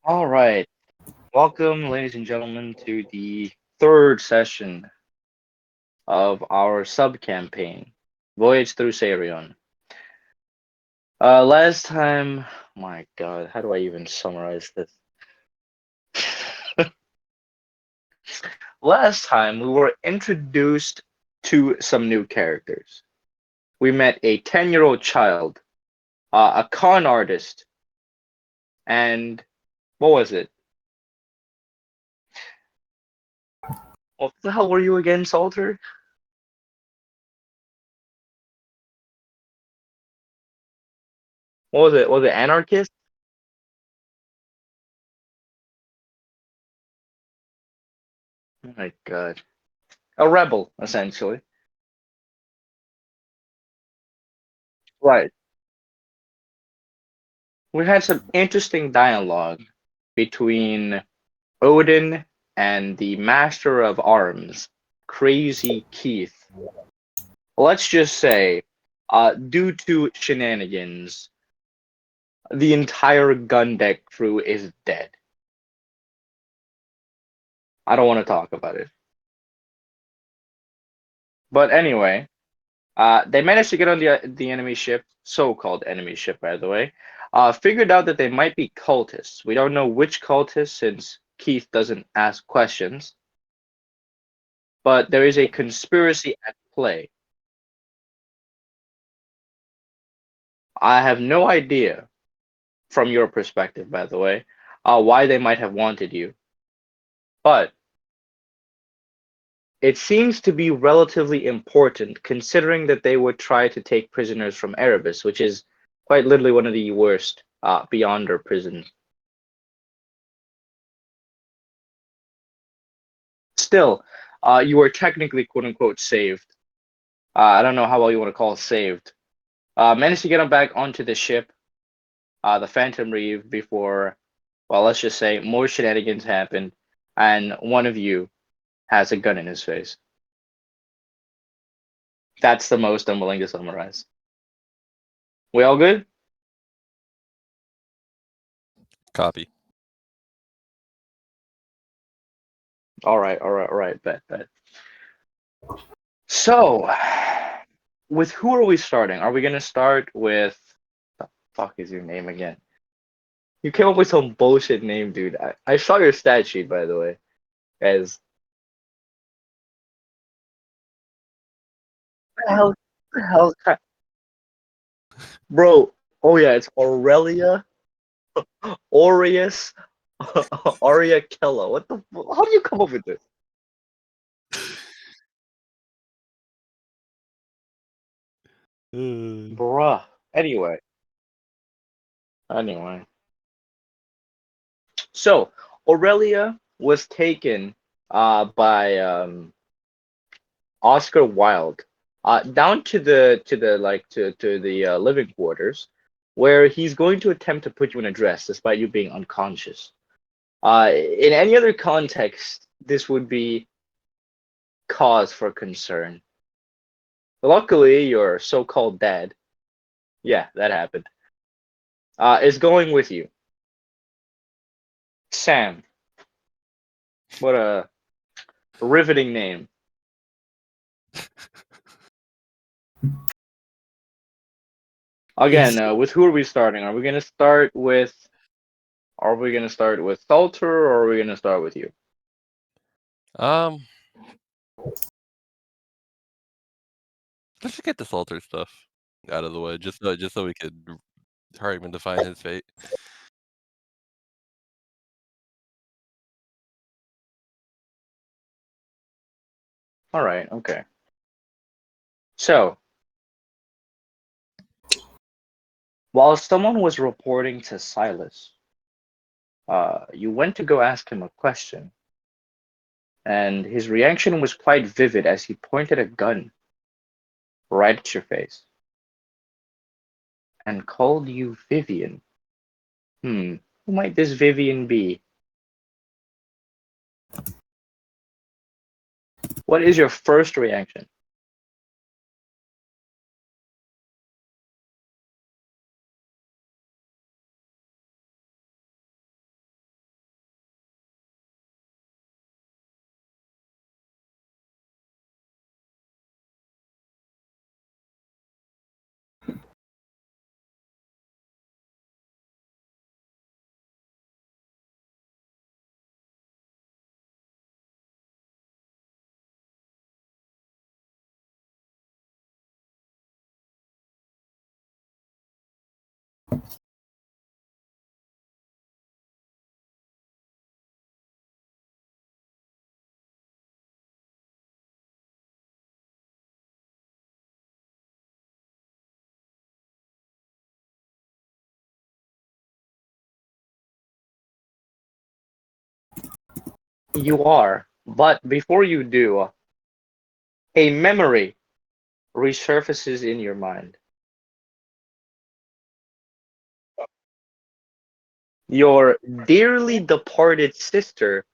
All right. Welcome, ladies and gentlemen, to the third session of our sub campaign, Voyage through Saerion. Last time, my God, how do I even summarize this? Last time, we were introduced to some new characters. We met a 10-year-old child, a con artist, and what was it? What the hell were you again, Salter? What was it? Was it anarchist? Oh my God. A rebel, essentially. Right. We had some interesting dialogue between Odin and the Master of Arms, Crazy Keith. Let's just say, due to shenanigans, the entire gun deck crew is dead. I don't want to talk about it. But anyway, they managed to get on the enemy ship, so-called enemy ship, by the way. Figured out that they might be cultists. We don't know which cultists since Keith doesn't ask questions, but there is a conspiracy at play. I have no idea, from your perspective, by the way, why they might have wanted you, but it seems to be relatively important considering that they would try to take prisoners from Erebus, which is quite literally one of the worst Beyonder prisons. Still, you were technically quote unquote saved. I don't know how well you want to call it saved. Managed to get them back onto the ship, the Phantom Reave, before, well, let's just say more shenanigans happened, and one of you has a gun in his face. That's the most I'm willing to summarize. We all good? Copy. All right. Bet. So, with who are we starting? Are we gonna start with the fuck is your name again? You came up with some bullshit name, dude. I saw your stat sheet, by the way, as the hell, bro. Oh yeah, it's Aurelia Aureus Aria Kella. What the? How do you come up with this, bruh? Anyway. So Aurelia was taken by Oscar Wilde down to the living quarters, where he's going to attempt to put you in a dress despite you being unconscious. In any other context, this would be cause for concern. Luckily, your so-called dad, yeah, that happened, is going with you. Sam, what a riveting name. Again, with who are we starting? Are we gonna start with Salter, or are we gonna start with you? Um, let's just get this altar stuff out of the way, just so we could hurry him and define his fate. All right, okay. So, while someone was reporting to Silas, you went to go ask him a question, and his reaction was quite vivid as he pointed a gun right at your face and called you Vivian. Who might this Vivian be? What is your first reaction? You are, but before you do, a memory resurfaces in your mind. Your dearly departed sister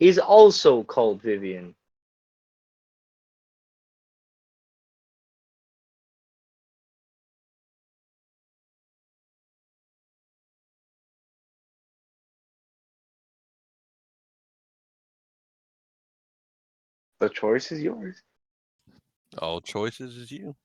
is also called Vivian. The choice is yours. All choices is you.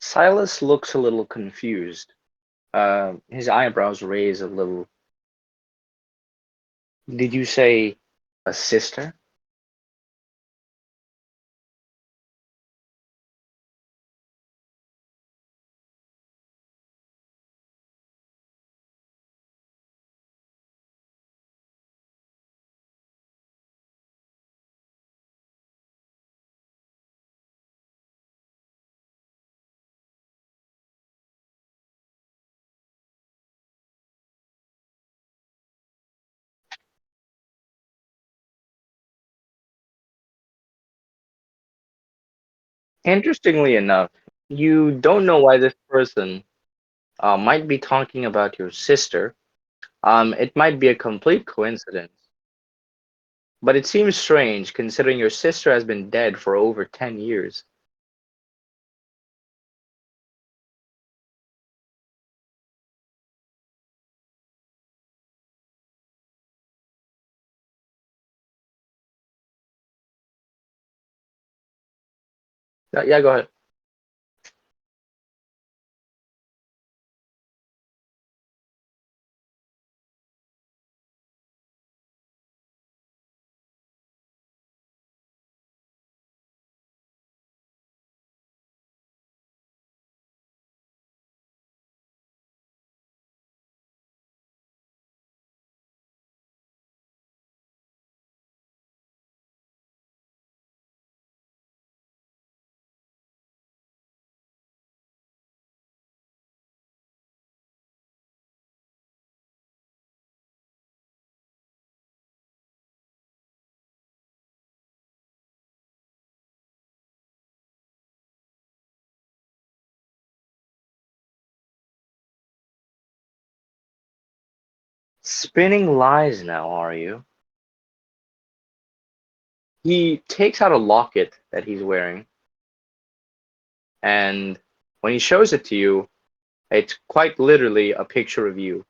Silas looks a little confused. His eyebrows raise a little. Did you say a sister? Interestingly enough, you don't know why this person might be talking about your sister. It might be a complete coincidence, but it seems strange considering your sister has been dead for over 10 years. Yeah, go ahead. Spinning lies now, are you? He takes out a locket that he's wearing, and when he shows it to you, it's quite literally a picture of you.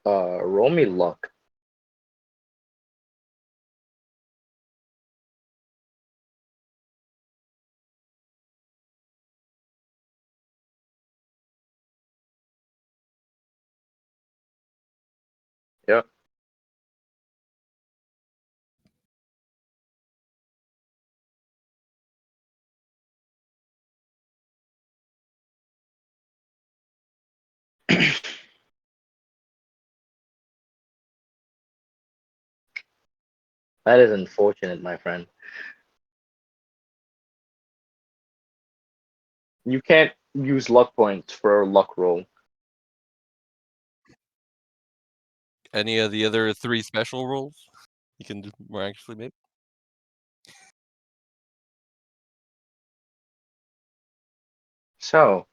Roll me luck. Yep. That is unfortunate, my friend. You can't use luck points for a luck roll. Any of the other 3 special rolls you can just miraculously make? So,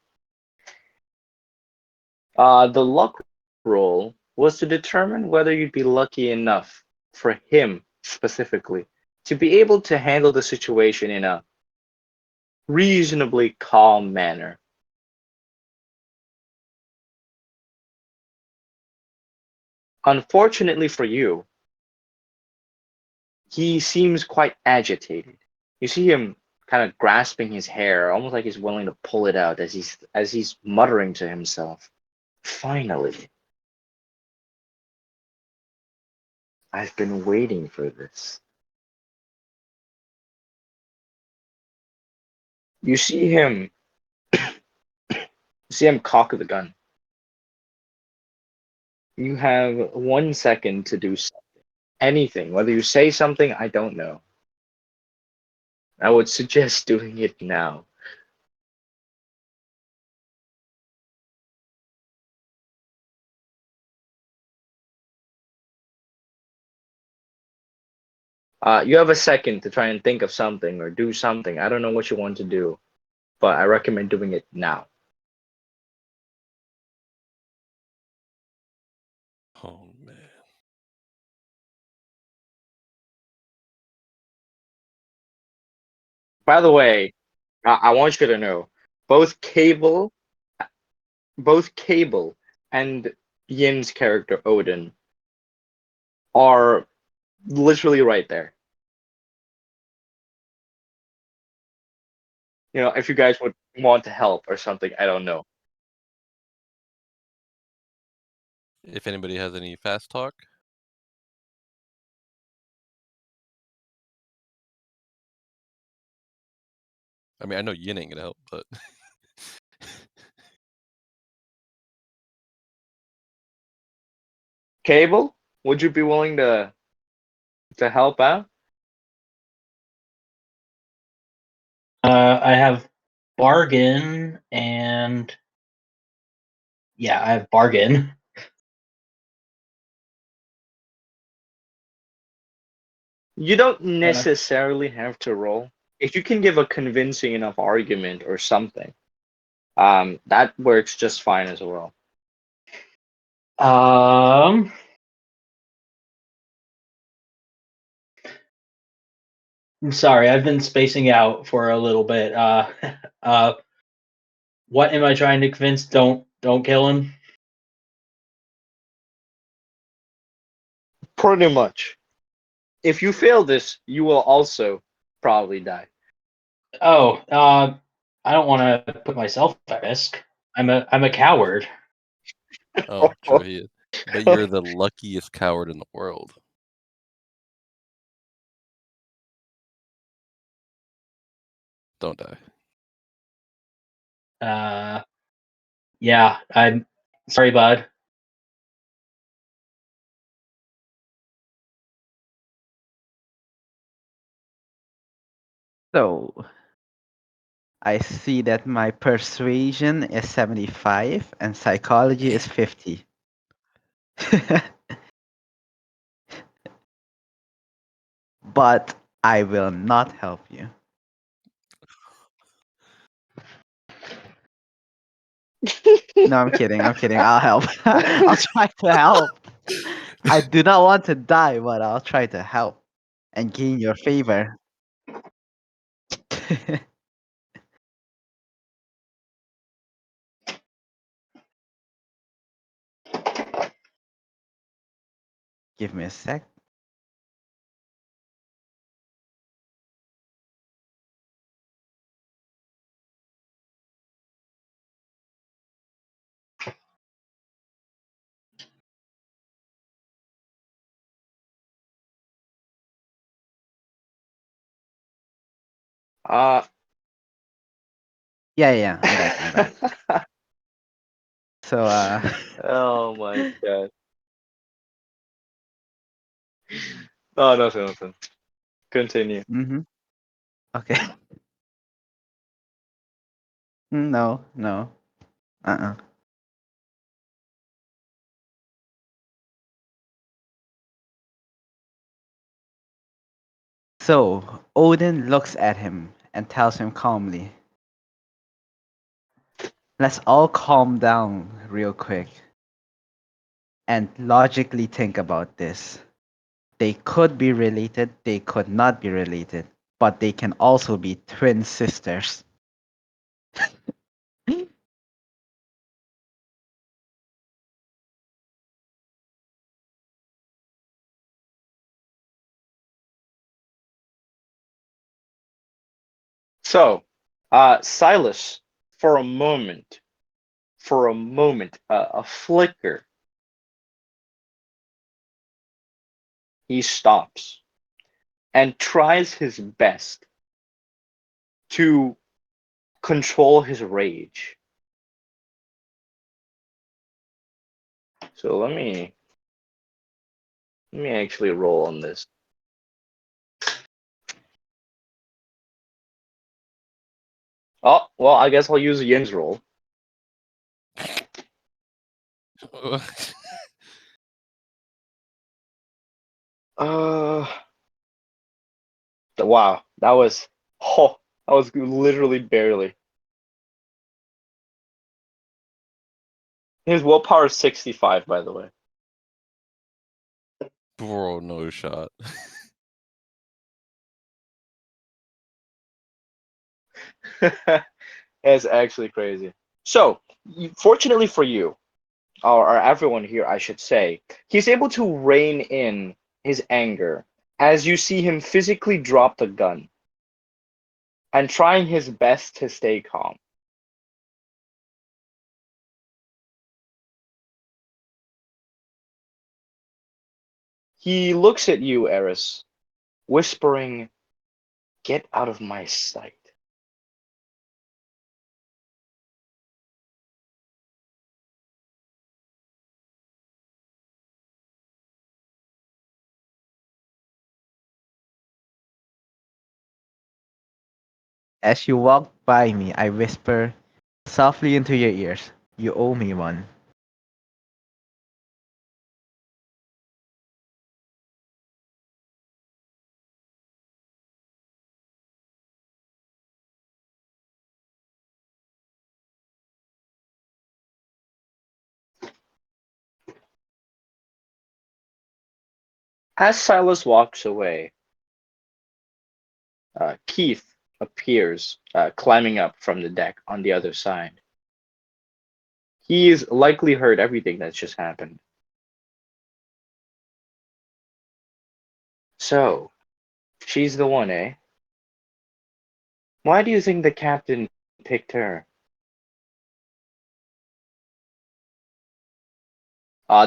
the luck roll was to determine whether you'd be lucky enough for him specifically to be able to handle the situation in a reasonably calm manner. Unfortunately for you, he seems quite agitated. You see him kind of grasping his hair, almost like he's willing to pull it out as he's muttering to himself. Finally, I've been waiting for this. You see him cock the gun. You have 1 second to do anything. Whether you say something, I don't know. I would suggest doing it now. You have a second to try and think of something or do something. I don't know what you want to do, but I recommend doing it now. Oh, man. By the way, I want you to know both Cable, both Cable and Yin's character Odin are literally right there. You know, if you guys would want to help or something, I don't know. If anybody has any fast talk? I mean, I know Yin ain't gonna help, but Cable, would you be willing to help out? I have bargain and yeah, I have bargain. You don't necessarily have to roll. If you can give a convincing enough argument or something, that works just fine as well. Um, I'm sorry, I've been spacing out for a little bit. What am I trying to convince? Don't kill him. Pretty much. If you fail this, you will also probably die. Oh, I don't want to put myself at risk. I'm a coward. oh, true, he is. But you're the luckiest coward in the world. Don't die. Yeah, I'm sorry, bud. So I see that my persuasion is 75 and psychology is 50. But I will not help you. No, I'm kidding. I'm kidding. I'll help. I'll try to help. I do not want to die, but I'll try to help and gain your favor. Give me a sec. Uh, Yeah, I'm back. I'm back. So, oh my god. Oh, nothing. Continue. okay. No. Uh-uh. So Odin looks at him and tells him calmly, let's all calm down real quick and logically think about this. They could be related, they could not be related, but they can also be twin sisters. So, Silas, for a moment, a flicker, he stops and tries his best to control his rage. So let me actually roll on this. Oh, well, I guess I'll use Yin's roll. Wow, that was literally barely. His willpower is 65, by the way. Bro, no shot. It's actually crazy. So, fortunately for you, or everyone here, I should say, he's able to rein in his anger as you see him physically drop the gun and trying his best to stay calm. He looks at you, Eris, whispering, "Get out of my sight." As you walk by me, I whisper softly into your ears, you owe me one. As Silas walks away, Keith appears, climbing up from the deck on the other side. He's likely heard everything that's just happened. So, she's the one, eh? Why do you think the captain picked her?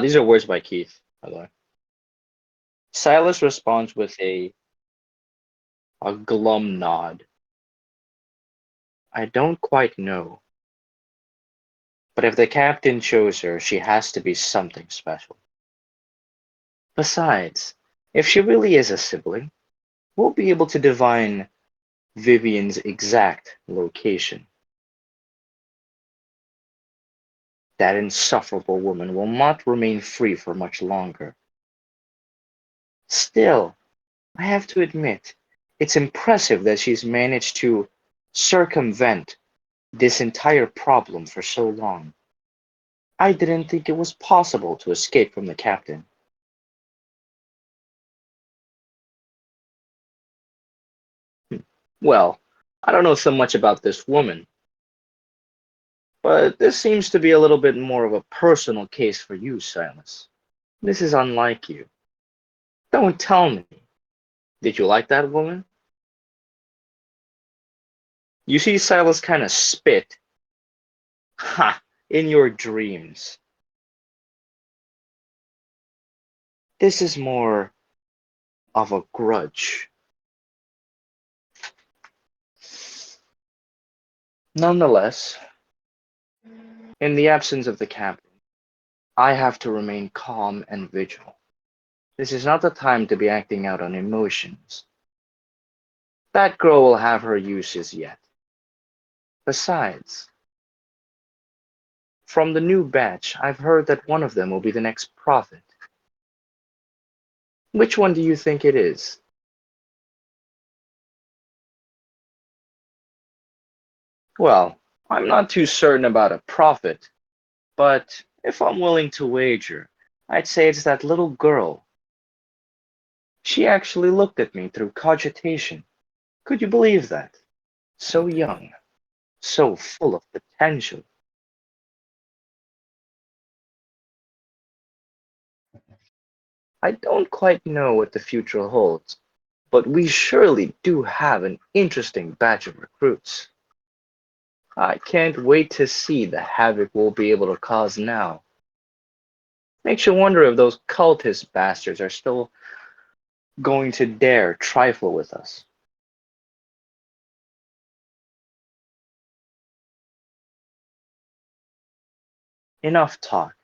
These are words by Keith, by the way. Silas responds with a glum nod. I don't quite know. But if the captain chose her, she has to be something special. Besides, if she really is a sibling, we'll be able to divine Vivian's exact location. That insufferable woman will not remain free for much longer. Still, I have to admit, it's impressive that she's managed to circumvent this entire problem for so long. I didn't think it was possible to escape from the captain. Well, I don't know so much about this woman, but this seems to be a little bit more of a personal case for you, Silas. This is unlike you. Don't tell me. Did you like that woman? You see Silas kind of spit. Ha! In your dreams. This is more of a grudge. Nonetheless, in the absence of the captain, I have to remain calm and vigilant. This is not the time to be acting out on emotions. That girl will have her uses yet. Besides, from the new batch, I've heard that one of them will be the next prophet. Which one do you think it is? Well, I'm not too certain about a profit, but if I'm willing to wager, I'd say it's that little girl. She actually looked at me through cogitation. Could you believe that? So young, so full of potential. I don't quite know what the future holds, but we surely do have an interesting batch of recruits. I can't wait to see the havoc we'll be able to cause now. Makes you wonder if those cultist bastards are still going to dare trifle with us. Enough talk.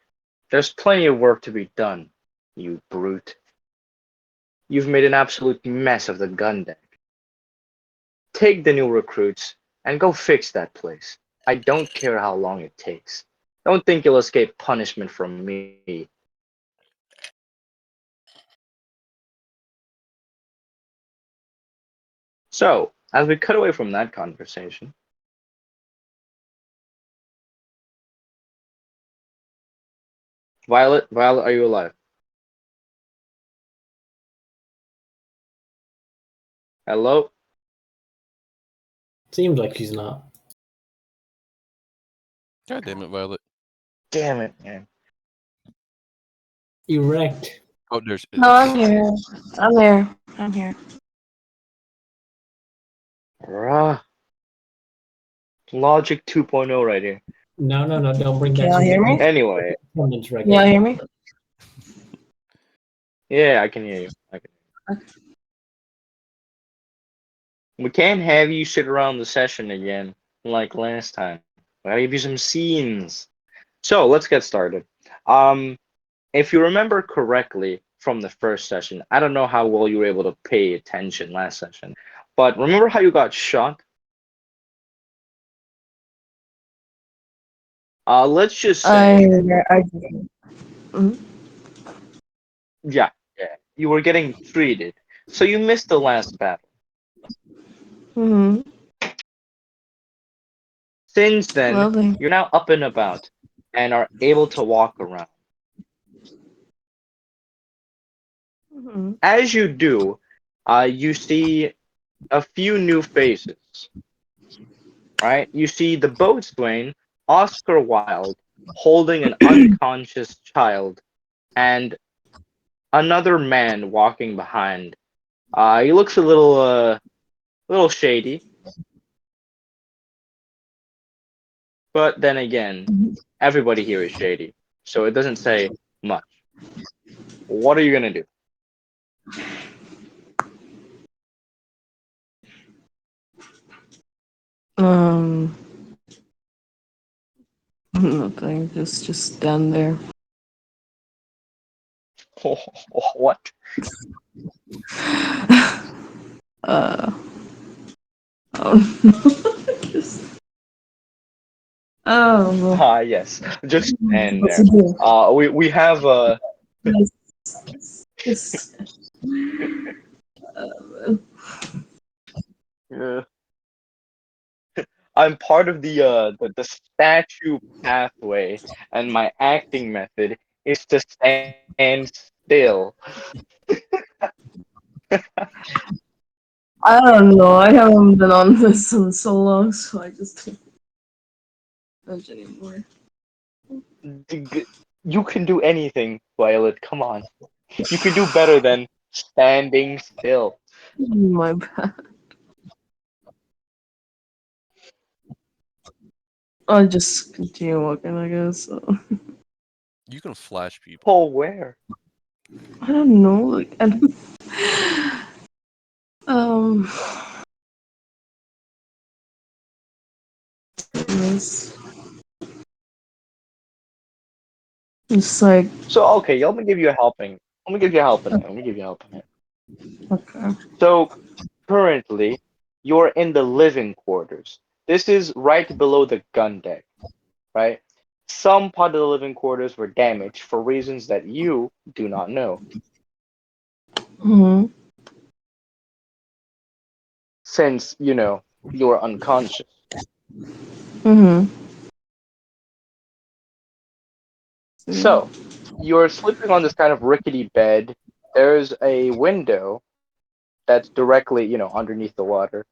There's plenty of work to be done, you brute. You've made an absolute mess of the gun deck. Take the new recruits and go fix that place. I don't care how long it takes. Don't think you'll escape punishment from me. So, as we cut away from that conversation, Violet, are you alive? Hello? Seems like she's not. God damn it, Violet. Damn it, man. Erect. Oh, there's. No, I'm here. I'm here. I'm here. Rah. Logic 2.0 right here. No, don't bring Can that y'all to hear me? Anyway, attendance Can y'all record. hear me? yeah, I can hear you. We can't have you sit around the session again like last time. We gotta give you some scenes. So let's get started. If you remember correctly from the first session, I don't know how well you were able to pay attention last session, but remember how you got shot? Let's just say, Mhm. yeah, you were getting treated, so you missed the last battle. Mhm. Since then, Lovely. you're now up and about and are able to walk around. Mhm. As you do, you see a few new faces, right? You see the boatswain, Oscar Wilde, holding an unconscious child, and another man walking behind. He looks a little shady, but then again, everybody here is shady, so it doesn't say much. What are you gonna do? Um, nothing. Just stand there. What? uh, oh no. Just, oh, Ah, yes, just stand what's there. it do? We have Just, uh, I'm part of the statue pathway, and my acting method is to stand still. I don't know. I haven't been on this in so long, so I just don't judge anymore. You can do anything, Violet. Come on, you can do better than standing still. My bad. I'll just continue walking, I guess. So. You can flash people. Oh, where? I don't know. Like, I don't... um. It's just like So okay, let me give you a helping. Let me give you a helping hand. Let me give you a helping hand. okay. So currently, you're in the living quarters. This is right below the gun deck, right? Some part of the living quarters were damaged for reasons that you do not know. Hmm. Since, you were unconscious. Mm-hmm. So, you're sleeping on this kind of rickety bed. There's a window that's directly, underneath the water.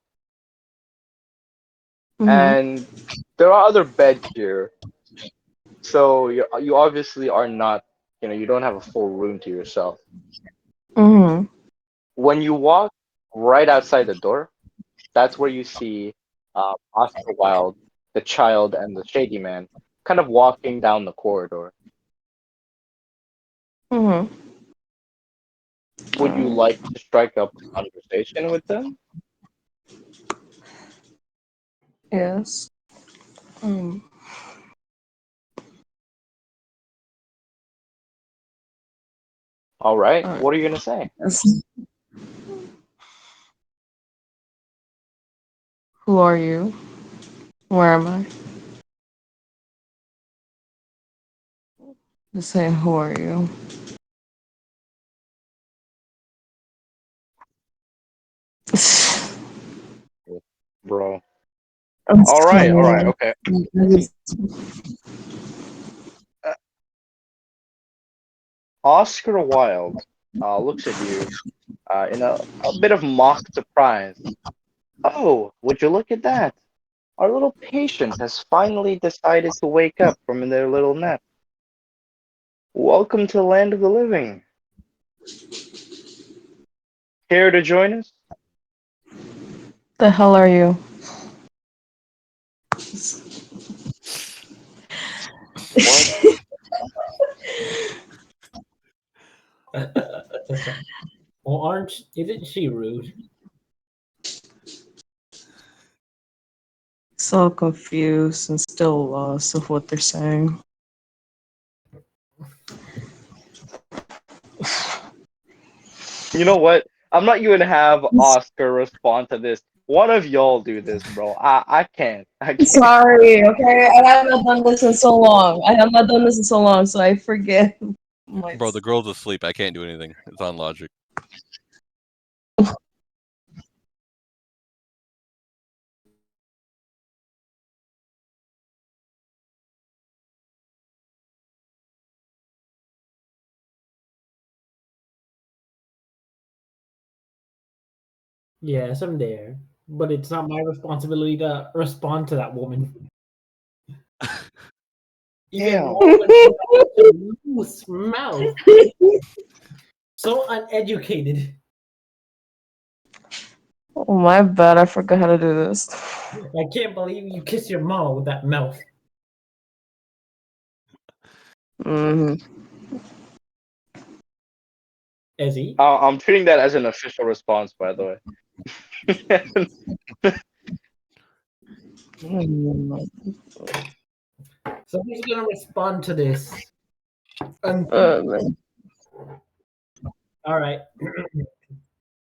Mm-hmm. And there are other beds here. So, you obviously are not, you don't have a full room to yourself. Mm-hmm. When you walk right outside the door, that's where you see Oscar Wilde, the child, and the shady man kind of walking down the corridor. Mm-hmm. Would you like to strike up a conversation with them? Yes. All right. Alright. What are you gonna say? Who are you? Where am I? Just saying, who are you? Bro. I'm All right. sorry. Okay. Oscar Wilde looks at you in a bit of mock surprise. Oh, would you look at that? Our little patient has finally decided to wake up from their little nap. Welcome to the land of the living. Here to join us? The hell are you? What? Well, isn't she rude? So confused and still lost of what they're saying. You know what? I'm not even gonna have Oscar respond to this. One of y'all do this, bro. I can't. I can't. Sorry, okay? I have not done this in so long. I have not done this in so long, so I forget. Bro, the girl's asleep. I can't do anything. It's on logic. Yes, I'm there. But it's not my responsibility to respond to that woman. Even Damn. more when she has such a loose mouth. So uneducated. Oh, my bad. I forgot how to do this. I can't believe you kiss your mama with that mouth. Mm-hmm. Ezzy? I'm treating that as an official response, by the way. So who's gonna respond to this? Man. All right.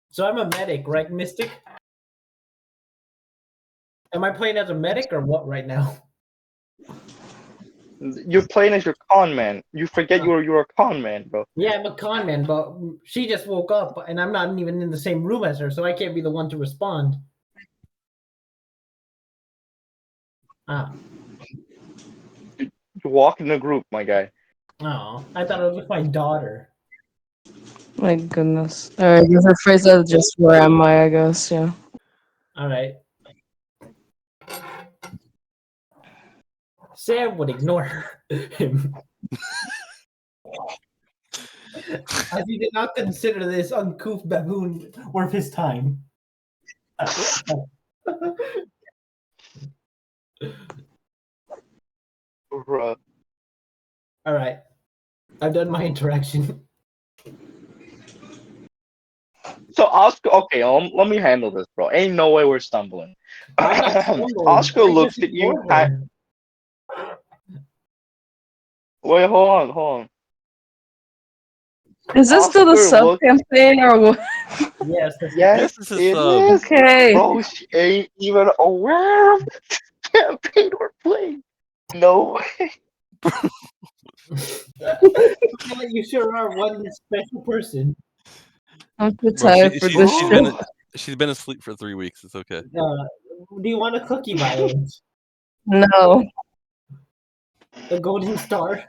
So I'm a medic, right, Mystic? Am I playing as a medic or what right now? You're playing as your con man. You forget you're a con man, bro. Yeah, I'm a con man, but she just woke up and I'm not even in the same room as her, so I can't be the one to respond. Ah. You walk in the group, my guy. Oh, I thought it was my daughter. My goodness. Alright, you can phrase that just where am I guess, yeah. All right. Sam would ignore him. As he did not consider this uncouth baboon worth his time. Bruh. All right. I've done my interaction. So Oscar, okay, let me handle this, bro. Ain't no way we're stumbling. I'm not stumbling. Oscar I looks just at you. ignored her. Wait, hold on. Is this still the Oscar sub looked. campaign or what? Yes, Yes, this is it sub. is. Okay. Bro, she ain't even aware of the campaign we're playing. No way. You sure are one special person. I'm too Bro, tired for this shit. she's been asleep for 3 weeks. It's okay. Do you want a cookie, Violet? No. The golden star.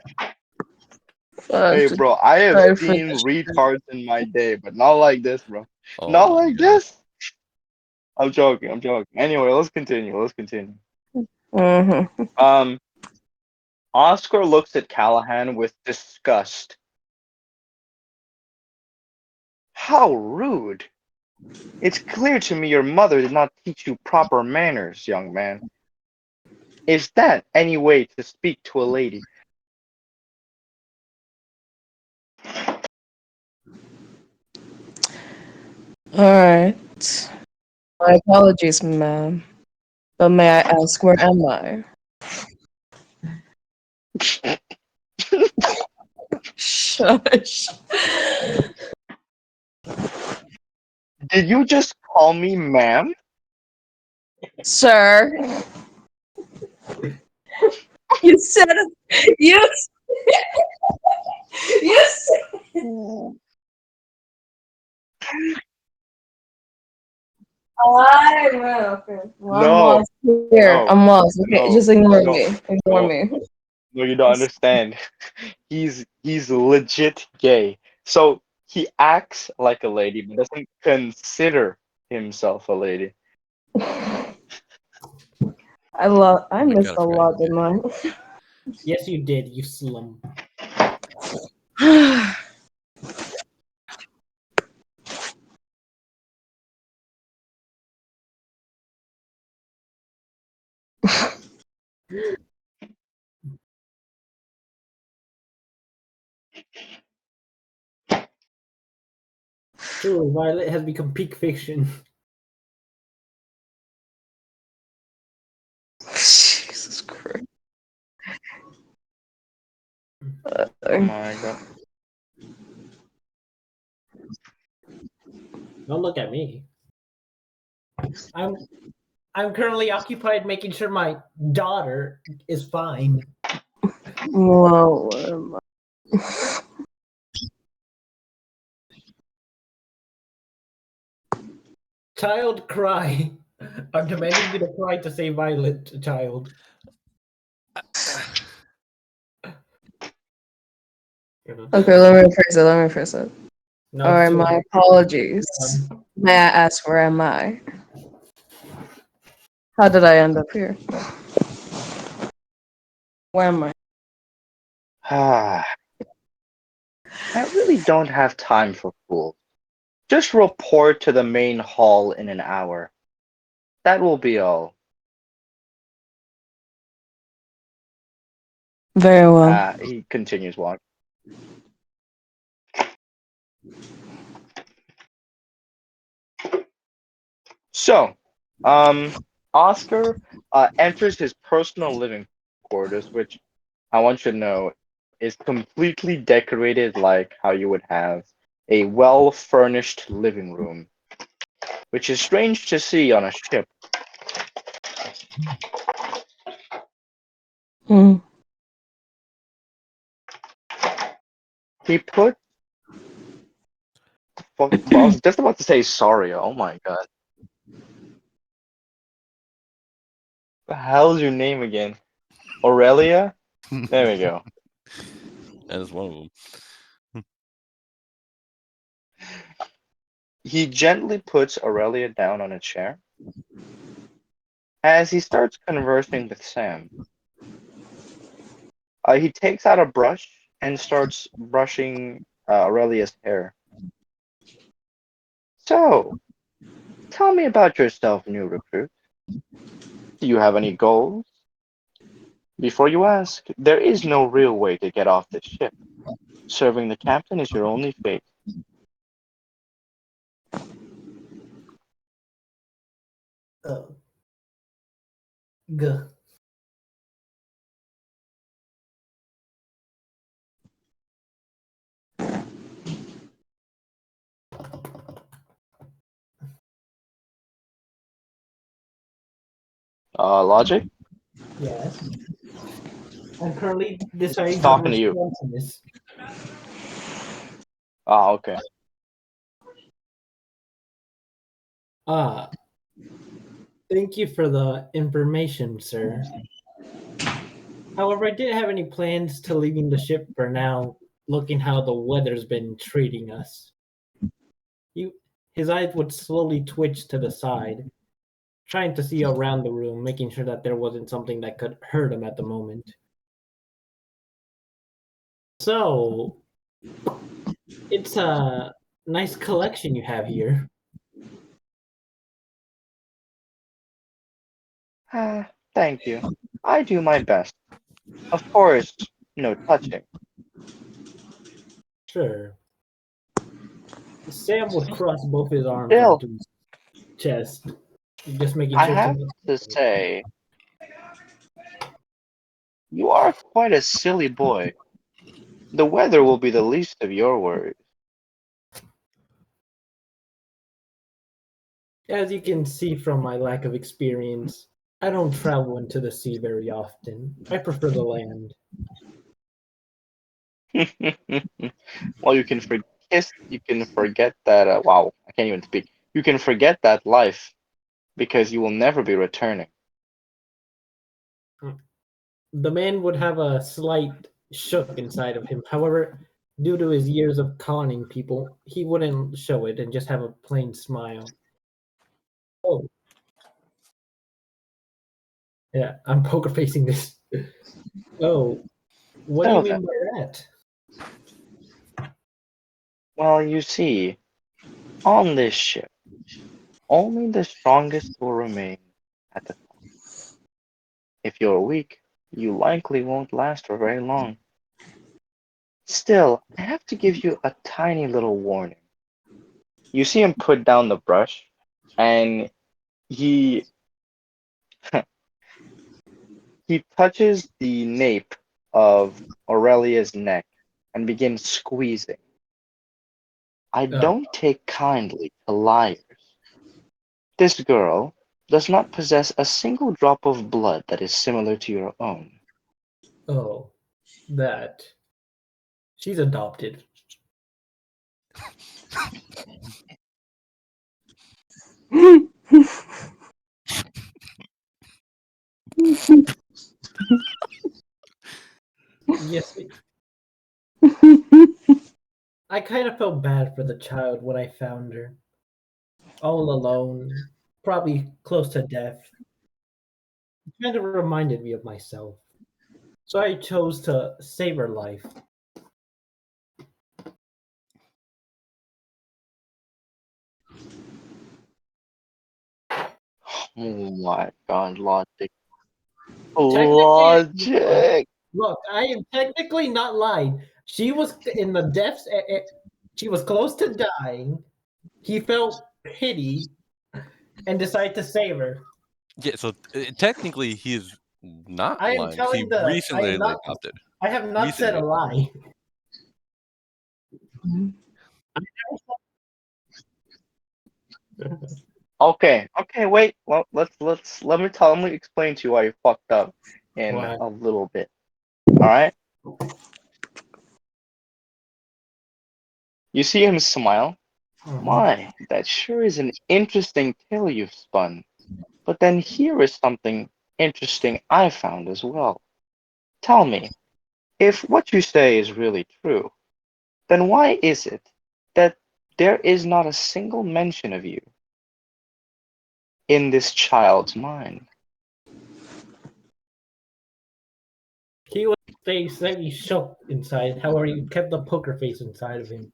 Hey, Just bro, I have try for seen this. retards in my day, but not like this, bro. Oh Not my like God. this. I'm joking. I'm joking. Anyway, let's continue. Let's continue. Mm-hmm. Oscar looks at Callahan with disgust. How rude! It's clear to me your mother did not teach you proper manners, young man. Is that any way to speak to a lady? Alright. My apologies, ma'am. But may I ask, where am I? Shush. Did you just call me ma'am? Sir. You said it. You said okay. Well, I'm No, lost here. no, I'm lost. Okay, no, just ignore no, me. Ignore no, me. no, you don't understand. He's legit gay. So he acts like a lady, but doesn't consider himself a lady. I Oh my missed God, a I lot, forgot. didn't Yes, you did, you slum. I? Truly, Violet has become peak fiction. Jesus Christ. Oh my god. Don't look at me. I'm currently occupied making sure my daughter is fine. Whoa, where am I? Child cry. I'm demanding you to cry to save Violet, child. Okay, let me rephrase it. Let me rephrase it. No, All it's right, too my late. apologies. May I ask, where am I? How did I end up here? Where am I? Ah, I really don't have time for fools. Just report to the main hall in an hour. That will be all. Very well. He continues walking. So, Oscar enters his personal living quarters, which I want you to know is completely decorated like how you would have a well-furnished living room, which is strange to see on a ship. Hmm. He put. I was just about to say sorry. Oh my god. The hell's your name again? Aurelia? There we go. That is one of them. He gently puts Aurelia down on a chair as he starts conversing with Sam. He takes out a brush and starts brushing Aurelia's hair. So, tell me about yourself, new recruit. Do you have any goals? Before you ask, there is no real way to get off this ship. Serving the captain is your only fate. Gah. Logic? Yes. I'm currently deciding He's how to talking to you. respond to this. Ah, okay. Ah, thank you for the information, sir. However, I didn't have any plans to leaving the ship for now, looking how the weather's been treating us. His eyes would slowly twitch to the side, trying to see around the room, making sure that there wasn't something that could hurt him at the moment. So, it's a nice collection you have here. Thank you. I do my best. Of course, no touching. Sure. Sam would cross both his arms Still, onto his chest, just making I sure have to say, you are quite a silly boy. The weather will be the least of your worries. As you can see from my lack of experience, I don't travel into the sea very often. I prefer the land. Well, you can forget that. Wow, I can't even speak. You can forget that life because you will never be returning. The man would have a slight shook inside of him. However, due to his years of conning people, he wouldn't show it and just have a plain smile. Oh, yeah, I'm poker facing this. Oh, what do you So mean then, by that? well, you see, on this ship, only the strongest will remain at the top. If you're weak, you likely won't last for very long. Still, I have to give you a tiny little warning. You see him put down the brush, and he he touches the nape of Aurelia's neck and begins squeezing. I don't take kindly to liars. This girl does not possess a single drop of blood that is similar to your own. Oh, that. She's adopted. Yes, I kind of felt bad for the child when I found her. All alone, probably close to death. It kind of reminded me of myself. So I chose to save her life. Oh my god, logic. Technically, Logic! look, I am technically not lying. She was in the depths. She was close to dying. He felt pity and decided to save her. Yeah, so technically he is not I am lying. He telling the. I recently am not. adopted. I have not said a Recently. lie. Okay, wait. Well, let me explain to you why you fucked up in Why? a little bit. All right? You see him smile? My, that sure is an interesting tale you've spun. But then here is something interesting I found as well. Tell me, if what you say is really true, then why is it that there is not a single mention of you in this child's mind? He was slightly shook inside. However, he kept the poker face inside of him.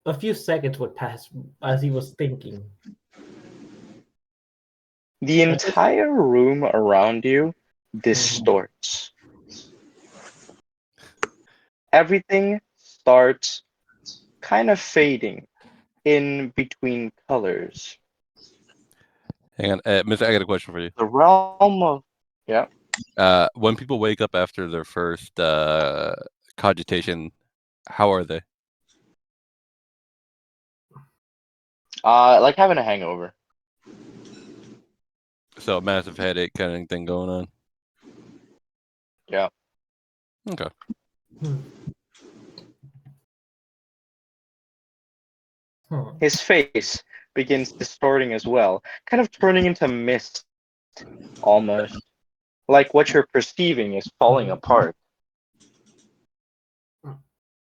A few seconds would pass as he was thinking. The At this- entire room around you distorts. Everything starts kind of fading in between colors. Hang on, Mister, I got a question for you. The realm of When people wake up after their first cogitation, how are they? like having a hangover. So a massive headache kind of thing going on. Yeah. Okay. His face begins distorting as well, kind of turning into mist almost. Like what you're perceiving is falling apart.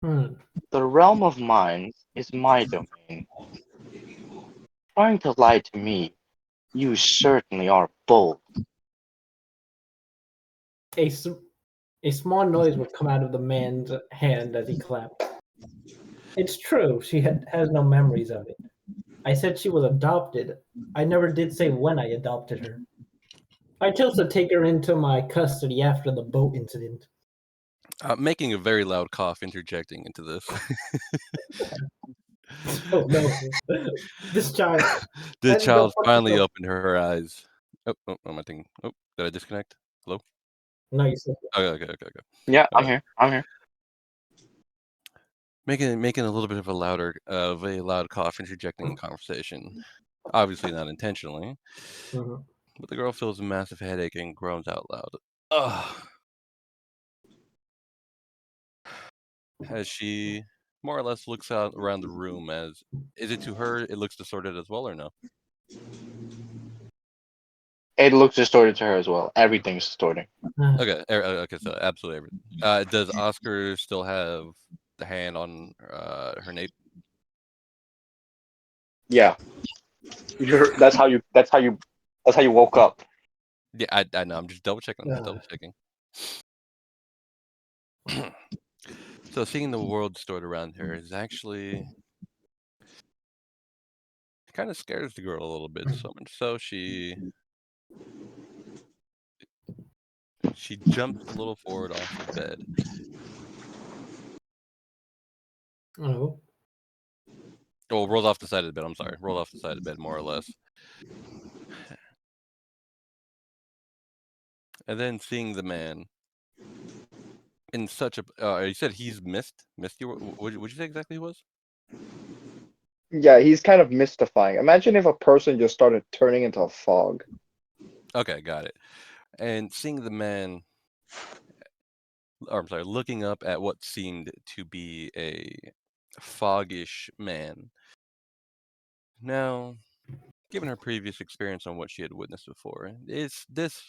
Hmm. The realm of minds is my domain. Trying to lie to me, you certainly are bold. A, s- a small noise would come out of the man's hand as he clapped. It's true, she has no memories of it. I said she was adopted. I never did say when I adopted her. I chose to take her into my custody after the boat incident. Making a very loud cough, interjecting into this. Oh no. This child. The I just don't child fucking finally know. opened her eyes. Oh, my thing. Oh, did I disconnect? Hello? No, you said Okay. Yeah, All I'm right. here. I'm here. Making a little bit of a loud cough, interjecting in conversation. Obviously not intentionally, Mhm. but the girl feels a massive headache and groans out loud. Ugh. As she more or less looks out around the room, is it to her it looks distorted as well or no? It looks distorted to her as well. Everything's distorting. Okay, so absolutely everything. Does Oscar still have the hand on her nape? Yeah. That's how you woke up. Yeah, I know. I'm just double checking. So seeing the world stored around her is actually kind of scares the girl a little bit. So much so she jumps a little forward off the bed. Oh. Oh, rolls off the side of the bed. I'm sorry. Rolled off the side of the bed, more or less. And then seeing the man in such a, you said he's missed you. What would you say exactly he was? Yeah, he's kind of mystifying. Imagine if a person just started turning into a fog. Okay, got it. And seeing the man, or I'm sorry, looking up at what seemed to be a foggish man. Now, given her previous experience on what she had witnessed before, it's this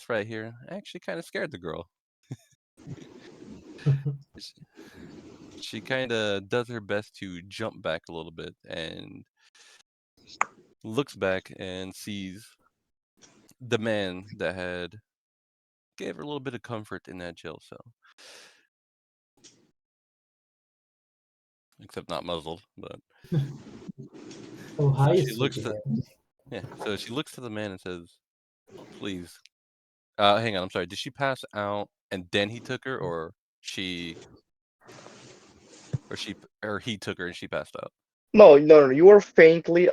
right here actually kind of scared the girl. She kind of does her best to jump back a little bit and looks back and sees the man that had gave her a little bit of comfort in that jail cell. Except not muzzled, but Oh, so hi, she looks sweetie to man. so she looks to the man and says, "Please." Hang on, I'm sorry. Did she pass out and then he took her, or she or he took her and she passed out? No. You were faintly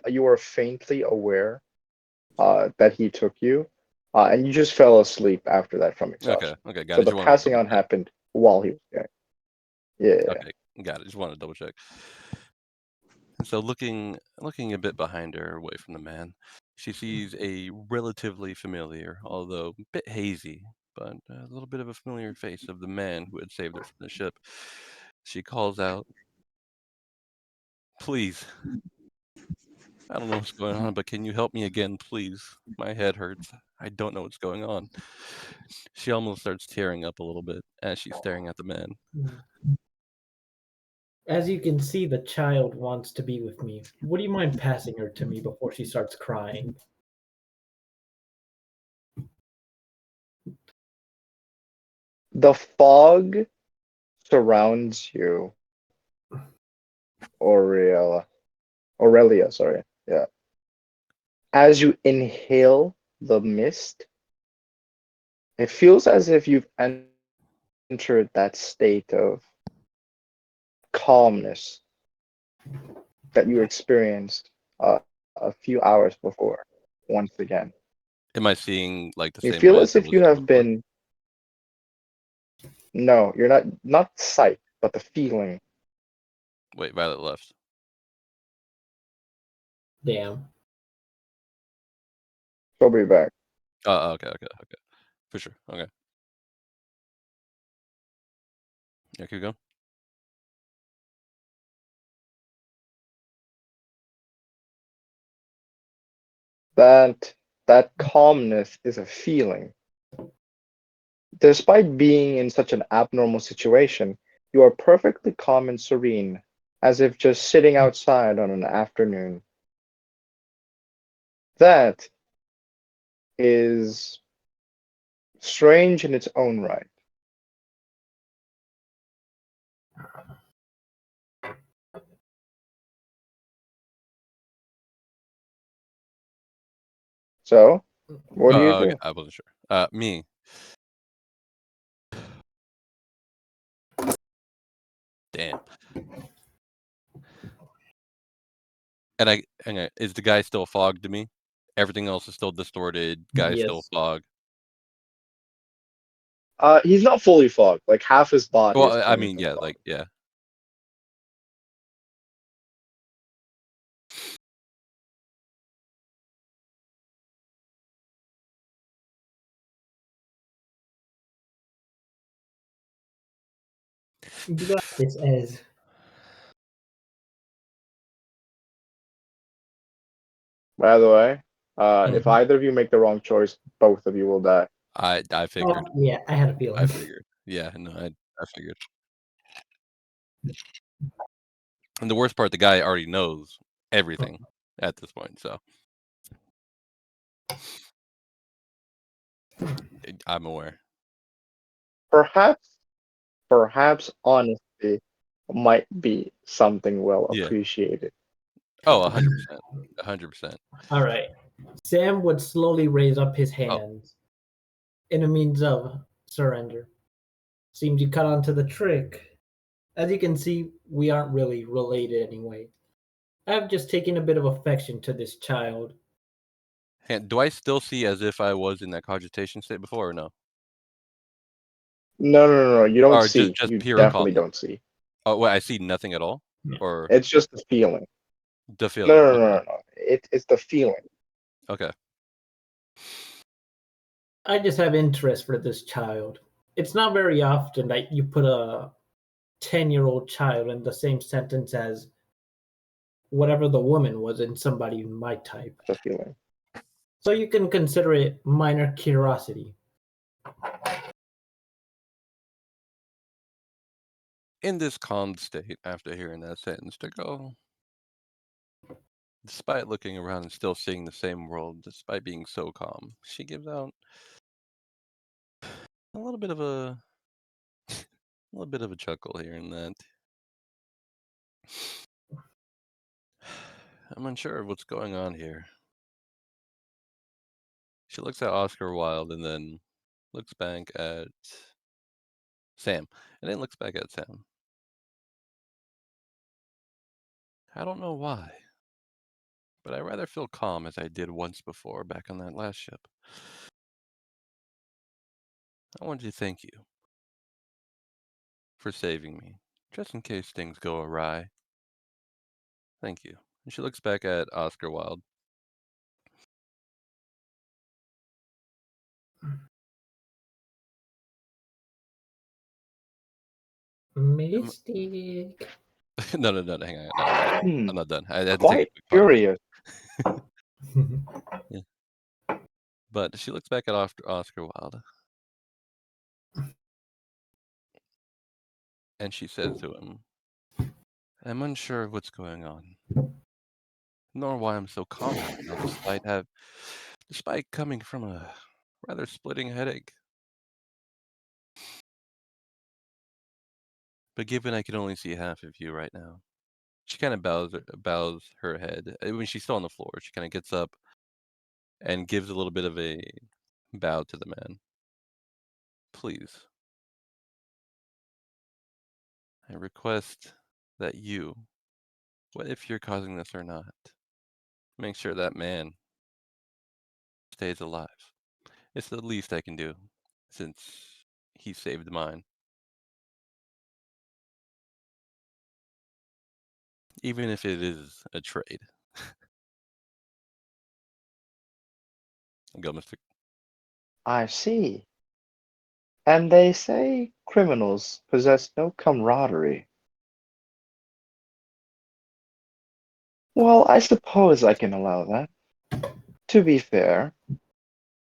aware that he took you, and you just fell asleep after that from exhaustion. Okay, got So it. the Just wanted to passing double on check. happened while he was there. Yeah. Okay, got it. Just wanted to double check. So looking a bit behind her, away from the man, she sees a relatively familiar, although a bit hazy, but a little bit of a familiar face of the man who had saved her from the ship. She calls out, "Please, I don't know what's going on, but can you help me again, please? My head hurts. I don't know what's going on." She almost starts tearing up a little bit as she's staring at the man. As you can see, the child wants to be with me. Would you mind passing her to me before she starts crying? The fog surrounds you, Aurelia, sorry. Yeah. As you inhale the mist, it feels as if you've entered that state of calmness that you experienced a few hours before, once again. Am I seeing like the You same feel red as that if was you there have before? been. No, you're not sight, but the feeling. Wait, Violet left. Damn. She'll be back. Oh, okay. For sure. Okay. Yeah, keep going. That that calmness is a feeling. Despite being in such an abnormal situation, you are perfectly calm and serene, as if just sitting outside on an afternoon. That is strange in its own right. So, what do you do? Okay, I wasn't sure. Me. Damn. And is the guy still fogged to me? Everything else is still distorted. Guy's still Yes. fogged. He's not fully fogged. Like half his body is Well, I turned mean, into yeah, fog. like yeah. You got this, Ez. By the way, if either of you make the wrong choice, both of you will die. I figured. Yeah, I had a feeling. I figured. Yeah, no, I figured. And the worst part, the guy already knows everything at this point, so I'm aware. Perhaps honesty might be something well Yeah. appreciated. Oh, 100%. 100%. All right. Sam would slowly raise up his Oh. hands in a means of surrender. Seems you cut onto the trick. As you can see, we aren't really related anyway. I've just taken a bit of affection to this child. And do I still see as if I was in that cogitation state before or no? No. You don't Or see. just You pure definitely calmness? don't see. Oh, wait, I see nothing at all? Yeah. Or It's just the feeling. the feeling? No. It's the feeling. Okay. I just have interest for this child. It's not very often that you put a 10-year-old child in the same sentence as whatever the woman was in somebody my type. The feeling. So you can consider it minor curiosity. In this calm state, after hearing that sentence, to go, despite looking around and still seeing the same world, despite being so calm, she gives out a little bit of a chuckle here and that. I'm unsure of what's going on here. She looks at Oscar Wilde and then looks back at Sam, and then looks back at Sam. I don't know why, but I rather feel calm as I did once before back on that last ship. I wanted to thank you for saving me, just in case things go awry. Thank you. And she looks back at Oscar Wilde. Mystic. No, hang on. No, I'm not done. I had to take a Quite quick pause. curious. Yeah. But she looks back at Oscar Wilde. And she says to him, I'm unsure of what's going on, nor why I'm so calm right now, despite coming from a rather splitting headache. But given I can only see half of you right now, she kind of bows her head. When she's still on the floor, she kind of gets up and gives a little bit of a bow to the man. Please, I request that you, what if you're causing this or not, make sure that man stays alive. It's the least I can do, since he saved mine. Even if it is a trade. Go, Mr. I see. And they say criminals possess no camaraderie. Well, I suppose I can allow that. To be fair,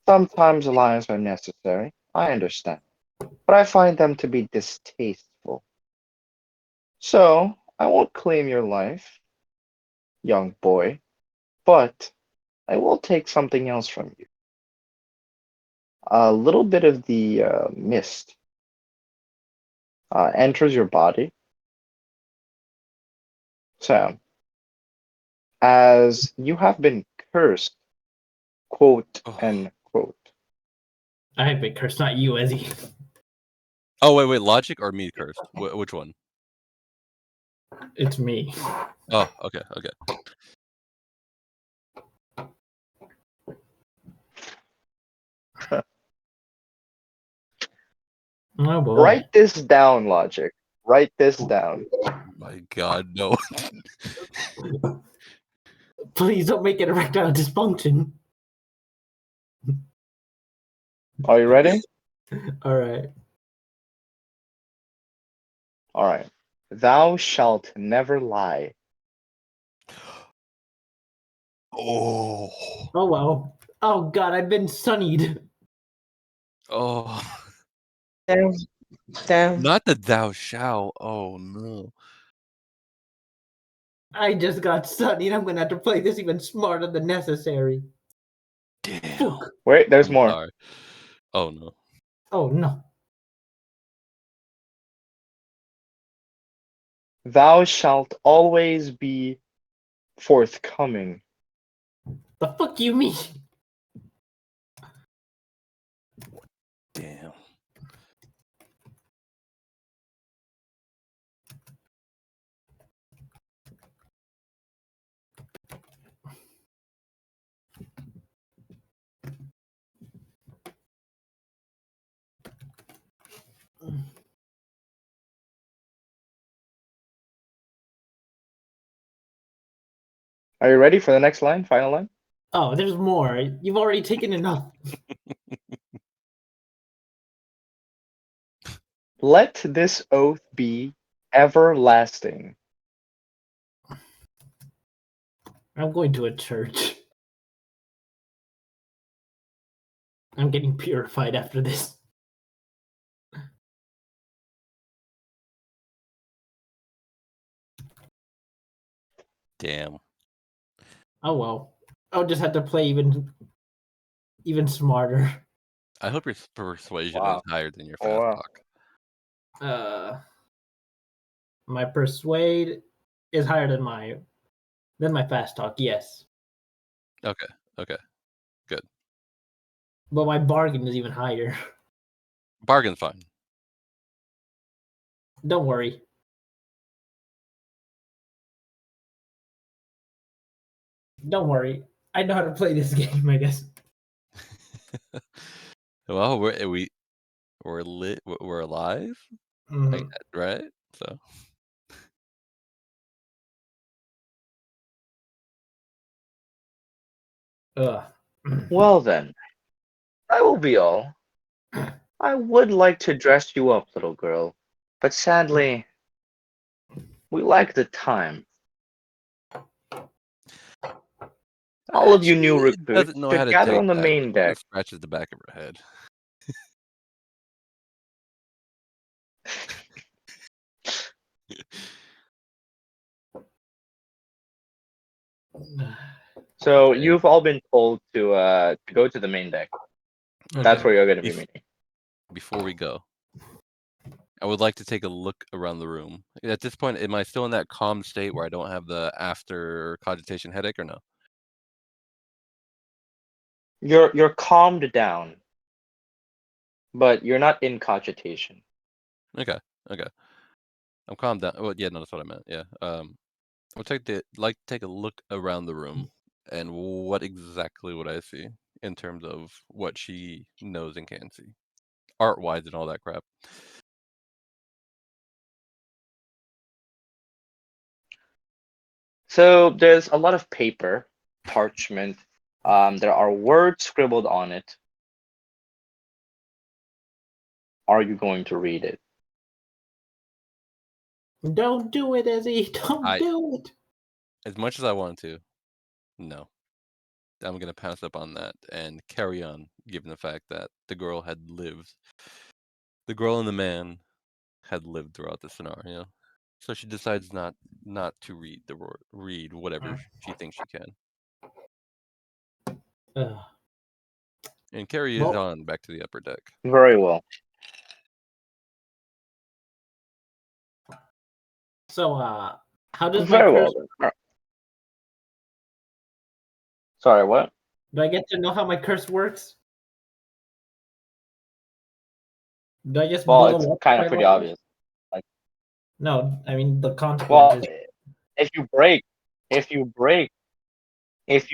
sometimes lies are necessary. I understand. But I find them to be distasteful. So, I won't claim your life, young boy, but I will take something else from you. A little bit of the mist enters your body. So, as you have been cursed, quote Oh. and quote. I have been cursed, not you, Ezzy. Oh, wait, logic or me cursed? Which one? It's me. Oh, okay. Oh boy. Write this down, logic. Write this down. My God, no. Please don't make it erectile dysfunction. Are you ready? All right. All right. Thou shalt never lie. Oh. Oh well. Oh god, I've been sunnied. Oh. Damn. Damn. Not the thou shall. Oh, no. I just got sunnied. I'm gonna have to play this even smarter than necessary. Damn. Fuck. Wait, there's I'm more. sorry. Oh, no. Oh no. Thou shalt always be forthcoming. The fuck you mean? Damn. Are you ready for the next line? Final line? Oh, there's more. You've already taken enough. Let this oath be everlasting. I'm going to a church. I'm getting purified after this. Damn. Oh well. I'll just have to play even smarter. I hope your persuasion Wow. is higher than your Oh, fast wow. talk. My persuade is higher than my fast talk, yes. Okay. But my bargain is even higher. Bargain's fine. Don't worry. Don't worry. I know how to play this game, I guess. Well, we're lit. We're alive, Mhm. right? So Ugh. Well then, that will be all. I would like to dress you up, little girl, but sadly, we lack the time. All of you new actually, it recruits doesn't know how should to gather take on the that. main deck. Scratches the back of her head. So Okay. you've all been told to go to the main deck. That's Okay. where you're going to be If- meeting. Before we go, I would like to take a look around the room. At this point, am I still in that calm state where I don't have the after cogitation headache, or no? You're calmed down, but you're not in cogitation. Okay. I'm calmed down. Well, yeah, no, that's what I meant. Yeah. I'll take a look around the room, and what exactly would I see in terms of what she knows and can see, art-wise and all that crap. So there's a lot of paper, parchment. There are words scribbled on it. Are you going to read it? Don't do it, Ezzy. Don't do it. As much as I want to, no. I'm gonna pass up on that and carry on, given the fact that the girl and the man had lived throughout the scenario. So she decides not to read whatever she thinks she can, Ugh. and carries Well- on back to the upper deck. Very well. So, how does my Very curse? well. Then. All right. Sorry, what? Do I get to know how my curse works? Do I just Well, blow it's up kind if of I pretty like obvious. it? No, I mean the Well, consequences. if you break it, I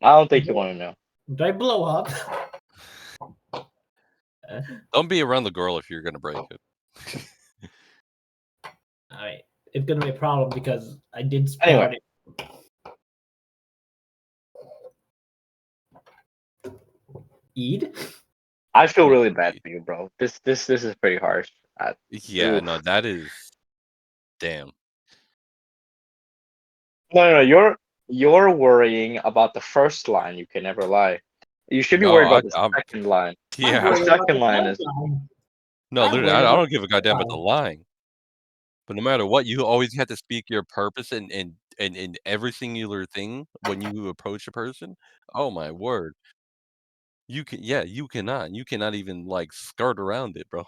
don't think you want to know. Do I blow up? Don't be around the girl if you're gonna break it. Alright, it's gonna be a problem because I did start Anyway. it. Eid? I feel really bad for you, bro. This is pretty harsh. Yeah, Oof. no, that is damn. No, you're worrying about the first line. You can never lie. You should be No, worried about the I'm second line. I'm yeah. worried about second the line first is- line. No, I'm literally, worried I about don't give a the goddamn first about the line. lying. But no matter what, you always have to speak your purpose in every singular thing when you approach a person. Oh my word. You cannot even like skirt around it, bro.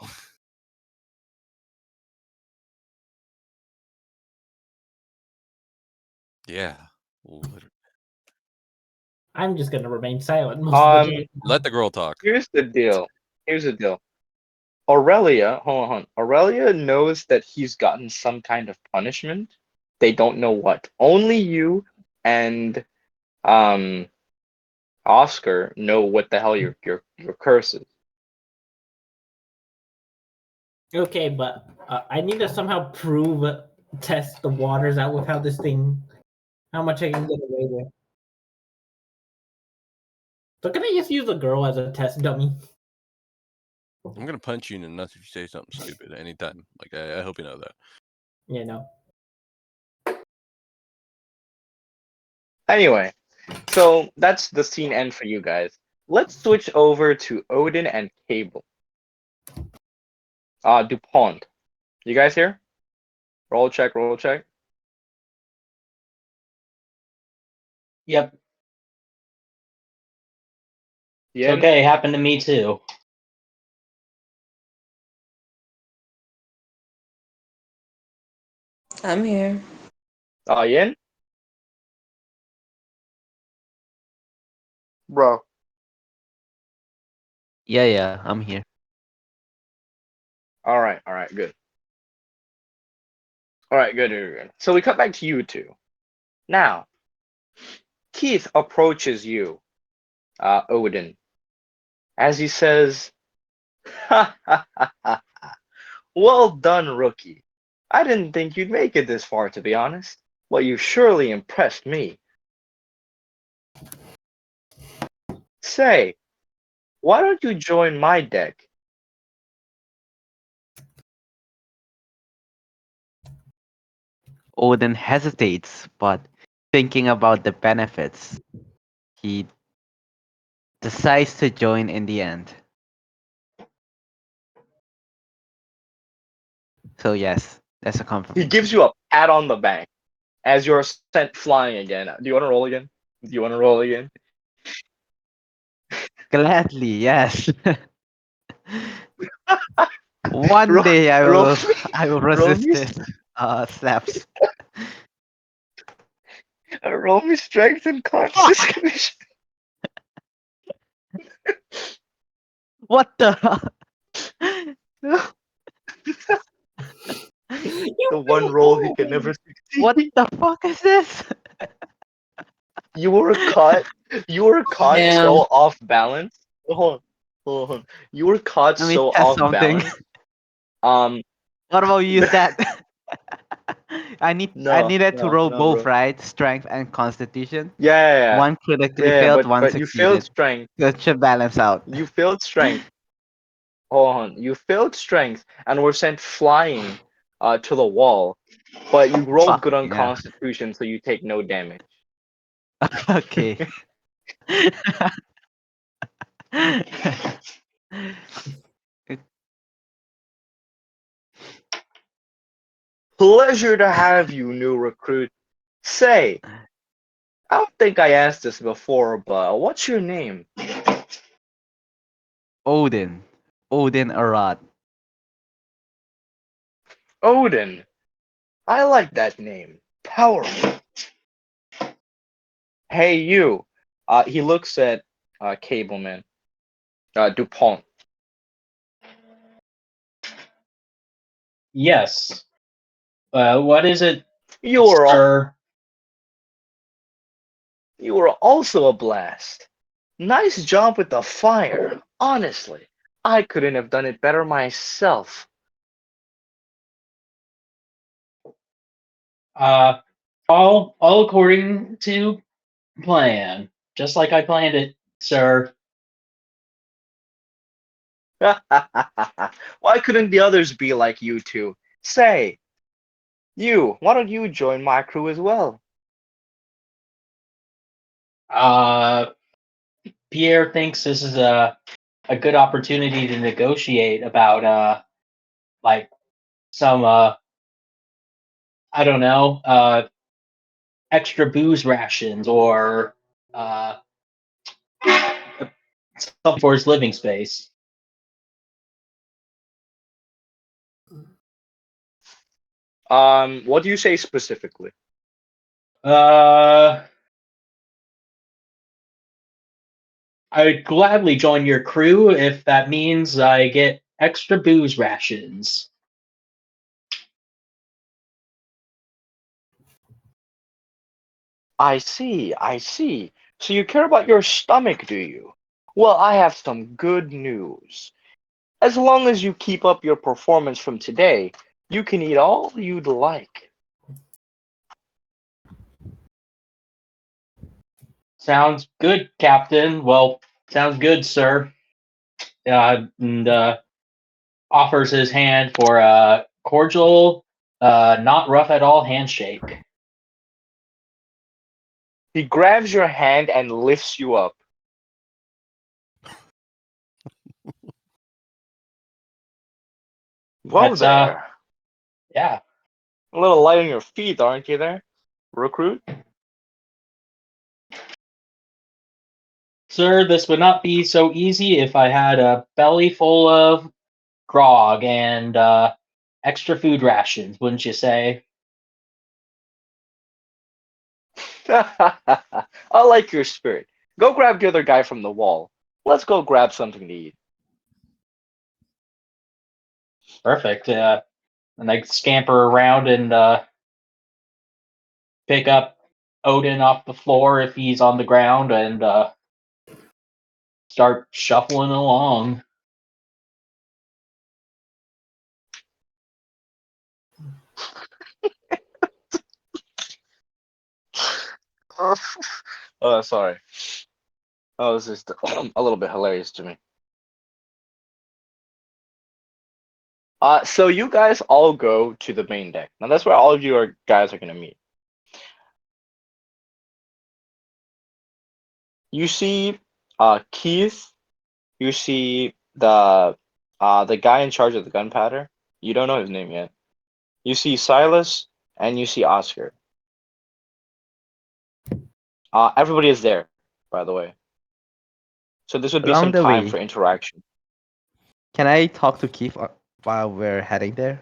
Yeah. Literally. I'm just gonna remain silent most of the time. Let the girl talk. Here's the deal. Aurelia, hold on. Aurelia knows that he's gotten some kind of punishment. They don't know what. Only you and Oscar know what the hell your curse is. Okay, but I need to somehow test the waters out with how much I can get away with. So can I just use a girl as a test dummy? I'm gonna punch you in the nuts if you say something stupid anytime. Like I hope you know that. You know. Anyway, so that's the scene end for you guys. Let's switch over to Odin and Cable. DuPont. You guys here? Roll check. Yep. It's Yin? okay. Happened to me too. I'm here. Yin? Bro. Yeah, I'm here. All right, good. All right, good. So we cut back to you two. Now, Keith approaches you, Odin, as he says, "Well done, rookie. I didn't think you'd make it this far, to be honest. Well, you surely impressed me. Say, why don't you join my deck?" Odin hesitates, but thinking about the benefits, he decides to join in the end. So yes, that's a He confirmation. gives you a pat on the back as you're sent flying again. Do you want to roll again? Gladly, yes. One Roll- day I roll will me- I will roll resist me- this slaps. Roll me strength and constitution. What the The one roll he can never succeed. what the fuck is this? You were caught Damn. so off balance. Hold on. You were caught Let me so test off something. balance. What about you use that? I needed to roll No, both, bro. right? Strength and constitution. Yeah. One critically failed, one But you failed succeeded. strength. That should balance out. You failed strength. Hold on. You failed strength and were sent flying to the wall. but you rolled good on Fuck, yeah. Constitution, so you take no damage. Okay. Pleasure to have you, new recruit. Say, I don't think I asked this before, but what's your name? Odin. Odin Arad. Odin. I like that name. Powerful. Hey, you. He looks at Cableman. DuPont. Yes. What is it, You were sir? you were also a blast. Nice job with the fire. Honestly, I couldn't have done it better myself. All according to plan, just like I planned it, sir. Why couldn't the others be like you two? Say, why don't you join my crew as well? Pierre thinks this is a good opportunity to negotiate about like some I don't know, extra booze rations or uh something for his living space. What do you say specifically? I would gladly join your crew if that means I get extra booze rations. I see, I see. So you care about your stomach, do you? Well, I have some good news. As long as you keep up your performance from today, you can eat all you'd like. Sounds good, Captain. Well, sounds good, sir. And offers his hand for a cordial, not rough at all handshake. He grabs your hand and lifts you up. Whoa That's there. yeah. A little light on your feet, aren't you there, recruit? Sir, this would not be so easy if I had a belly full of grog and extra food rations, wouldn't you say? I like your spirit. Go grab the other guy from the wall. Let's go grab something to eat. Perfect. And I scamper around and pick up Odin off the floor if he's on the ground and start shuffling along. Oh, sorry. Oh, this is a little bit hilarious to me. So you guys all go to the main deck. Now that's where all of you guys are gonna meet. You see, Keith. You see the guy in charge of the gunpowder. You don't know his name yet. You see Silas, and you see Oscar. Everybody is there, by the way. So this would be Along some the time way, for interaction. can I talk to Keith while we're heading there?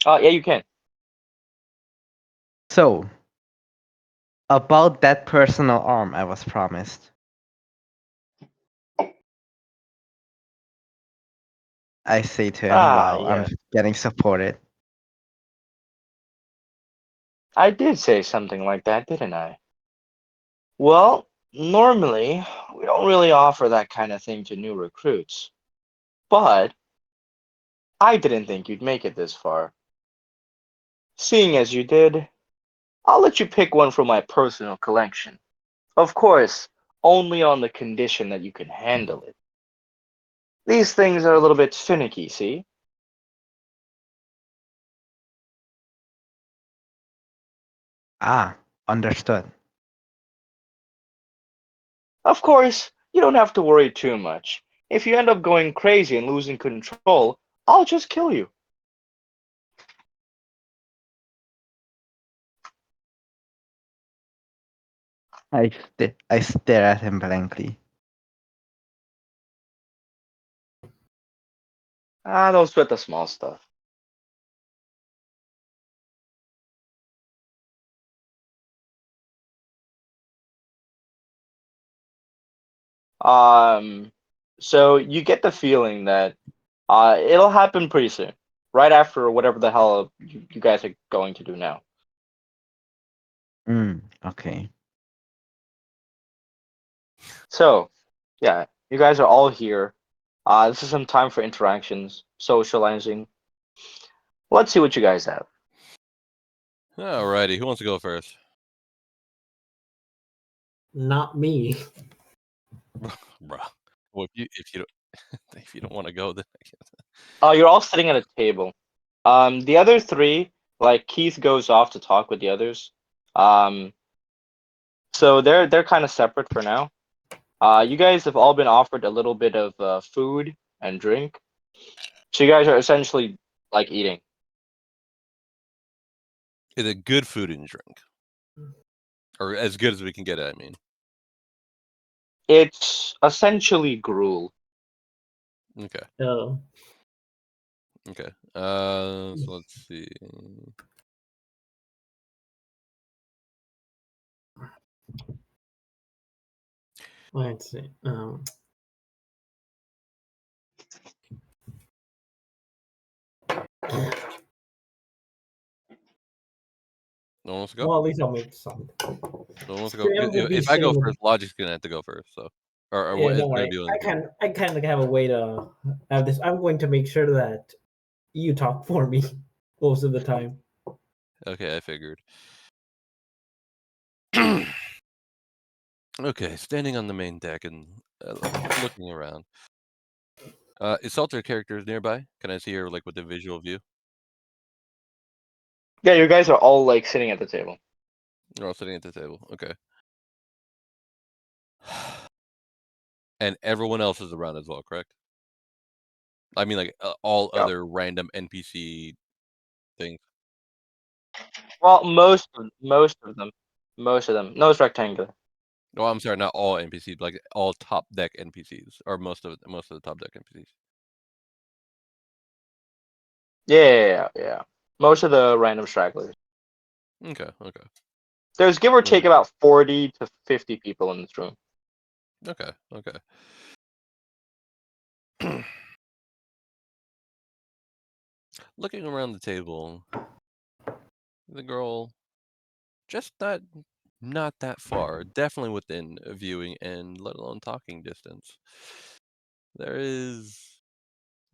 Yeah, you can. So, about that personal arm I was promised. I say to him while I'm Yeah. getting supported. I did say something like that, didn't I? Well, normally we don't really offer that kind of thing to new recruits, but I didn't think you'd make it this far. Seeing as you did, I'll let you pick one from my personal collection. Of course, only on the condition that you can handle it. These things are a little bit finicky, see? Ah, understood. Of course, you don't have to worry too much. If you end up going crazy and losing control, I'll just kill you. I stare at him blankly. Don't sweat the small stuff. Um, so you get the feeling that it'll happen pretty soon, right after whatever the hell you guys are going to do now. Okay. So, yeah, you guys are all here. This is some time for interactions, socializing. Let's see what you guys have. Alrighty, who wants to go first? Not me. Bruh. Well, if you don't if you don't want to go, then I guess. You're all sitting at a table. The other three, like Keith goes off to talk with the others. So they're kind of separate for now. You guys have all been offered a little bit of food and drink. So you guys are essentially like eating. Is it good food and drink? Or as good as we can get it, I mean. It's essentially gruel. Okay. Oh. Okay. So let's see. Let's see. No one wants to go? Well, at least I'll make some. No one wants to go? Sam will be If I go sitting- first, Logic's gonna have to go first. So, or Yeah, what is don't gonna worry. be on I kind of have a way to have this. I'm going to make sure that you talk for me most of the time. Okay, I figured. Okay, standing on the main deck and looking around. Is Salter characters nearby? Can I see her like with a visual view? Yeah, you guys are all like sitting at the table. They're all sitting at the table. Okay. And everyone else is around as well, correct? I mean, like all Yeah. other random NPC things. Well, most of them. No, it's rectangular. No, I'm sorry, not all NPCs, like all top deck NPCs, or most of the top deck NPCs. Yeah. Most of the random stragglers. Okay. There's give or Mm. take about 40 to 50 people in this room. Okay. Looking around the table, the girl just not that far, definitely within a viewing and let alone talking distance. There is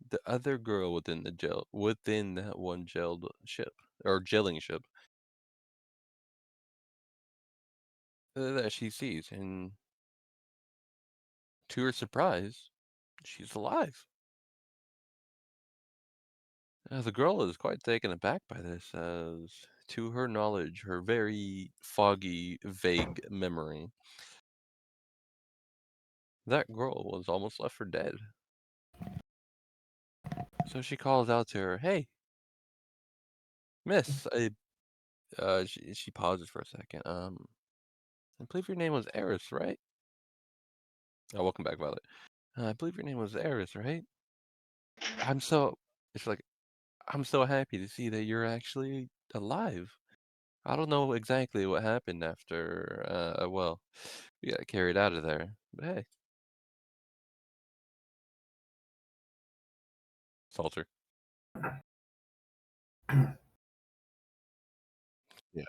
the other girl within that one gelled ship or gelling ship that she sees, and to her surprise, she's alive. The girl is quite taken aback by this, as to her knowledge, her very foggy, vague memory, that girl was almost left for dead. So she calls out to her, "Hey, miss, she pauses for a second. I believe your name was Eris, right? Oh, welcome back, Violet. I believe your name was Eris, right? I'm so, it's like, I'm so happy to see that you're actually alive. I don't know exactly what happened after, well, we got carried out of there, but hey, Salter. Yeah.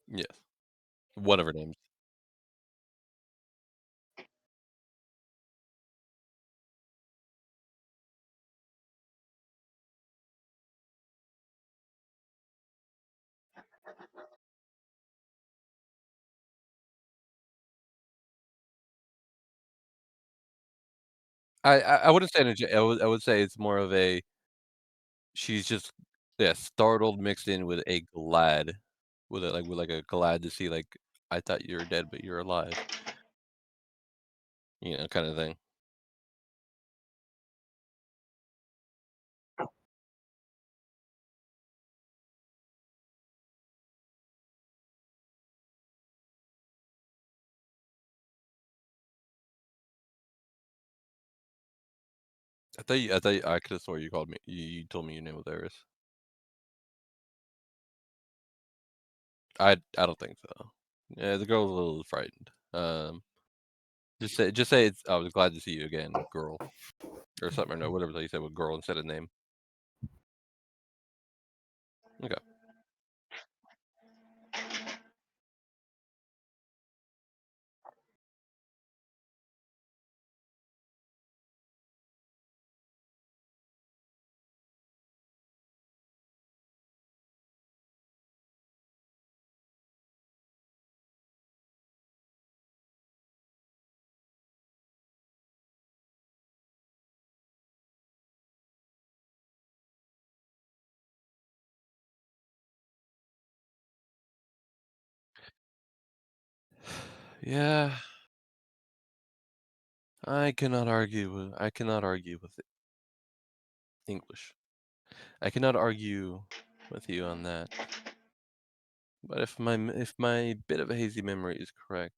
Yes. Whatever names. I wouldn't say I would say it's more of a she's just startled mixed in with a glad, with like a glad to see like I thought you were dead but you're alive, kind of thing. I could have swore you called me. You told me your name was Eris. I don't think so. Yeah, the girl was a little frightened. Just say it's. I was glad to see you again, girl, or something, or no, whatever you said with girl instead of name. Okay. Yeah, I cannot argue with English. I cannot argue with you on that. But if my bit of a hazy memory is correct,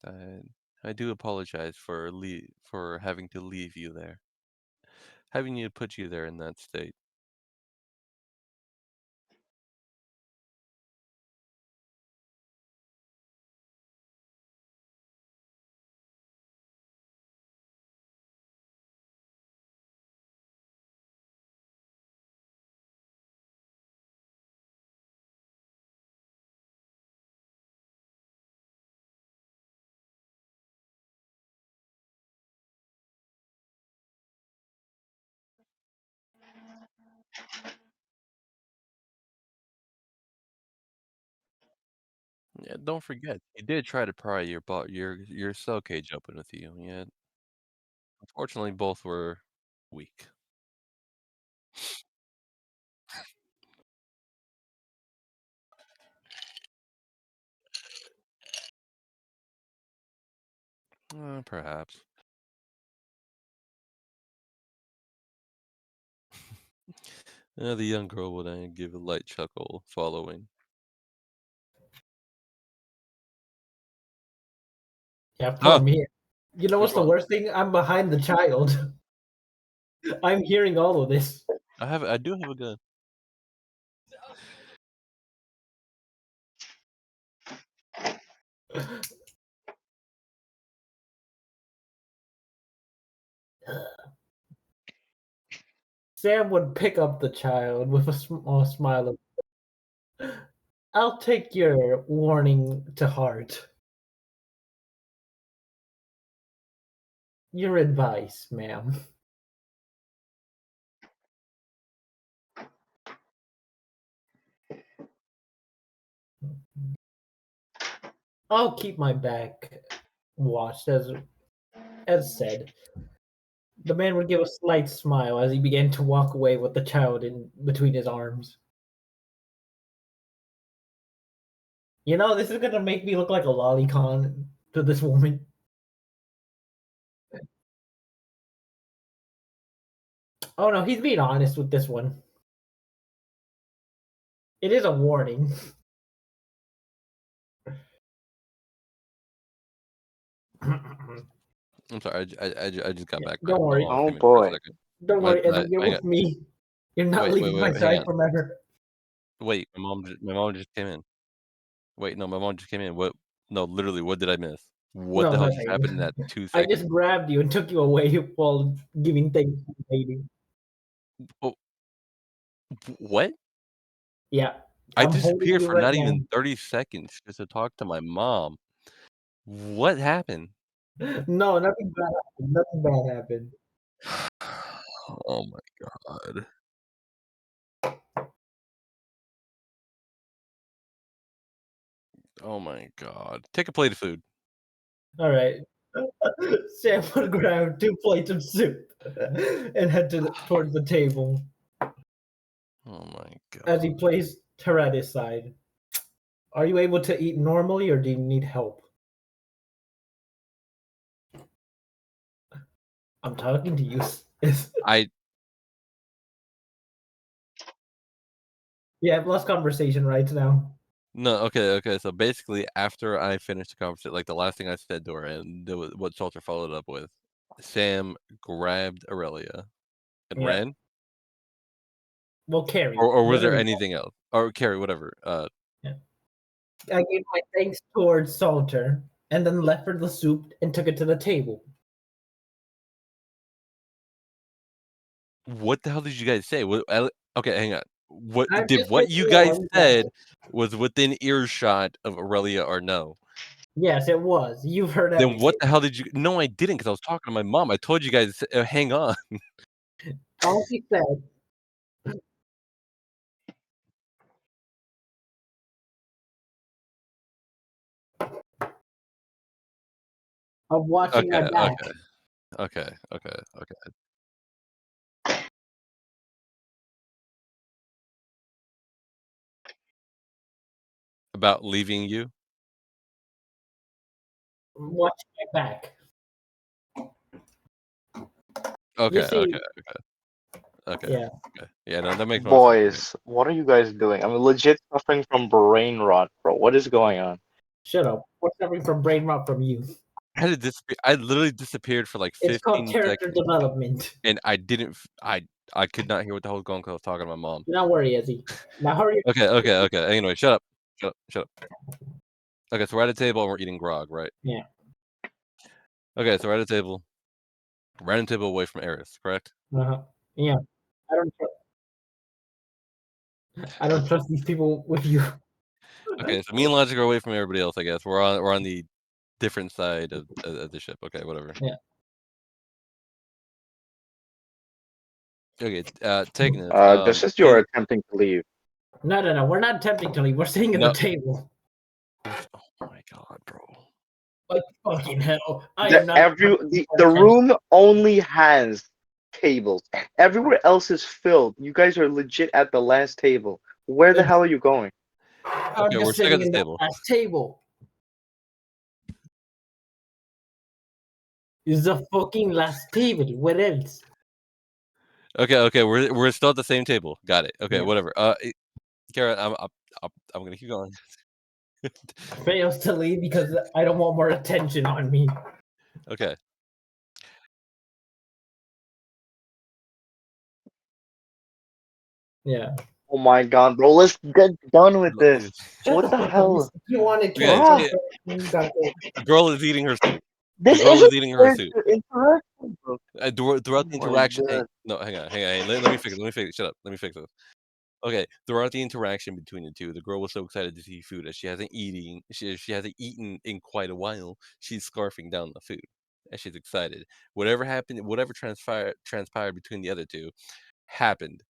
I do apologize for having to leave you there, having you put you there in that state. Yeah, don't forget, he did try to pry your cell cage open with you. Yeah, unfortunately, both were weak. Perhaps. The young girl would give a light chuckle, following. Yeah, poor Oh, me. You know which what's the one? worst thing? I'm behind the child. I'm hearing all of this. I do have a gun. Sam would pick up the child with a small smile of, I'll take your warning to heart. Your advice, ma'am. I'll keep my back watched, as said. The man would give a slight smile as he began to walk away with the child in between his arms. You know, this is gonna make me look like a lolicon to this woman. Oh no, he's being honest with this one. It is a warning. I'm sorry. I just got back. Don't My worry. mom Oh came in for a boy. second. Don't worry, Eddie, you're Hang with on. me. You're not Wait, leaving my hang side on. forever. Wait, my mom just came in. Wait, no, my mom just came in. What? No, literally, what did I miss? What No, the hell just happened in nothing. that 2 I seconds? just grabbed you and took you away while giving thanks to the lady. Oh, what? Yeah. I I'm holding disappeared you for right not now. even 30 seconds just to talk to my mom. What happened? No, nothing bad happened. Nothing bad happened. Oh my god. Oh my god. Take a plate of food. All right. Sam would grab 2 plates of soup and head towards the table Oh my god. as he placed her at his side. Are you able to eat normally or do you need help? I'm talking to you. I Yeah, I've lost conversation right now. No, okay. So basically, after I finished the conversation, like the last thing I said to her, and what Salter followed up with, Sam grabbed Aurelia and Yeah. ran, Well, Carrie. or was let there her- anything else? Or Carrie, whatever. I gave my thanks towards Salter and then left her the soup and took it to the table. What the hell did you guys say? Okay, hang on. What I've did just what been you guys warned that- said was within earshot of Aurelia or no? Yes, it was. You've heard Then everything. what the hell did you? No, I didn't, because I was talking to my mom. I told you guys, hang on. All she said. Of watching my back. Okay. About leaving you? Watching my back. Okay, see- okay. Yeah. Okay. Yeah, no, that makes more sense to me. Boys, what are you guys doing? I'm legit suffering from brain rot, bro. What is going on? Shut up. We're suffering from brain rot from you. I literally disappeared for like It's called 15 character seconds, development. and I didn't. I could not hear what the hell was going on because I was talking to my mom. Do not worry, Ezzy. Now hurry up. Okay. Anyway, shut up. Okay, so we're at a table and we're eating grog, right? Yeah. Okay, so we're at a table. We're at a table away from Eris, correct? Uh-huh. Yeah. I don't trust these people with you. Okay, so me and Logic are away from everybody else. I guess we're on the different side of the ship. Okay, whatever. Yeah. Okay, taking this. Just as you're attempting to leave. No. We're not attempting to leave. We're sitting at No. the table. Oh my god, bro. Like fucking hell. I The, am not. the room only has tables. Everywhere else is filled. You guys are legit at the last table. Where the hell are you going? I'm Okay, we're just stuck sitting at in the the table. last table. It's the fucking last table. Where else? Okay, we're still at the same table. Got it. Okay, Yeah. whatever. Kara, I'm gonna keep going. Fails to leave because I don't want more attention on me. Okay. Yeah. Oh my god, bro. Let's get done with this. Shut What the the fuck up. hell? You wanted to. Okay, You got it. the girl is eating her soup. This girl isn't is eating her fair soup. to interaction, bro. Throughout the Oh my interaction, hey, God. no, hang on. Let me fix it. Shut up. Let me fix this. Okay, throughout the interaction between the two, the girl was so excited to see food as she hasn't eaten in quite a while. She's scarfing down the food, and she's excited. Whatever happened, whatever transpired between the other two, happened.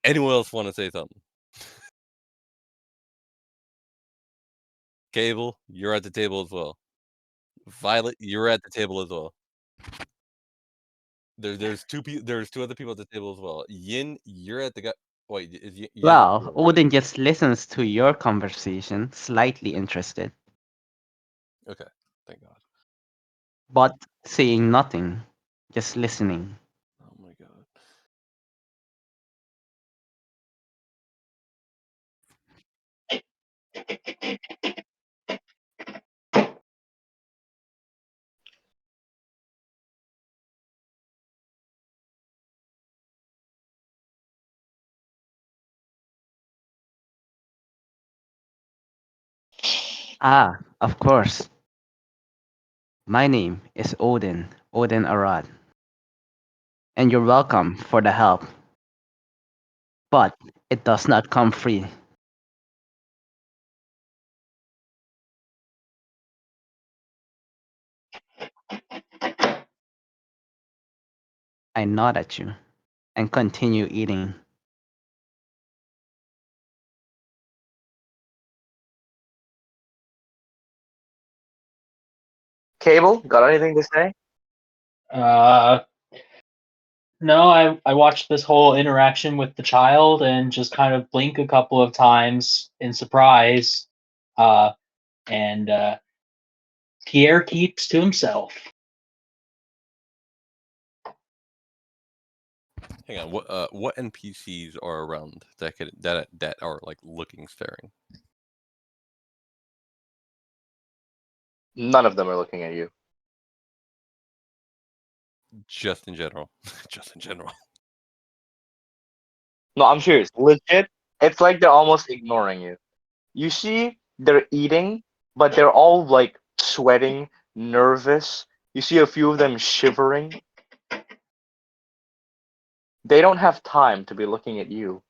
Anyone else want to say something? Cable, you're at the table as well. Violet, you're at the table as well. There's two other people at the table as well. Yin, you're at the guy. Wait, is Yin at the Well, table, right? Odin just listens to your conversation, slightly interested, Okay, thank God. but saying nothing, just listening. Ah, of course. My name is Odin Arad, and you're welcome for the help, but it does not come free. I nod at you and continue eating. Cable, got anything to say? Uh, no, I watched this whole interaction with the child and just kind of blink a couple of times in surprise. And Pierre keeps to himself. Hang on. What NPCs are around that are like looking, staring? None of them are looking at you. Just in general. Just in general. No, I'm serious. Legit, it's like they're almost ignoring you. You see, they're eating, but they're all like sweating, nervous. You see a few of them shivering. They don't have time to be looking at you,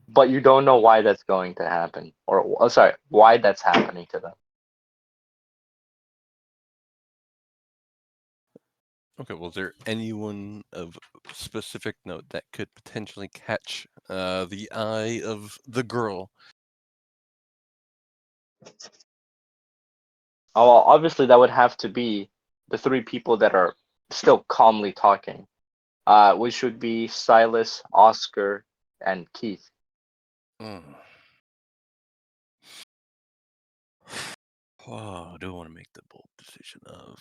but you don't know why that's going to happen, or sorry, why that's happening to them. Okay, well, is there anyone of specific note that could potentially catch the eye of the girl? Oh, well, obviously that would have to be the three people that are still calmly talking, which would be Silas, Oscar, and Keith. Mm. Oh, I do want to make the bold decision of.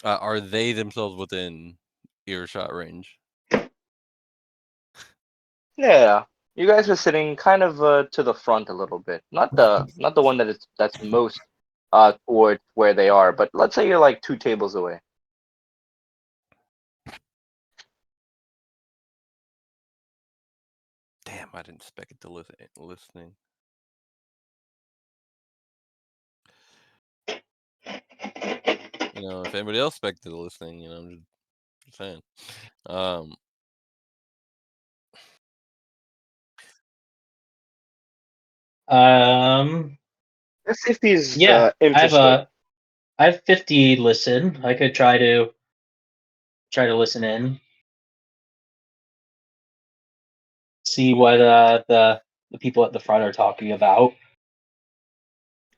Are they themselves within earshot range? Yeah, you guys are sitting kind of to the front a little bit. Not the one that's most towards where they are, but let's say you're like 2 tables away. Damn, I didn't expect it to listening. You know, if anybody else expected listening, you know, I'm just saying. Let's see if he's Yeah, interested. I have 50 listen. I could try to listen in, see what the people at the front are talking about.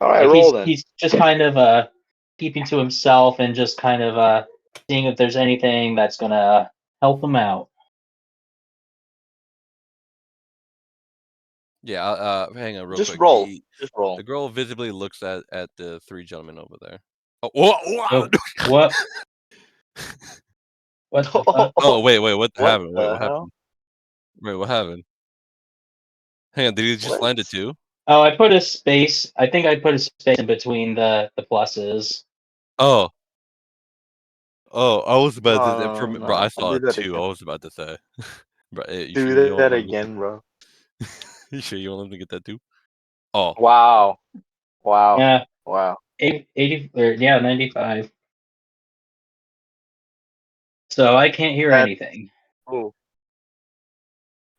All right, Like roll then. he's just kind of keeping to himself and just kind of seeing if there's anything that's gonna help him out. Yeah, hang on real Just quick. roll. Just roll. The girl visibly looks at the three gentlemen over there. Oh, whoa. What? What the fuck? Oh, wait, what What happened? Wait, the what hell? happened? Wait, what happened? Hang on, did he just What? land it too? Oh, I put a space. I think I put a space in between the pluses. Oh, I was about to say, No, bro, I no. saw Do it that too. again. I was about to say, bro, hey, you sure you Do don't that want me to again, bro. you sure you want them to get that too? Oh, Wow. Wow. Yeah, Wow. 80 or yeah, 95. So I can't hear That. anything. Oh.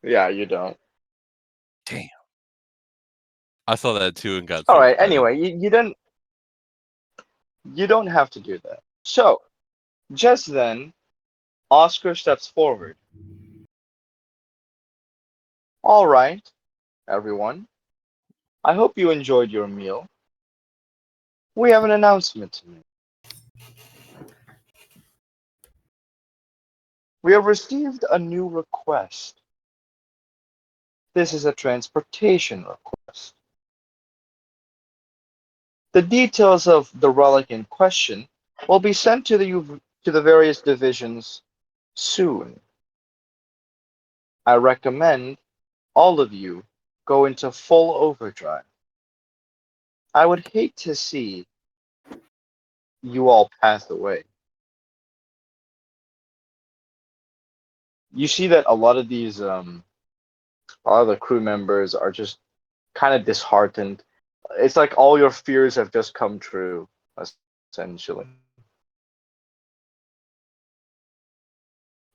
Yeah, you don't. damn. I saw that too and got All so right. excited. Anyway, you don't have to do that. So, just then, Oscar steps forward. All right, everyone. I hope you enjoyed your meal. We have an announcement to make. We have received a new request. This is a transportation request. The details of the relic in question will be sent to the various divisions soon. I recommend all of you go into full overdrive. I would hate to see you all pass away. You see that a lot of the crew members are just kind of disheartened. It's like all your fears have just come true, essentially.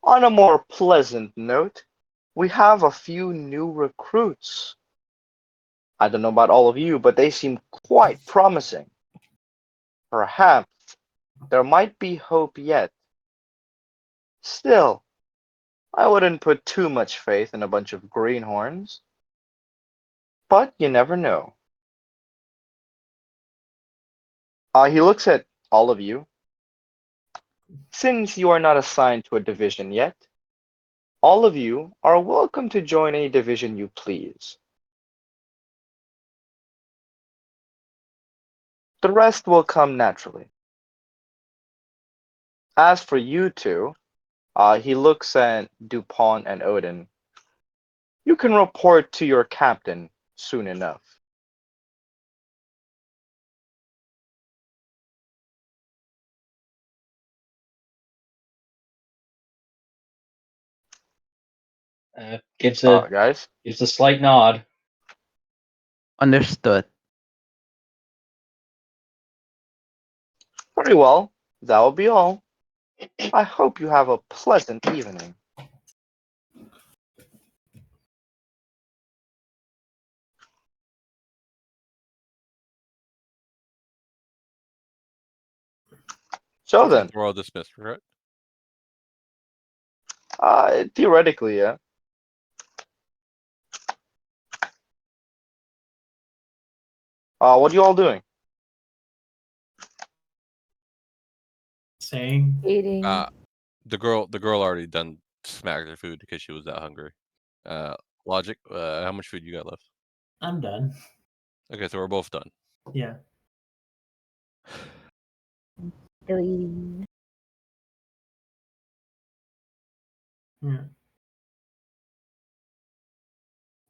On a more pleasant note, we have a few new recruits. I don't know about all of you, but they seem quite promising. Perhaps there might be hope yet. Still, I wouldn't put too much faith in a bunch of greenhorns. But you never know. He looks at all of you. Since you are not assigned to a division yet, all of you are welcome to join any division you please. The rest will come naturally. As for you two, he looks at Dupont and Odin. You can report to your captain soon enough. Gives Guys, a slight nod. Understood. very well. That will be all. I hope you have a pleasant evening. So then, We're all dismissed, right? theoretically, yeah. What are you all doing? Saying, Eating. The girl already done smacked her food because she was that hungry. Logic, how much food you got left? I'm done. Okay, so we're both done. Yeah. Still eating.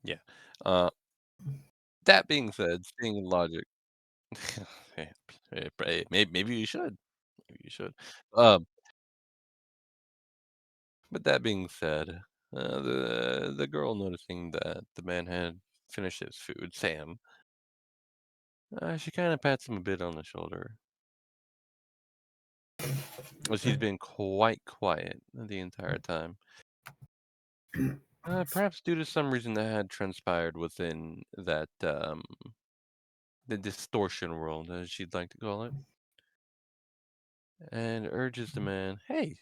Yeah. That being said, seeing logic, maybe you should. Maybe you should. But that being said, the girl noticing that the man had finished his food, Sam, she kind of pats him a bit on the shoulder. As he's been quite quiet the entire time. Perhaps due to some reason that had transpired within that the distortion world, as she'd like to call it, and urges the man, "Hey,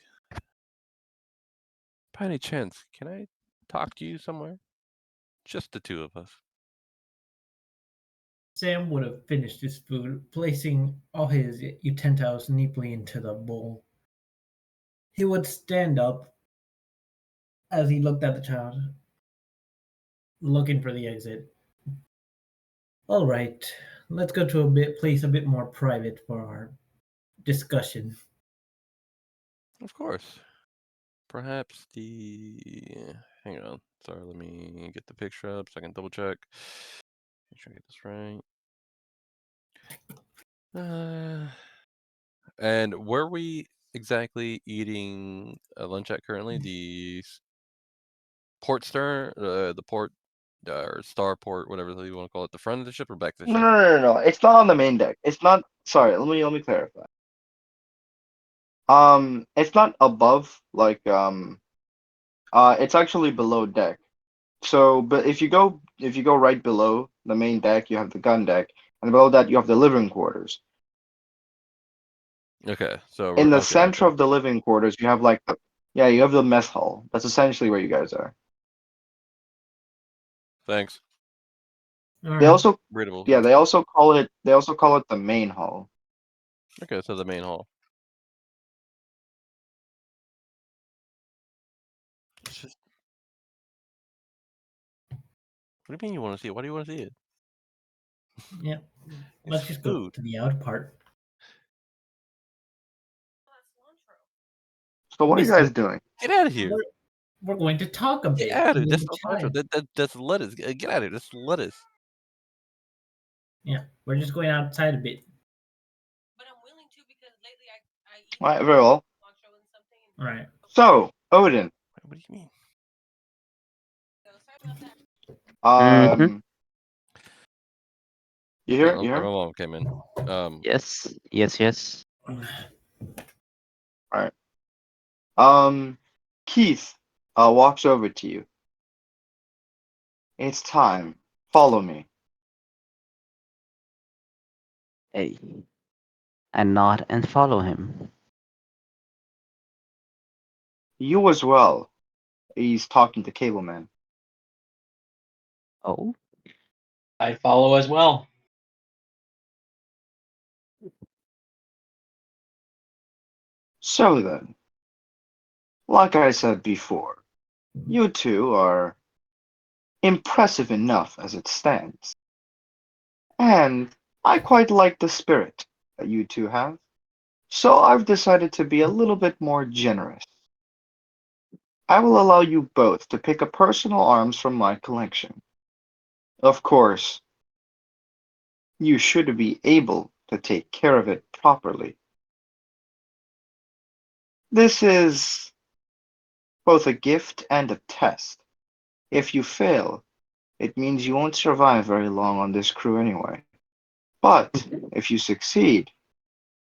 by any chance, can I talk to you somewhere? Just the two of us." Sam would have finished his food, placing all his utensils neatly into the bowl. He would stand up as he looked at the child, looking for the exit. All right, let's go to place a bit more private for our discussion. Of course. Perhaps hang on. Sorry, let me get the picture up so I can double check. Make sure I get this right. And where we exactly eating lunch at currently? The port stern, the port or starport, whatever you want to call it, the front of the ship or back of the No, ship? no, no, no, no. It's not on the main deck. It's not. Sorry, let me clarify. It's not above, it's actually below deck. So, but if you go right below the main deck, you have the gun deck, and below that you have the living quarters. Okay, so In the okay, center okay. of the living quarters, you have you have the mess hall. That's essentially where you guys are. Thanks. All They right. also, Readable. yeah, they also call it the main hall. Okay, so the main hall. It's just. What do you mean you want to see it? Why do you want to see it? Yeah. Let's just go food. to the out part. So what are you guys Basically, doing? Get out of here. we're going to talk a bit. Get out of here. with That's the not child. cilantro. That's lettuce. Get out of here. That's lettuce. Yeah, we're just going outside a bit. But I'm willing to because lately I eat All right, very well. cilantro and something. All right. So, Odin, What do you mean? So sorry about that. you hear? Oh, You okay, hear? my mom came in. Yes, yes, yes. Keith, walks over to you. It's time. Follow me. Hey. And nod and follow him. You as well. He's talking to Cableman. Oh? I follow as well. So then, like I said before, you two are impressive enough as it stands. And I quite like the spirit that you two have. So I've decided to be a little bit more generous. I will allow you both to pick a personal arms from my collection. Of course, you should be able to take care of it properly. This is both a gift and a test. If you fail, it means you won't survive very long on this crew anyway. But if you succeed,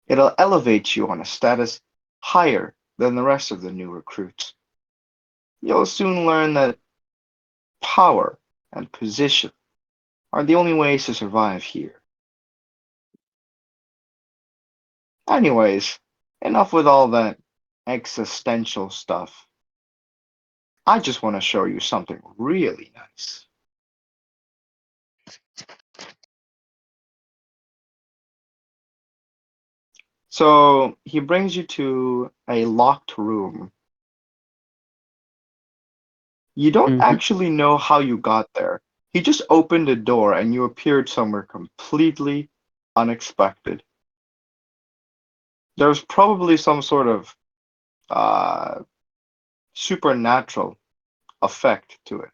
it'll elevate you on a status higher than the rest of the new recruits. You'll soon learn that power and position are the only ways to survive here. Anyways, enough with all that existential stuff. I just want to show you something really nice. So he brings you to a locked room. You don't Mhm. actually know how you got there. He just opened the door and you appeared somewhere completely unexpected. There was probably some sort of supernatural effect to it.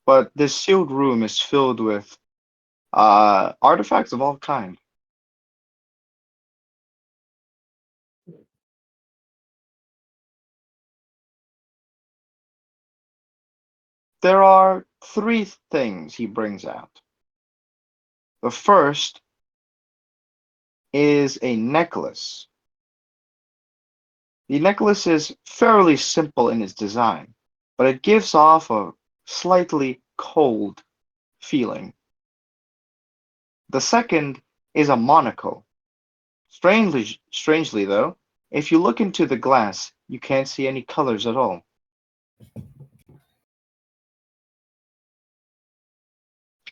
But this sealed room is filled with artifacts of all kinds. There are three things he brings out. The first is a necklace. The necklace is fairly simple in its design, but it gives off a slightly cold feeling. The second is a monocle. Strangely though, if you look into the glass, you can't see any colors at all.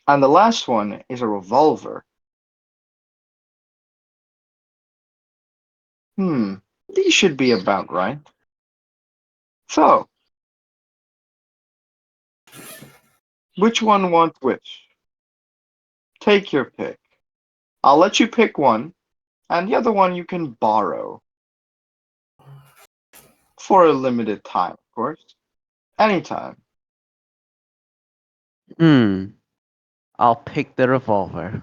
And the last one is a revolver. These should be about right. So, which one wants which? Take your pick. I'll let you pick one, and the other one you can borrow. For a limited time, of course. Anytime. I'll pick the revolver.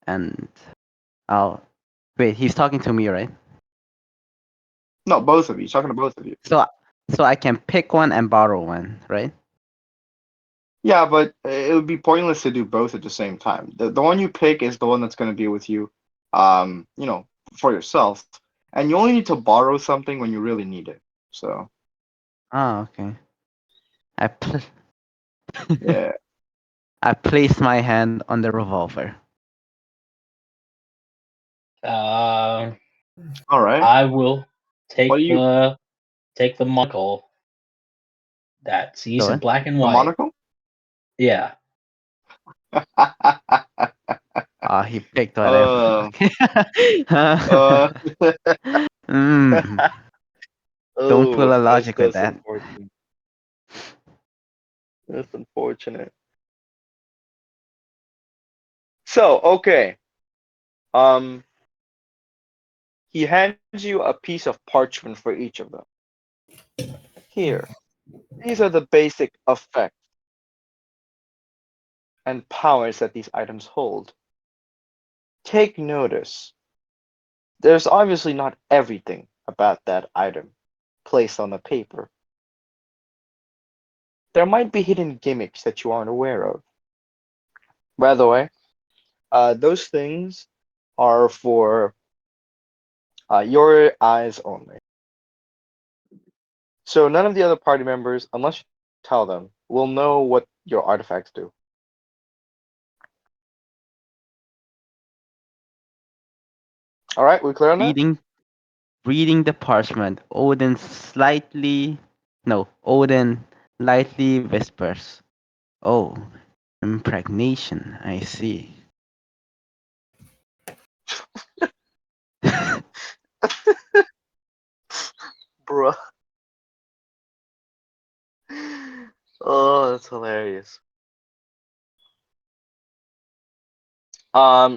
And I'll wait, he's talking to me, right? No, both of you. He's talking to both of you. So I can pick one and borrow one, right? Yeah, but it would be pointless to do both at the same time. The one you pick is the one that's going to be with you, for yourself. And you only need to borrow something when you really need it. So, Oh, okay. I pl- yeah. I place my hand on the revolver. Uh, All right. I will take What do you? the monocle that sees The in what? black and The white. monocle? Yeah. He picked whatever. uh, Mm, don't pull a logic with that's that. unfortunate. That's unfortunate. So, okay. He hands you a piece of parchment for each of them. Here, these are the basic effects and powers that these items hold. Take notice. There's obviously not everything about that item placed on the paper. There might be hidden gimmicks that you aren't aware of. By the way, those things are for your eyes only. So none of the other party members, unless you tell them, will know what your artifacts do. All right, we clear on that? Reading the parchment, Odin lightly whispers, "Oh, impregnation, I see." Bruh. Oh, that's hilarious.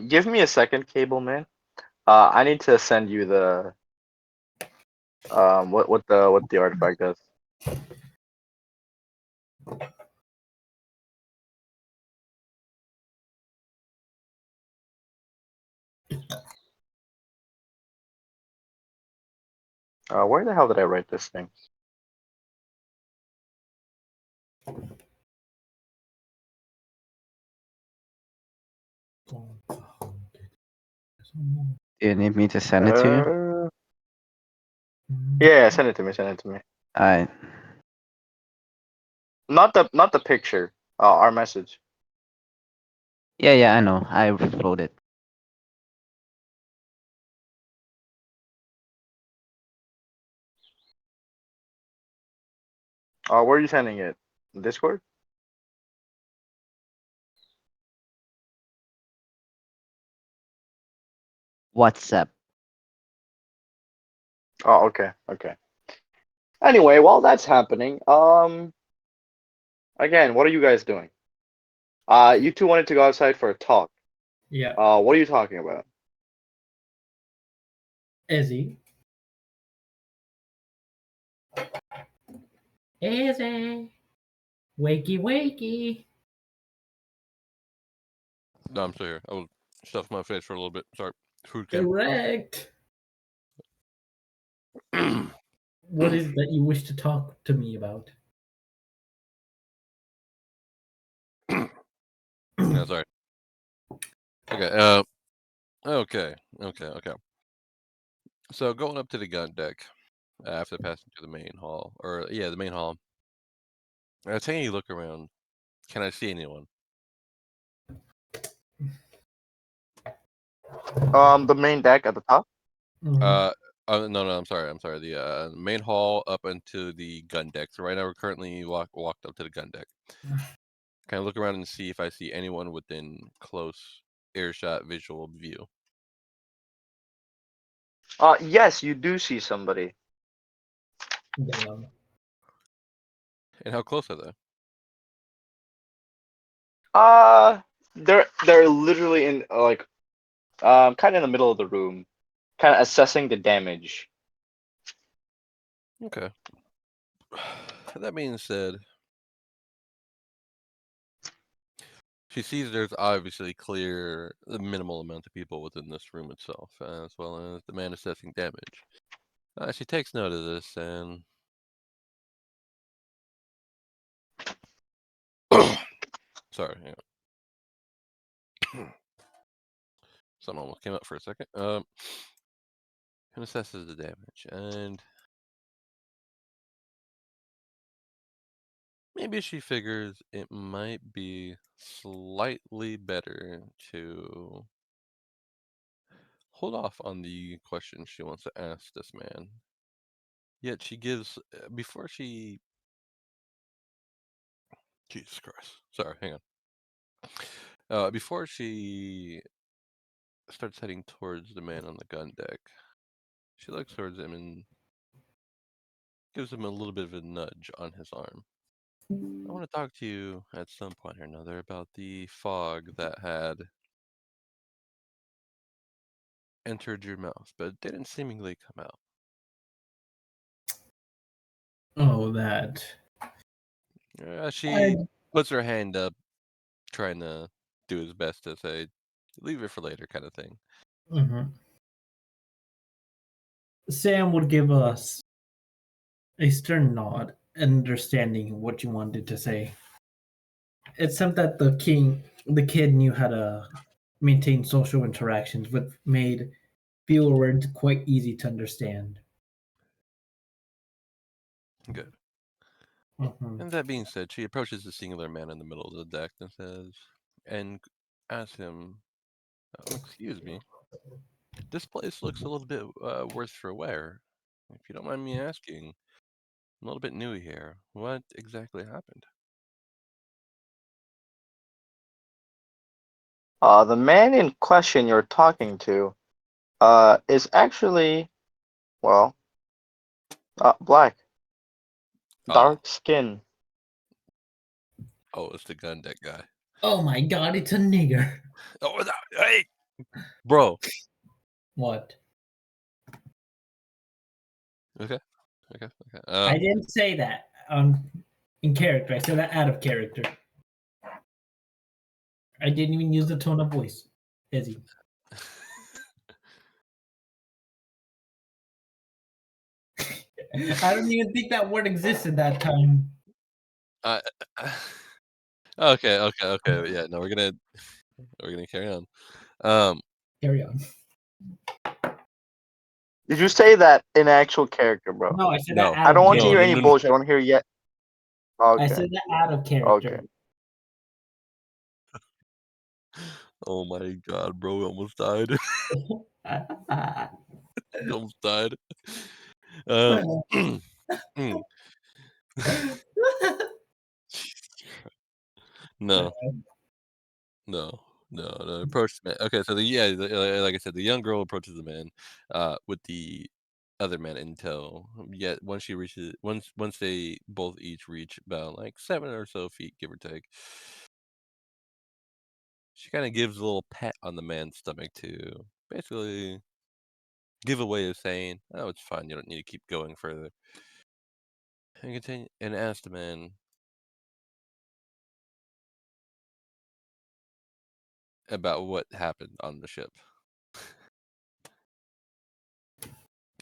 Give me a second, Cable Man. I need to send you the what the artifact does. Where the hell did I write this thing? Do you need me to send it to you? Yeah, send it to me. Send it to me. Alright. Not the picture. Our message. Yeah, I know. I wrote it. Where are you sending it? Discord? WhatsApp. Oh, okay, okay. Anyway, while that's happening, again, what are you guys doing? You two wanted to go outside for a talk. Yeah. What are you talking about? Ezzy. Ezzy. Wakey, wakey. No, I'm still here. I will stuff my face for a little bit. Sorry. Food came. Correct. What is it that you wish to talk to me about? Yeah, sorry. Okay. Okay. So going up to the gun deck after passing through the main hall, the main hall. Taking a look around. Can I see anyone? The main deck at the top. Mhm. No, I'm sorry. The main hall up into the gun deck. So right now we're currently walked up to the gun deck. Can I look around and see if I see anyone within close earshot visual view? Yes, you do see somebody. Damn. And how close are they? They're literally in like kind of in the middle of the room, kind of assessing the damage. Okay. That being said, she sees there's obviously the minimal amount of people within this room itself, as well as the man assessing damage. She takes note of this and sorry, hang on. Something almost came up for a second. And assesses the damage, and maybe she figures it might be slightly better to hold off on the question she wants to ask this man. Yet she gives before she. Jesus Christ! Sorry, hang on. Before she starts heading towards the man on the gun deck, she looks towards him and gives him a little bit of a nudge on his arm. I want to talk to you at some point or another about the fog that had entered your mouth, but didn't seemingly come out. Oh, that. She puts her hand up, trying to do his best to say, "Leave it for later," kind of thing. Mhm. Sam would give us a stern nod, understanding what you wanted to say. Except that the kid knew how to maintain social interactions, which made fewer words quite easy to understand. Good. Mhm. And that being said, she approaches the singular man in the middle of the deck and asks him, "Excuse me, this place looks a little bit worse for wear. If you don't mind me asking, I'm a little bit new here. What exactly happened?" The man in question you're talking to, is actually, well, black, dark skin. Oh, it's the gun deck guy. Oh my god, it's a nigger. Oh, hey, bro. What? Okay. I didn't say that in character. I said that out of character. I didn't even use the tone of voice. Izzy. I don't even think that word existed that time. Okay. Yeah, no, we're gonna carry on. Carry on. Did you say that in actual character, bro? No, I said No. that out I of don't want to character. hear any bullshit. I want to hear yet. I Okay. said that out of character. Okay. Oh my god, bro, we almost died. We almost died. Mm, no. Approach the man. Okay, so like I said, the young girl approaches the man, with the other man in tow. Yet once they both each reach about like 7 or so feet, give or take, she kind of gives a little pat on the man's stomach to basically give a way of saying, "Oh, it's fine. You don't need to keep going further." And continue and ask the man about what happened on the ship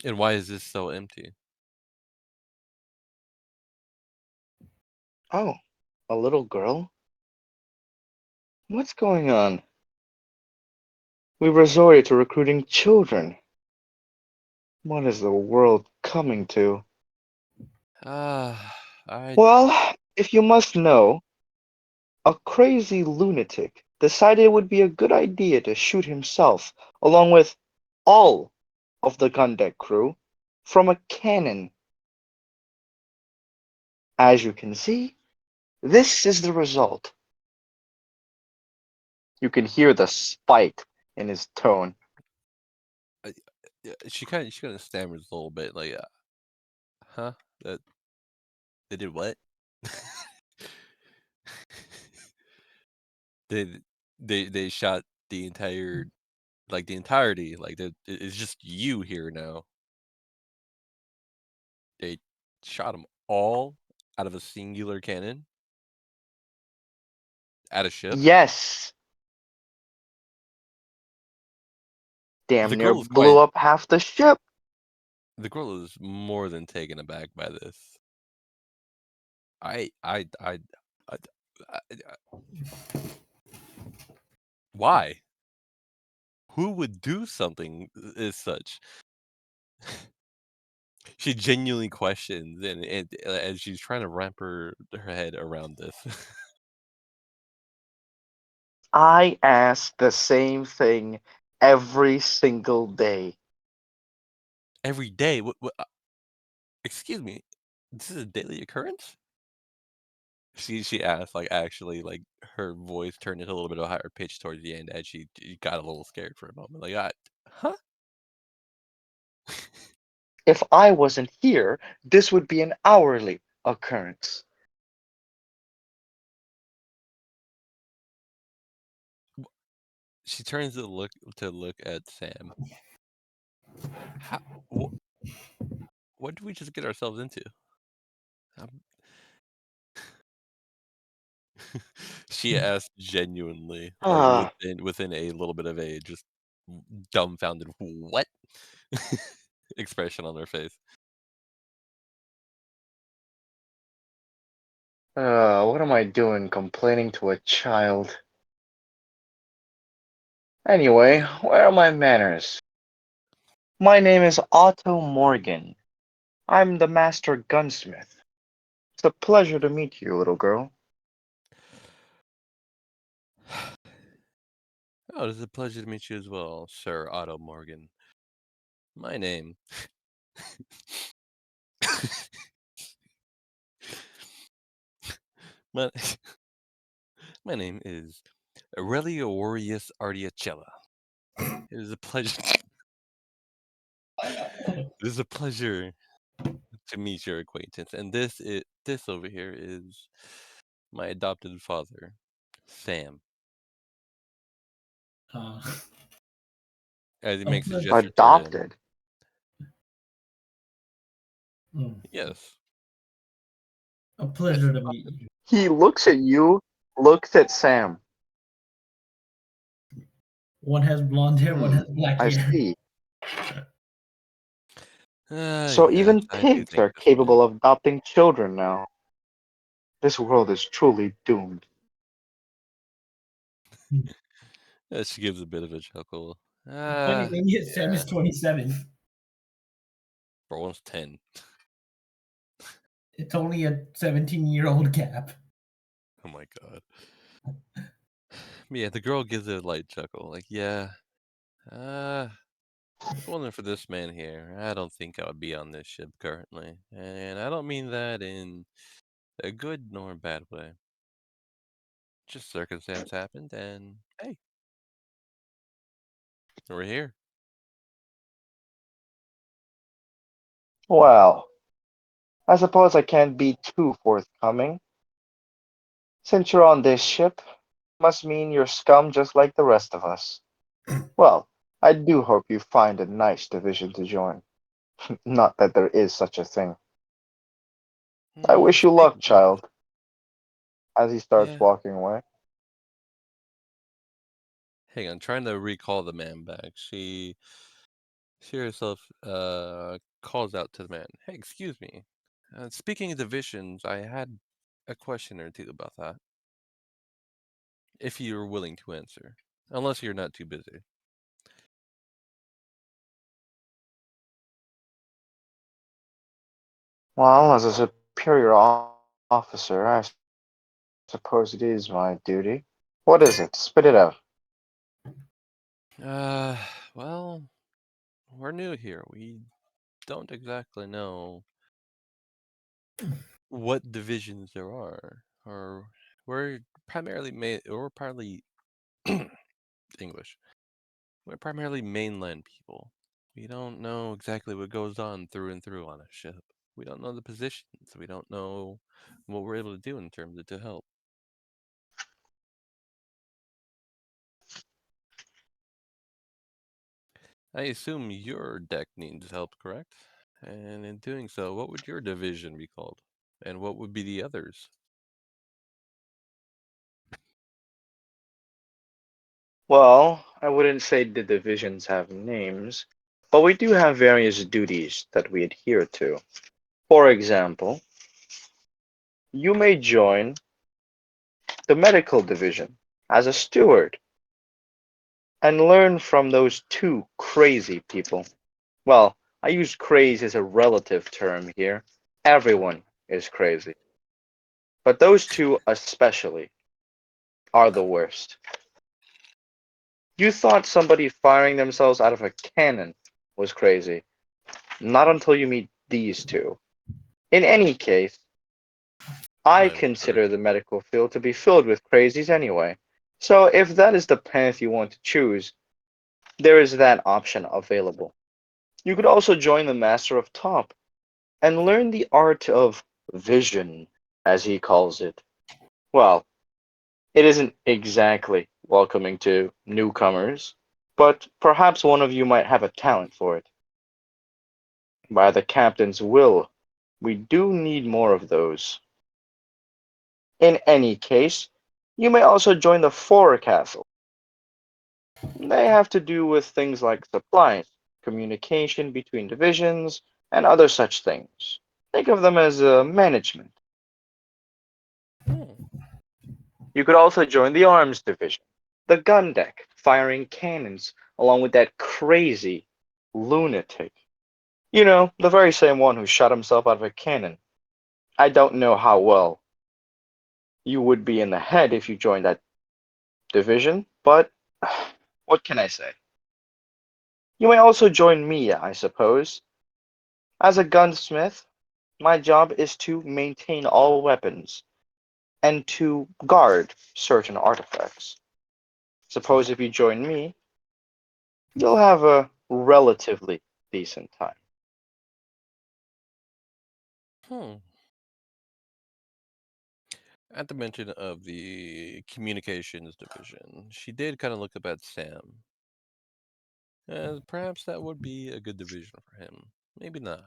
and why is this so empty. Oh, a little girl? What's going on? We resorted to recruiting children. What is the world coming to? I Well, if you must know, a crazy lunatic decided it would be a good idea to shoot himself, along with all of the gun deck crew, from a cannon. As you can see, this is the result. You can hear the spite in his tone. yeah, she kind of stammers a little bit, like, huh? That they did what? they they shot the entirety, like it's just you here now. They shot them all out of a singular cannon at a ship. Yes, damn The near girl is blew up half the ship. the girl is more than taken aback by this. I why? Who would do something as such? She genuinely questions, and she's trying to wrap her head around this. I ask the same thing every single day. Every day. What? Excuse me. This is a daily occurrence. She asked, like, actually, like, her voice turned into a little bit of a higher pitch towards the end, and she got a little scared for a moment. Like, huh? If I wasn't here, this would be an hourly occurrence. She turns to look at Sam, How, what did we just get ourselves into? She asked genuinely, like Ah, within a little bit of a just dumbfounded what expression on her face. what am I doing complaining to a child? Anyway, where are my manners? My name is Otto Morgan. I'm the master gunsmith. It's a pleasure to meet you, little girl. Oh, it is a pleasure to meet you as well, Sir Otto Morgan. My name. my, my name is Aurelius Ardiacella. It is a pleasure. It is a pleasure to meet your acquaintance, and this over here is my adopted father, Sam. Uh, As he a makes a pleasure. gesture to him. Adopted. Yes. A pleasure to meet you. He looks at you, looks at Sam. One has blonde hair, one has black I hair. see. So Yes, even I do pigs think are this way. capable of adopting children now. This world is truly doomed. She gives a bit of a chuckle. Funny thing is, Sam is 27. For almost 10. It's only a 17-year-old gap. Oh my god. Yeah, the girl gives a light chuckle. Like, yeah. If it wasn't for this man here, I don't think I would be on this ship currently. And I don't mean that in a good nor a bad way. Just circumstance happened, and hey, we're here. Well, I suppose I can't be too forthcoming. Since you're on this ship, must mean you're scum just like the rest of us. Well, I do hope you find a nice division to join. Not that there is such a thing. I wish you luck, Speaking of, child, as he starts yeah, walking away. hang on, trying to recall the man back. She herself calls out to the man. Hey, excuse me. Speaking of divisions, I had a question or two about that. If you're willing to answer, unless you're not too busy. Well, as a superior officer, I suppose it is my duty. What is it? Spit it out. Uh, well, we're new here. We don't exactly know what divisions there are, or we're primarily or partly English. We're primarily mainland people. We don't know exactly what goes on through and through on a ship. We don't know the positions. We don't know what we're able to do in terms of to help. I assume your deck needs help, correct? And in doing so, what would your division be called? And what would be the others? Well, I wouldn't say the divisions have names, but we do have various duties that we adhere to. For example, you may join the medical division as a steward and learn from those two crazy people. Well, I use crazy as a relative term here. Everyone is crazy. But those two especially are the worst. You thought somebody firing themselves out of a cannon was crazy. Not until you meet these two. In any case, I I'm sure. consider the medical field to be filled with crazies anyway. So if that is the path you want to choose, there is that option available. You could also join the Master of Top and learn the art of vision, as he calls it. Well, it isn't exactly welcoming to newcomers, but perhaps one of you might have a talent for it. By the captain's will, we do need more of those. In any case, you may also join the forecastle. They have to do with things like supplies, communication between divisions, and other such things. Think of them as management. Hmm. You could also join the arms division, the gun deck, firing cannons, along with that crazy lunatic. You know, the very same one who shot himself out of a cannon. I don't know how well you would be in the head if you joined that division, but what can I say? You may also join me, I suppose. As a gunsmith, my job is to maintain all weapons and to guard certain artifacts. Suppose if you join me, you'll have a relatively decent time. Hmm. At the mention of the communications division, she did kind of look up at Sam. Perhaps that would be a good division for him. Maybe not.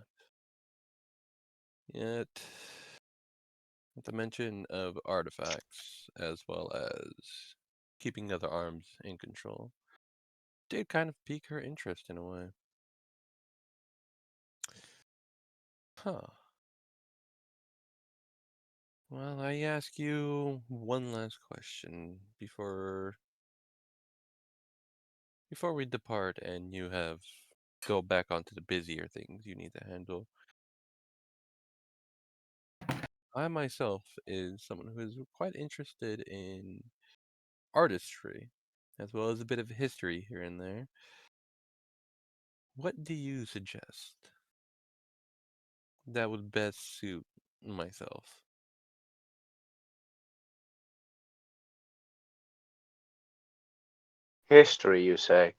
Yet, at the mention of artifacts, as well as keeping other arms in control, did kind of pique her interest in a way. Huh. Well, I ask you one last question before we depart and you have go back onto the busier things you need to handle. I myself is someone who is quite interested in artistry, as well as a bit of history here and there. What do you suggest that would best suit myself? History, you say?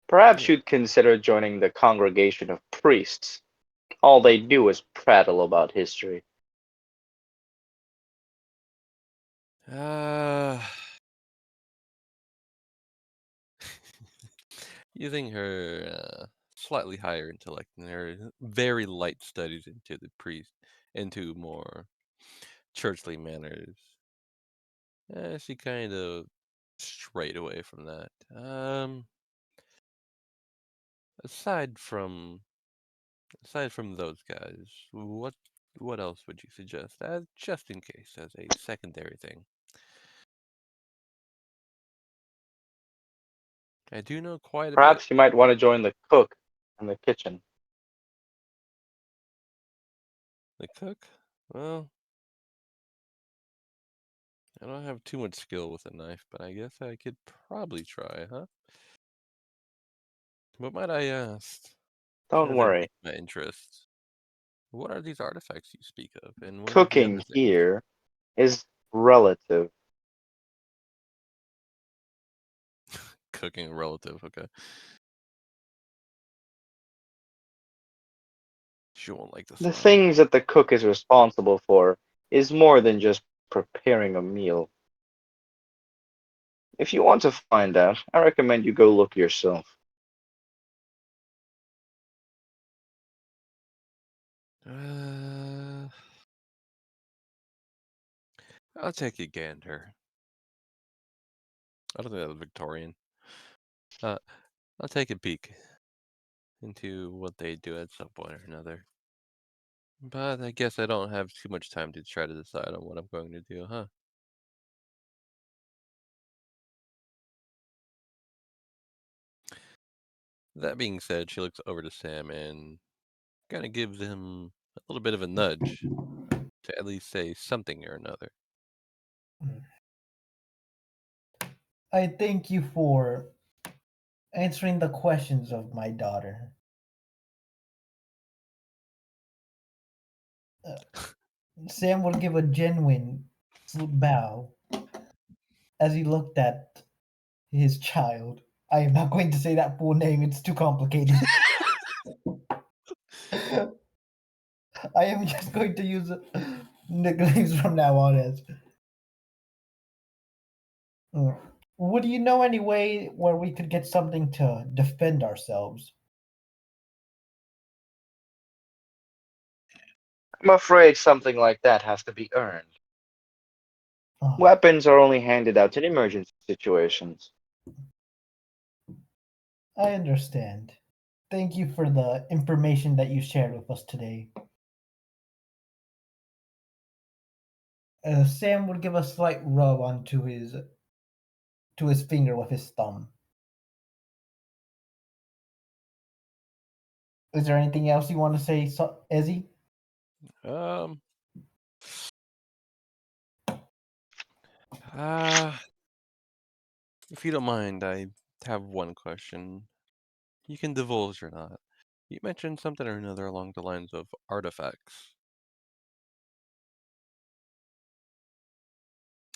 Perhaps Yeah. you'd consider joining the congregation of priests. All they do is prattle about history. Uh, using her slightly higher intellect and her very light studies into the priest, into more churchly manners, she kind of strayed away from that. Aside from those guys, what else would you suggest? As just in case, as a secondary thing. I do know quite a bit. Perhaps you might want to join the cook in the kitchen. The cook? Well, I don't have too much skill with a knife, but I guess I could probably try, huh? But might I ask, Don't as it worry. piqued my interest, what are these artifacts you speak of, and what are the other Cooking things? here is relative. Cooking relative, okay. She won't like this The one. things that the cook is responsible for is more than just preparing a meal. If you want to find out, I recommend you go look yourself. I'll take a gander. I don't think that was Victorian. Uh, I'll take a peek into what they do at some point or another. But I guess I don't have too much time to try to decide on what I'm going to do, huh? That being said, she looks over to Sam and kind of gives him a little bit of a nudge to at least say something or another. I thank you for answering the questions of my daughter. Sam will give a genuine bow as he looked at his child. I am not going to say that full name, it's too complicated. I am just going to use nicknames from now on as. Would you know any way where we could get something to defend ourselves? I'm afraid something like that has to be earned. Oh, Weapons are only handed out in emergency situations. I understand. Thank you for the information that you shared with us today. Sam would give a slight rub onto his finger with his thumb. Is there anything else you want to say, Ezzy? Um. Uh, if you don't mind, I have one question. You can divulge or not. You mentioned something or another along the lines of artifacts.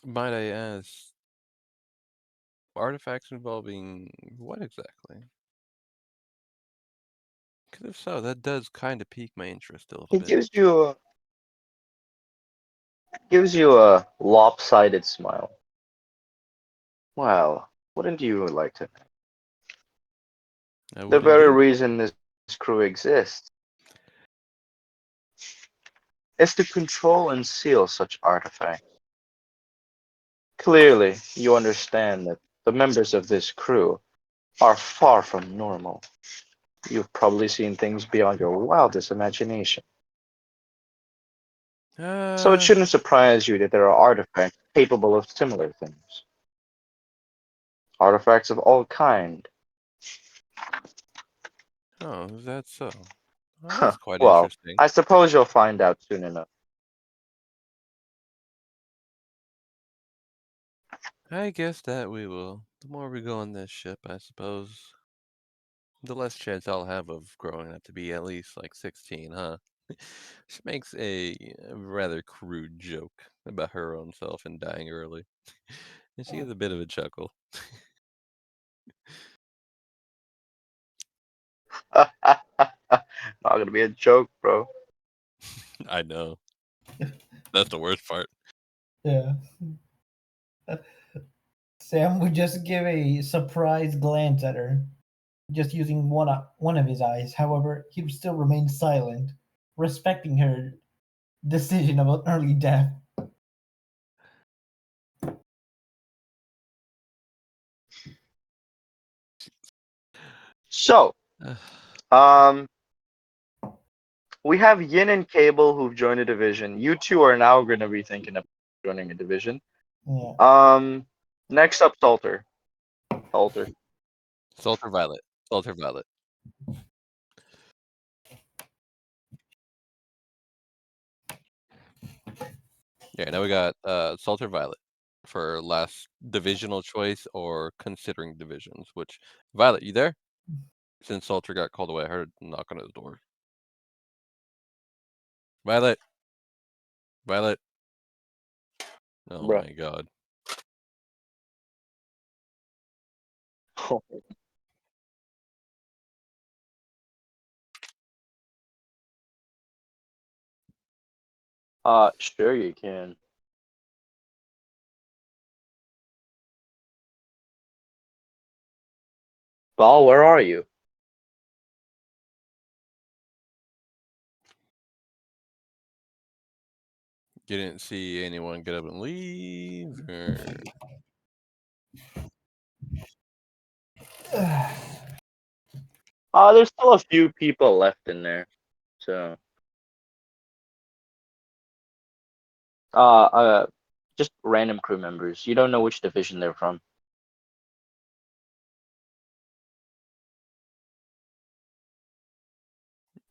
Might I ask, artifacts involving what exactly? Because if so, that does kind of pique my interest a little He bit. gives you a lopsided smile. Well, wouldn't you like to? I The would very indeed. reason this crew exists is to control and seal such artifacts. Clearly, you understand that the members of this crew are far from normal. You've probably seen things beyond your wildest imagination. So it Uh, shouldn't surprise you that there are artifacts capable of similar things. Artifacts of all kind. oh, is that so? Well, that's quite Well, interesting. I suppose you'll find out soon enough. I guess that we will. The more we go on this ship, I suppose, the less chance I'll have of growing up to be at least like 16, huh? She makes a rather crude joke about her own self and dying early. And she gives a bit of a chuckle. Not gonna be a joke, bro. I know. That's the worst part. Yeah. Sam would just give a surprised glance at her, just using one of his eyes. However, he would still remain silent, respecting her decision about early death. So, um, we have Yin and Cable who've joined a division. You two are now going to be thinking of joining a division. Yeah. Next up, Salter. Salter. Salter Violet. Salter Violet. Yeah, now we got Salter Violet for last divisional choice or considering divisions. Which Violet, you there? Since Salter got called away, I heard a knock on his door. Violet. Violet. Oh Bruh. my god. Sure you can. Ball, where are you? You didn't see anyone get up and leave? Or... There's still a few people left in there. So, uh, uh, just random crew members. You don't know which division they're from.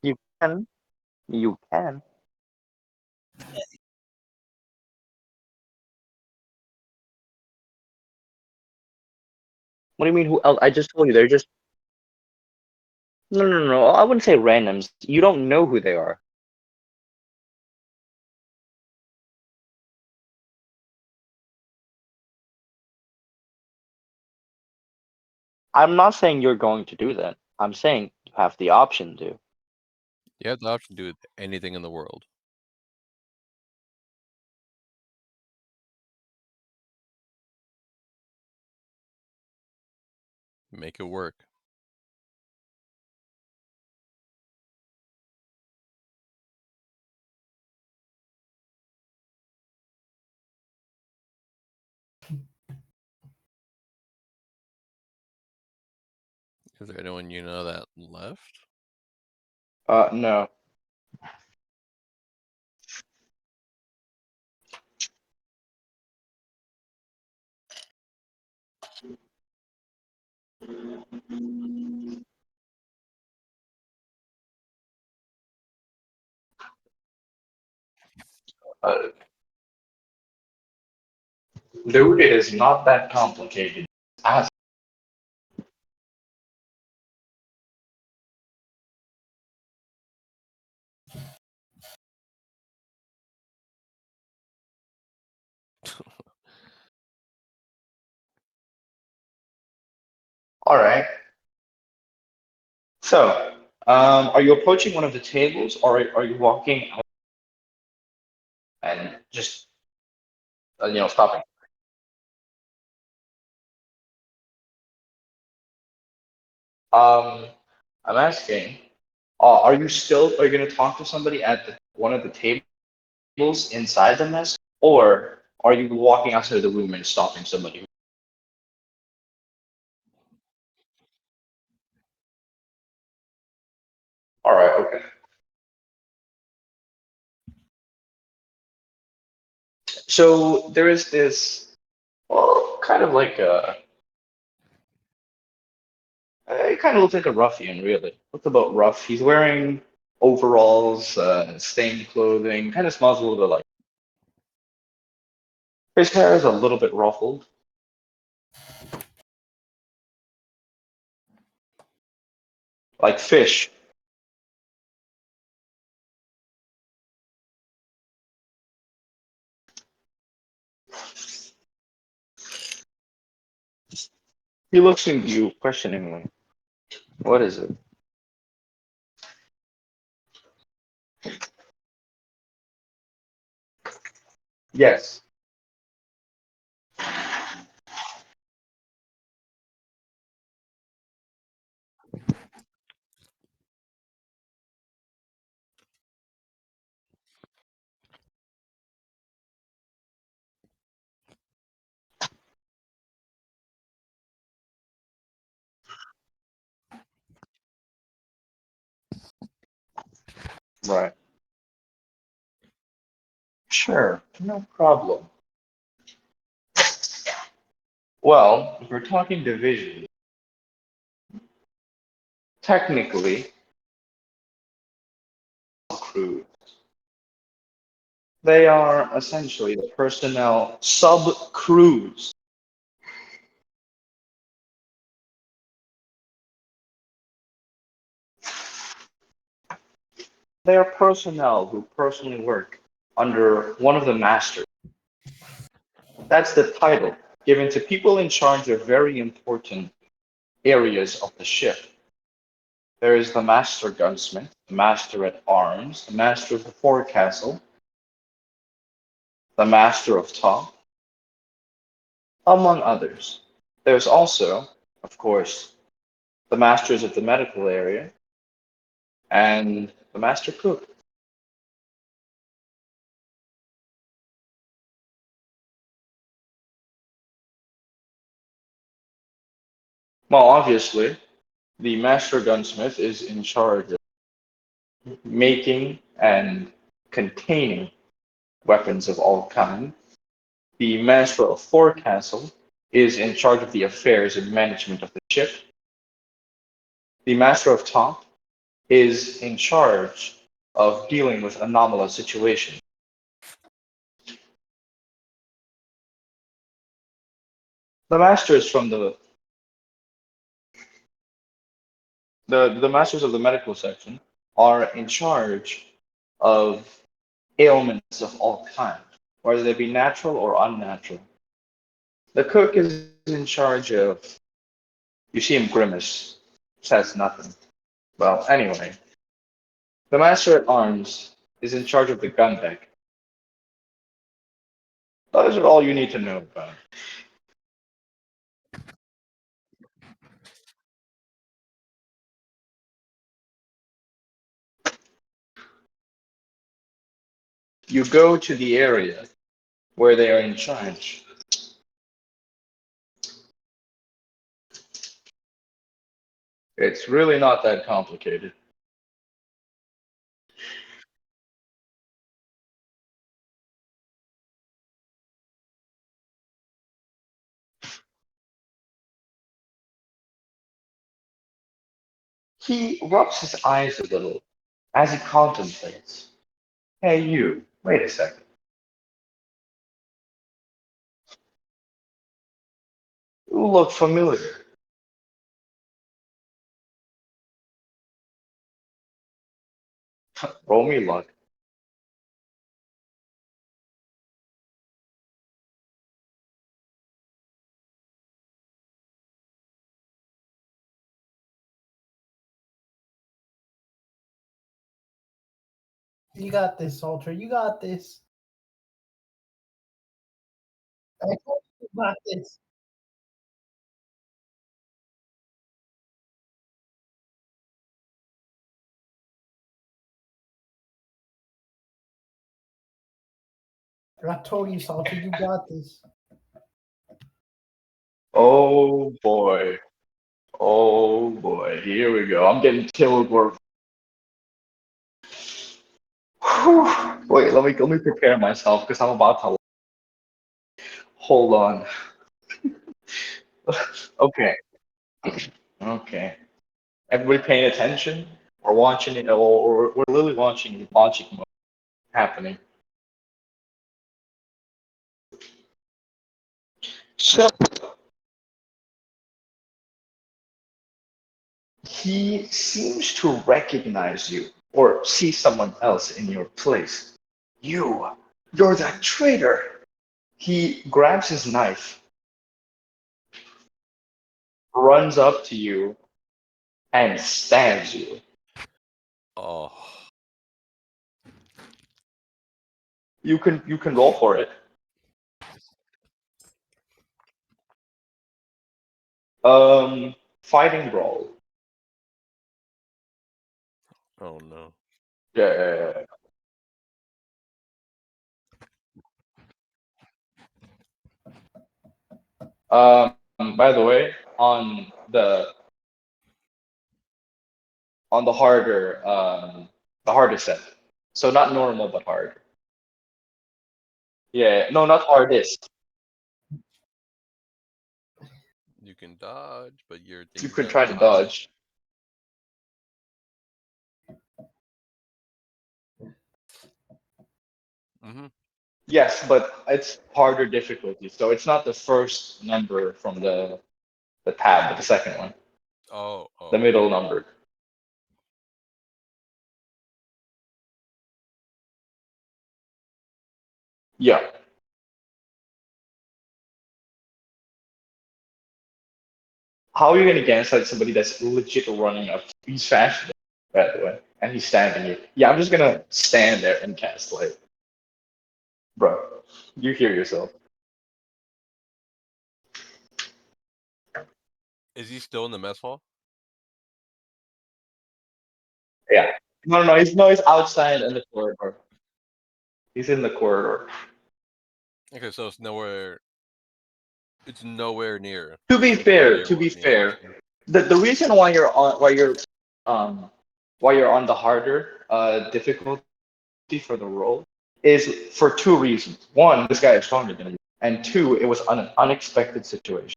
You can. You can. What do you mean? Who else? I just told you they're just. No, no, no. I wouldn't say randoms. You don't know who they are. I'm not saying you're going to do that. I'm saying you have the option to. You have the option to do anything in the world. Make it work. Is there anyone you know that left? No. Dude, it is not that complicated. Ask. All right. So, are you approaching one of the tables, or are you walking out and just, stopping? I'm asking, are you going to talk to somebody at one of the tables inside the mess, or are you walking outside of the room and stopping somebody? All right, okay. So there is this, well, kind of like it kind of looks like a ruffian, really. What's about rough? He's wearing overalls, stained clothing, kind of smells a little bit like. His hair is a little bit ruffled. Like fish. He looks at you questioningly. What is it? Yes. Right. Sure, no problem. Well, if we're talking division, technically, crew. They are essentially the personnel sub-crews. They are personnel who personally work under one of the masters. That's the title given to people in charge of very important areas of the ship. There is the master gunsmith, the master at arms, the master of the forecastle, the master of top, among others. There's also, of course, the masters of the medical area and the master cook. Well, obviously, the master gunsmith is in charge of making and containing weapons of all kinds. The master of forecastle is in charge of the affairs and management of the ship. The master of top is in charge of dealing with anomalous situations. The masters from the masters of the medical section are in charge of ailments of all kinds, whether they be natural or unnatural. The cook is in charge of, you see him grimace, says nothing. Well, anyway, the master at arms is in charge of the gun deck. Those are all you need to know about. You go to the area where they are in charge. It's really not that complicated. He rubs his eyes a little as he contemplates. Hey, you, wait a second. You look familiar. Roll me luck. You got this, Soldier. You got this. I told you got this. I told you, Soldier. You got this. Oh boy. Oh boy. Here we go. I'm getting Kilgore. Wait, let me prepare myself because I'm about to. Hold on. Okay. Okay. Everybody paying attention? We're watching it, or we're literally watching the logic mode happening. So he seems to recognize you or see someone else in your place. You're that traitor. He grabs his knife, runs up to you, and stabs you. Oh, You can roll for it. Fighting brawl. oh no. Yeah. By the way, on the harder set. So not normal, but hard. Yeah, no, not hardest. You can dodge, but your You things could are try to high. dodge. Mm-hmm. Yes, but it's harder difficulty. So it's not the first number from the tab, but the second one, Oh, the oh. middle number. Yeah. How are you gonna gaslight somebody that's legit running up? He's faster, by the way, and he's stabbing you. Yeah, I'm just gonna stand there and gaslight, bro. You hear yourself. Is he still in the mess hall? Yeah. No, he's outside in the corridor. He's in the corridor. Okay, so it's nowhere. It's nowhere near. To be Like nowhere fair, near to be near fair, Austin. the reason um why you're on the harder difficulty for the role is for two reasons. One, this guy is stronger than you, and two, it was an unexpected situation.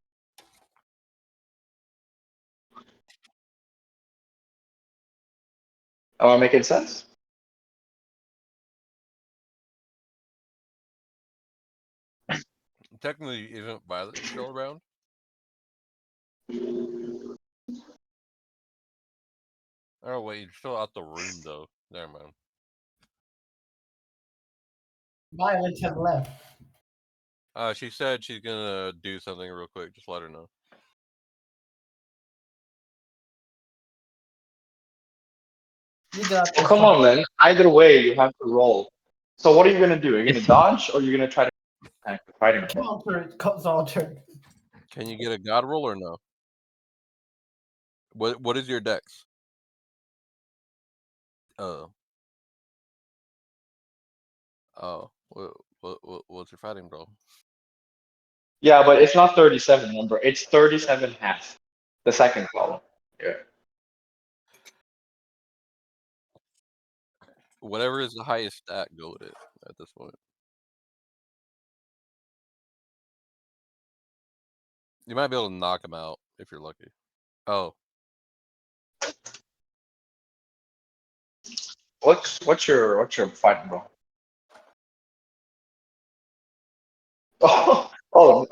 Am I making sense? Technically, isn't Violet still around? Oh wait, you're still out the room though. Never mind. Violence have left. She said she's gonna do something real quick. Just let her know. You got Well, this. come on, man. Either way, you have to roll. So what are you gonna do? You're gonna dodge, or you're gonna try to attack the fighting? Counter, Soldier. Can you get a god roll or no? What is your dex? Oh. Oh. What's your fighting roll? Yeah, but it's not 37. Remember, it's 37 half. The second column. Yeah. Whatever is the highest stat, go with it at this point. You might be able to knock him out if you're lucky. Oh, What's your fighting roll? Oh, oh,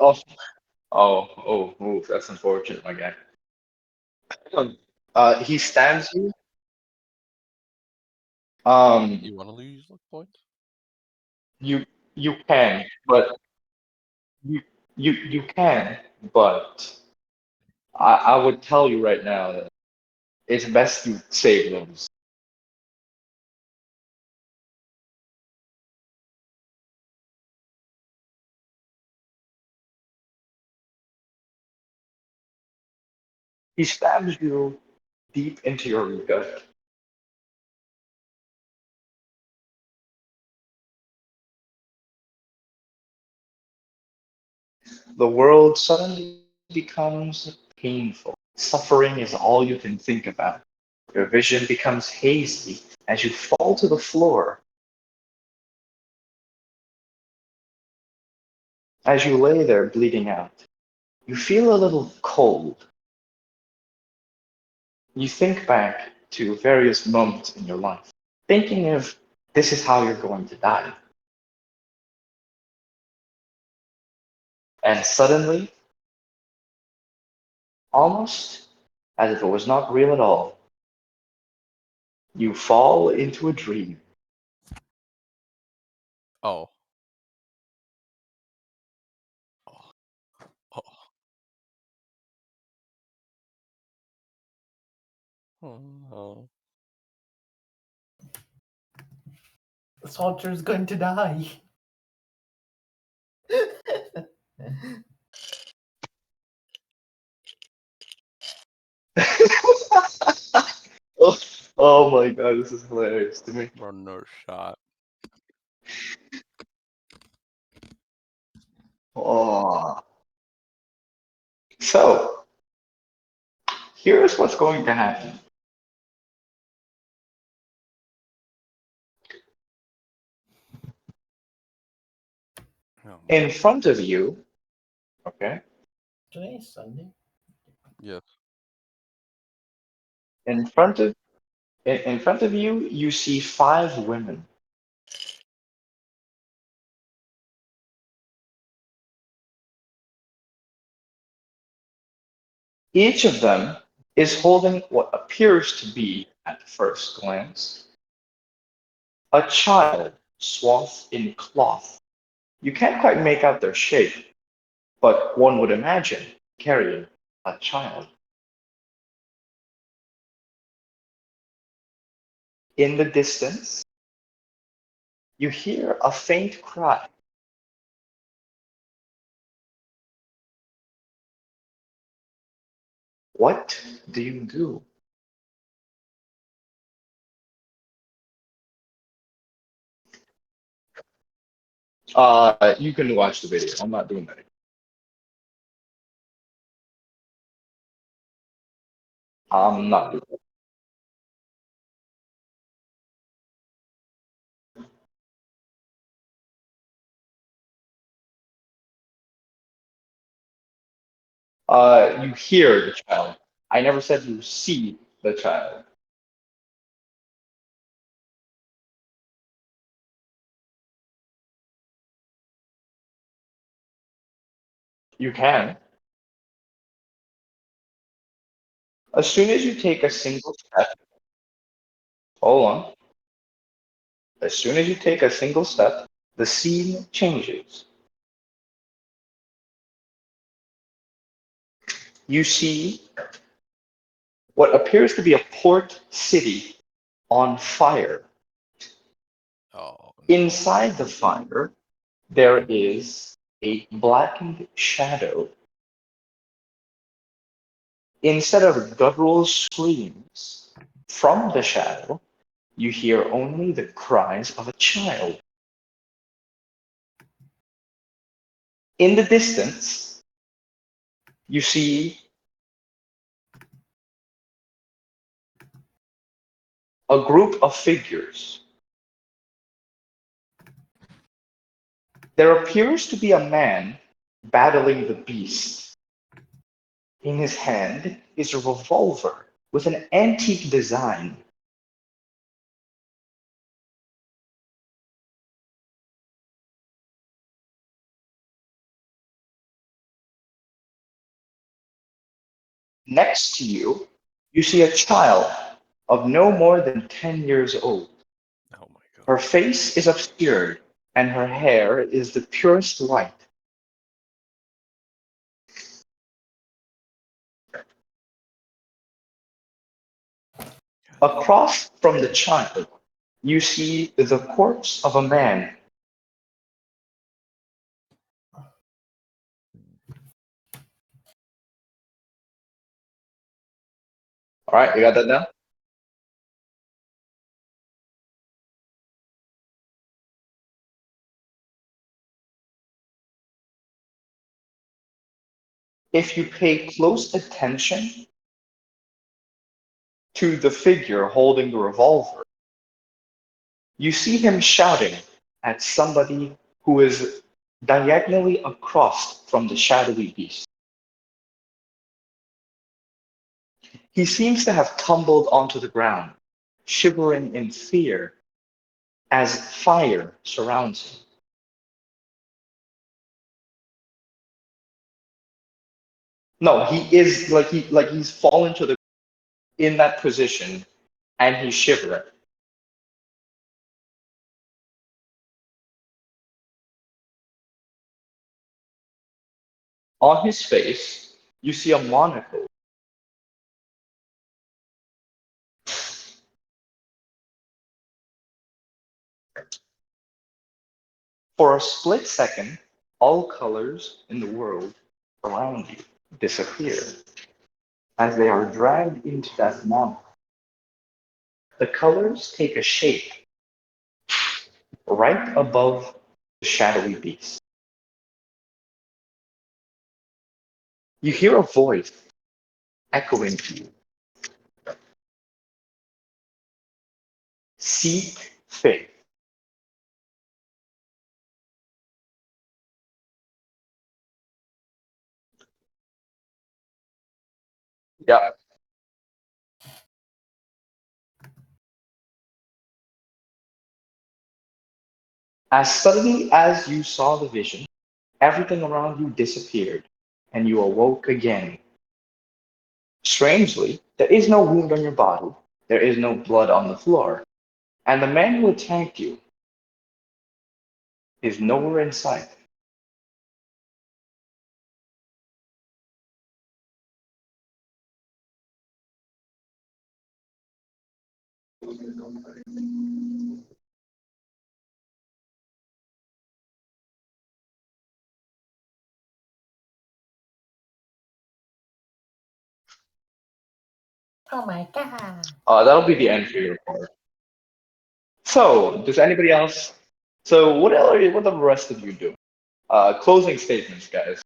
oh, that's unfortunate, my guy. He stands you. you want to lose luck points? You you can, but you can, but I would tell you right now that it's best you save those. He stabs you deep into your gut. The world suddenly becomes painful. Suffering is all you can think about. Your vision becomes hazy as you fall to the floor. As you lay there bleeding out, you feel a little cold. You think back to various moments in your life, thinking if this is how you're going to die. And suddenly, almost as if it was not real at all, you fall into a dream. Oh. Oh. Oh. Oh. The soldier's going to die. Oh, oh my god, this is hilarious to me. Run no shot. Oh. So, here's what's going to happen. Oh, In front of you, okay, Today is Sunday. yes. in front of in front of you, you see 5 women. Each of them is holding what appears to be, at first glance, a child swathed in cloth. You can't quite make out their shape, but one would imagine carrying a child. In the distance, you hear a faint cry. What do you do? You can watch the video. I'm not doing that. I'm not doing that. You hear the child. I never said you see the child. You can. As soon as you take a single step, hold on. As soon as you take a single step, the scene changes. You see what appears to be a port city on fire. Oh. No. Inside the fire, there is a blackened shadow. Instead of guttural screams from the shadow, you hear only the cries of a child. In the distance, you see a group of figures. There appears to be a man battling the beast. In his hand is a revolver with an antique design. Next to you, you see a child of no more than 10 years old. Oh my god. Her face is obscured, and her hair is the purest white. Across from the child, you see the corpse of a man. All right, you got that down? If you pay close attention to the figure holding the revolver, you see him shouting at somebody who is diagonally across from the shadowy beast. He seems to have tumbled onto the ground, shivering in fear as fire surrounds him. No, he is he's fallen to the in that position and he's shivering. On his face, you see a monocle. For a split second, all colors in the world around you disappear as they are dragged into that monocle. The colors take a shape right above the shadowy beast. You hear a voice echoing to you. Seek faith. Yeah. As suddenly as you saw the vision, everything around you disappeared, and you awoke again. Strangely, there is no wound on your body, there is no blood on the floor, and the man who attacked you is nowhere in sight. Oh my god. That'll be the end for your part. So, does anybody else? So, what are the rest of you doing? Closing statements, guys.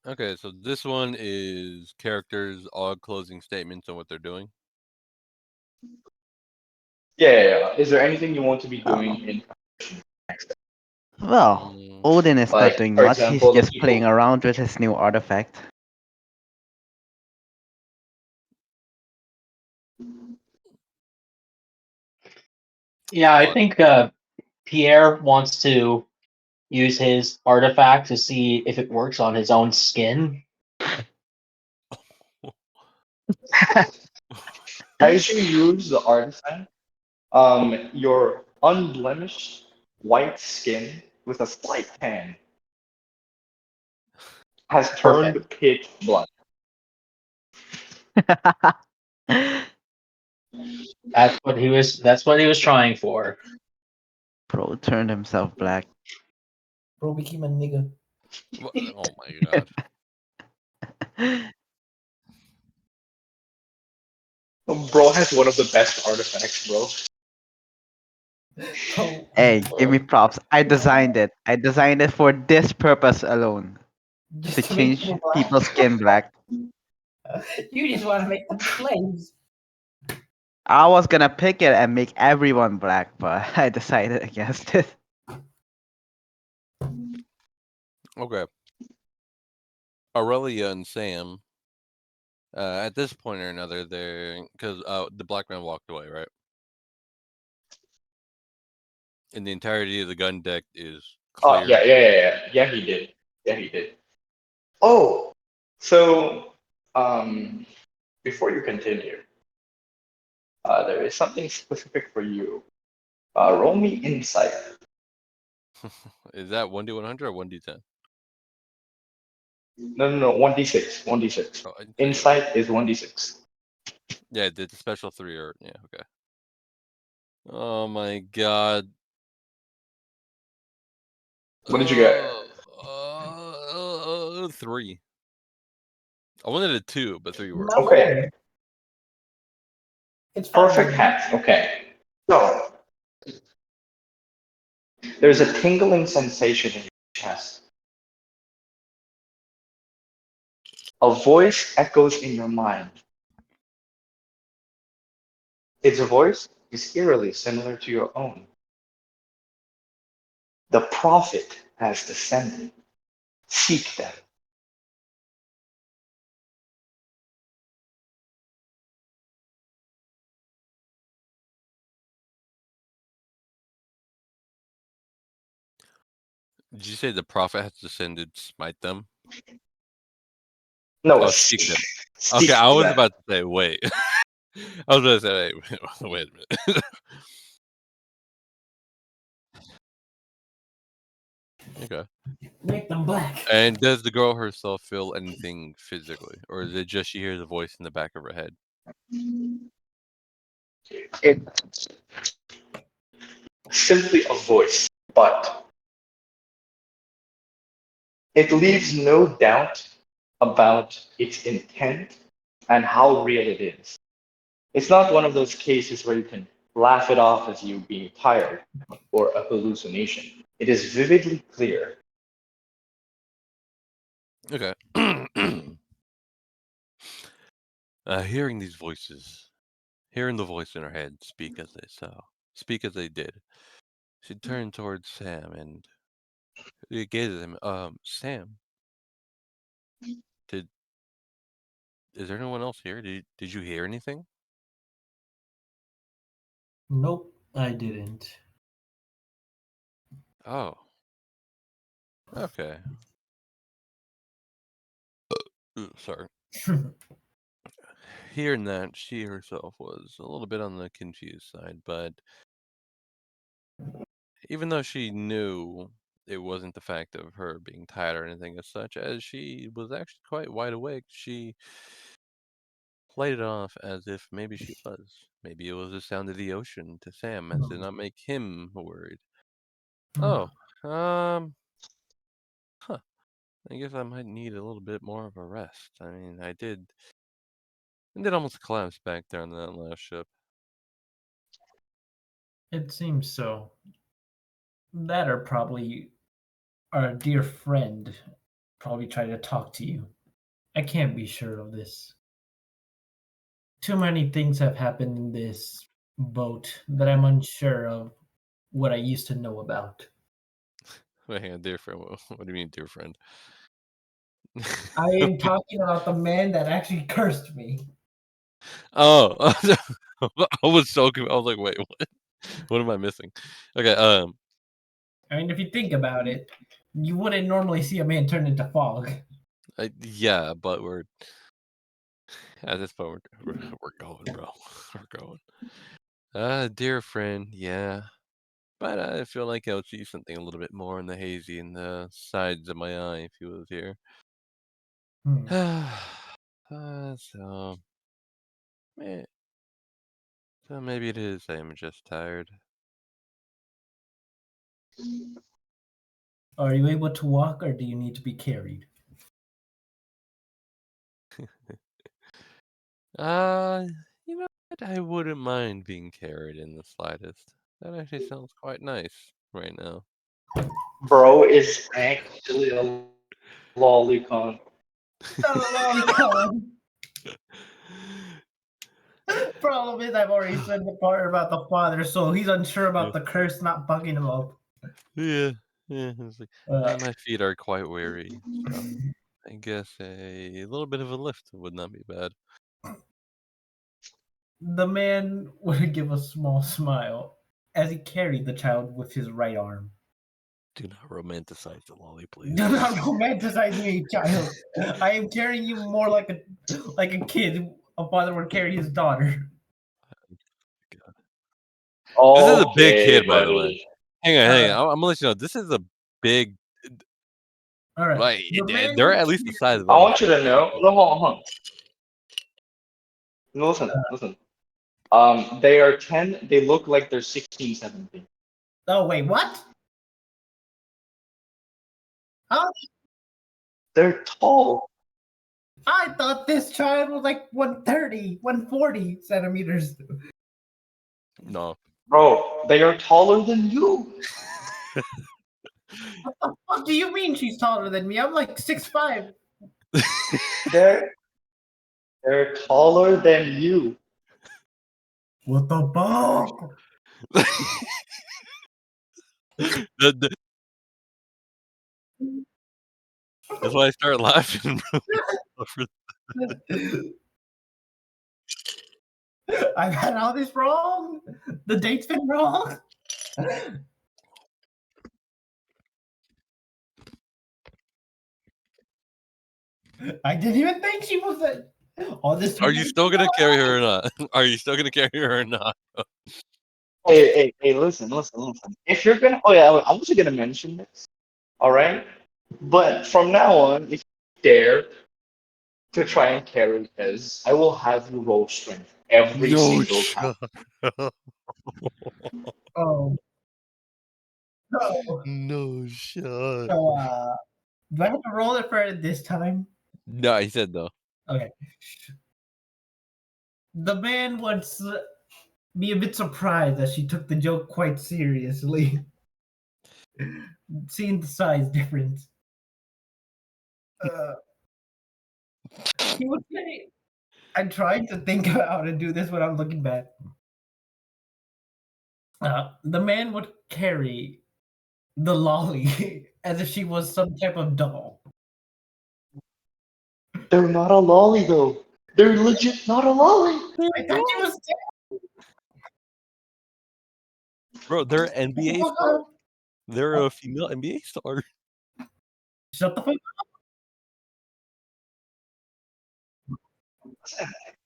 Okay, so this one is characters, odd closing statements on what they're doing. Yeah. Is there anything you want to be doing in next? Well, Mm, Odin is Like, not doing for much. He's example, the just playing people. around with his new artifact. Yeah, I odd. think Pierre wants to use his artifact to see if it works on his own skin. As you use the artifact, your unblemished white skin with a slight tan has turned Perfect. pitch black. That's what he was trying for. Bro turned himself black. Bro became a nigga. Oh my god. Bro has one of the best artifacts, bro. Oh, Hey, give me props. I designed it. I designed it for this purpose alone. To Just to make change them black. people's skin black. You just want to make them slaves. I was gonna pick it and make everyone black, but I decided against it. Okay. Aurelia and Sam, at this point or another, they're because the black man walked away, right? And the entirety of the gun deck is Oh, clear. yeah, he did. Yeah, he did. Oh, so before you continue, there is something specific for you. Roll me insight. Is that 1d100 or 1d10? No, 1d6. 1d6. Oh, I thought you- Insight is 1d6. Yeah, the special 3 or yeah, okay. Oh my god. What did you get? 3. I wanted a 2, but 3 worked. Not Okay. better. It's Perfect fine. hat. Okay. So there's a tingling sensation in your chest. A voice echoes in your mind. Its voice is eerily similar to your own. The prophet has descended. Seek them. Did you say the prophet has descended, smite them? No, Oh, seek them. seek Okay, I was them. about to say, wait. I was about to say, wait a minute. Okay. Make them black. And does the girl herself feel anything physically? Or is it just she hears a voice in the back of her head? It's simply a voice, but it leaves no doubt about its intent and how real it is. It's not one of those cases where you can laugh it off as you being tired or a hallucination. It is vividly clear. Okay. Hearing these voices, hearing the voice in her head speak as they did, she turned towards Sam and gazed at him. Sam, is there anyone else here? Did you hear anything? Nope, I didn't. Oh. Okay. Sorry. Hearing that, she herself was a little bit on the confused side, but even though she knew it wasn't the fact of her being tired or anything as such, as she was actually quite wide awake, she played it off as if maybe she was. Maybe it was the sound of the ocean to Sam, as did not make him worried. Oh, huh. I guess I might need a little bit more of a rest. I mean, I did almost collapse back there on that last ship. It seems so. That or probably our dear friend probably tried to talk to you. I can't be sure of this. Too many things have happened in this boat that I'm unsure of what I used to know about. Wait, hang on, dear friend. What do you mean, dear friend? I am talking about the man that actually cursed me. Oh, I was so confused. I was like, wait, what? What am I missing? Okay, I mean, if you think about it, you wouldn't normally see a man turn into fog. yeah, but we're at this point we're going, bro. We're going. Dear friend, yeah, but I feel like I would see something a little bit more in the hazy in the sides of my eye if he was here. So, eh, so maybe it is. I am just tired. Are you able to walk or do you need to be carried? Uh, you know what? I wouldn't mind being carried in the slightest. That actually sounds quite nice right now. Bro is actually Lolicon. Oh, problem is, I've already said the part about the father, so he's unsure about the curse not bugging him up. Yeah. It's like, my feet are quite weary. So I guess a little bit of a lift would not be bad. The man would give a small smile as he carried the child with his right arm. Do not romanticize the lolly, please. Do not romanticize me, child. I am carrying you more like a kid a father would carry his daughter. This is a big Okay, kid, by the way. buddy. Hang on. I'm gonna let you know. This is a big. All right. Like The man they're would at least the size of. I want you to know. No, hold on. No, listen. They are 10. They look like they're 16, 17. Oh wait, what? Oh, They're tall. I thought this child was like 130, 140 centimeters. No. Bro, they are taller than you. What the fuck do you mean she's taller than me? I'm like 6'5". They're taller than you. What the fuck? That's why I started laughing. I've had all this wrong. The date's been wrong. I didn't even think she was that. All this time. Are you still gonna carry her or not? Are you still gonna carry her or not? Hey, listen. If you're gonna, oh yeah, I wasn't gonna mention this. All right, but from now on, if you dare to try and carry his, I will have you roll strength every single time. Oh. No shot. So, do I have to roll it for it this time? No, he said though. Okay. The man would be a bit surprised that she took the joke quite seriously, seeing the size difference. He would say, I'm trying to think about how to do this when I'm looking back. The man would carry the lolly as if she was some type of doll. They're not a lolly though. They're legit not a lolly. I thought she was Bro, they're an NBA star. They're a female NBA star. Shut the fuck up.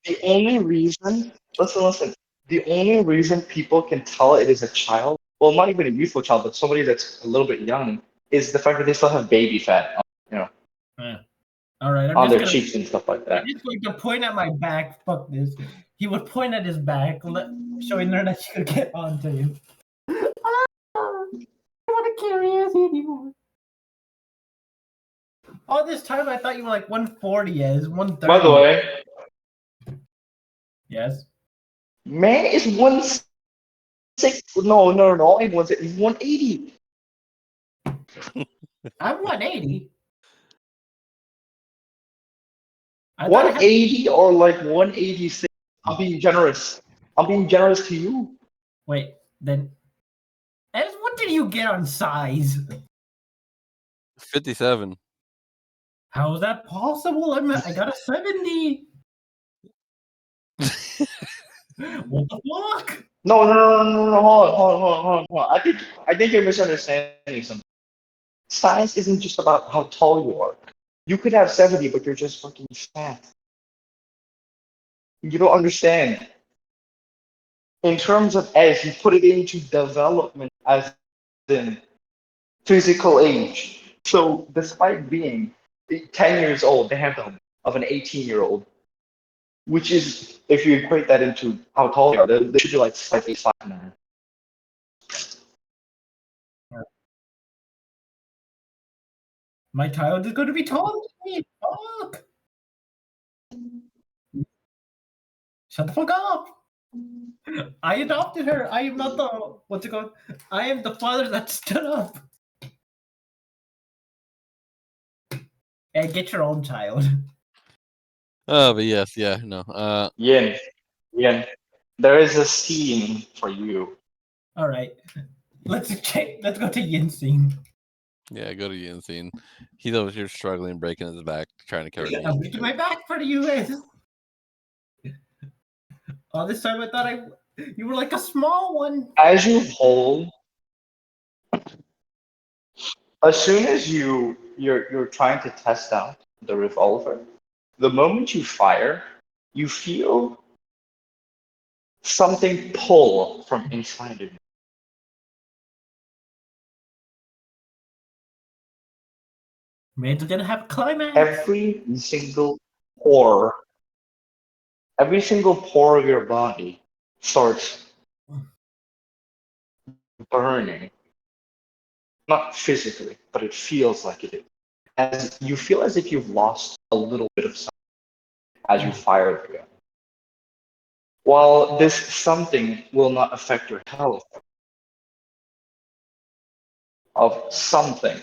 The only reason, listen. The only reason people can tell it is a child, well, not even a youthful child, but somebody that's a little bit young, is the fact that they still have baby fat, All right, I'm on their just cheeks and stuff like that. I'm just going to point at my back. Fuck this. He would point at his back, showing her that she could get onto him. I don't want to carry us anymore. All this time, I thought you were like 140 as 130. By the way, Yes. man is 160. No, I'm 180. I'm 180. I thought I had- 180 or like 186. I'm being generous. I'm being generous to you. Wait, then. As what did you get on size? 57. How is that possible? I got a 70. What the fuck? No. Hold on. I think you're misunderstanding something. Size isn't just about how tall you are. You could have 70, but you're just fucking fat. You don't understand. In terms of age, you put it into development as in physical age. So despite being 10 years old, they have the of an 18-year-old, which is, if you equate that into how tall they are, they should be like 5'5" now. My child is going to be taller than me. Fuck. Shut the fuck up. I adopted her. I am not the what's it called? I am the father that stood up. And get your own child. Oh, but yes, yeah, no. Yin, there is a scene for you. All right. Let's go to Yin scene. Yeah, go to Yin scene. He's over here struggling, breaking his back, trying to carry me. I'm making my back for you guys. All this time I thought you were like a small one. As you hold, as soon as you're trying to test out the revolver, the moment you fire, you feel something pull from inside of you. Man's gonna have a climax. Every single pore of your body starts burning. Not physically, but it feels like it is. As you feel as if you've lost a little bit of something as you fire the gun. While this something will not affect your health of something,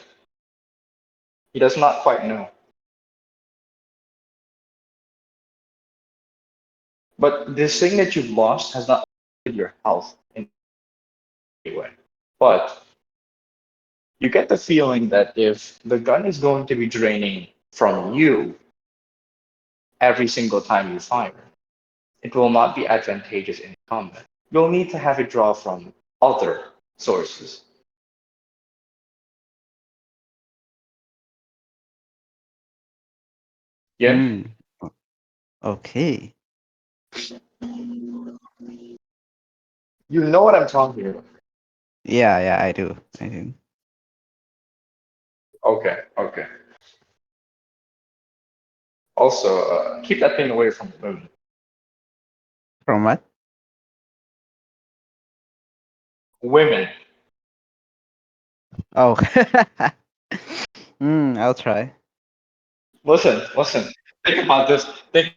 he does not quite know. But this thing that you've lost has not affected your health in any way. But you get the feeling that if the gun is going to be draining from you every single time you fire, it will not be advantageous in combat. You'll need to have it draw from other sources. Yeah? Mm. Okay. You know what I'm talking about. Yeah, I do. I do. Okay. Also, keep that thing away from the moon. From what? Women. Oh. I'll try. Listen. Think about this. Think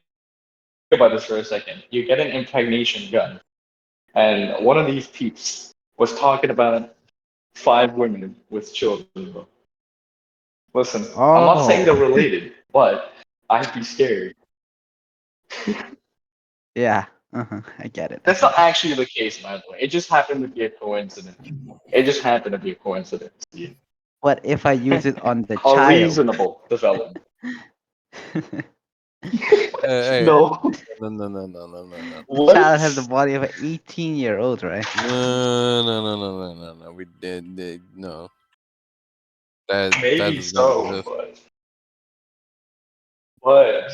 about this for a second. You get an impregnation gun, and one of these peeps was talking about 5 women with children. Listen, I'm not saying they're Oh. related, but I'd be scared. Yeah. I get it. That's not actually the case, by the way. It just happened to be a coincidence. Yeah. What if I use it on the A child? reasonable development. Hey, No. no. The What? child has the body of an 18-year-old, right? No. We did no. That Maybe does not so, exist. but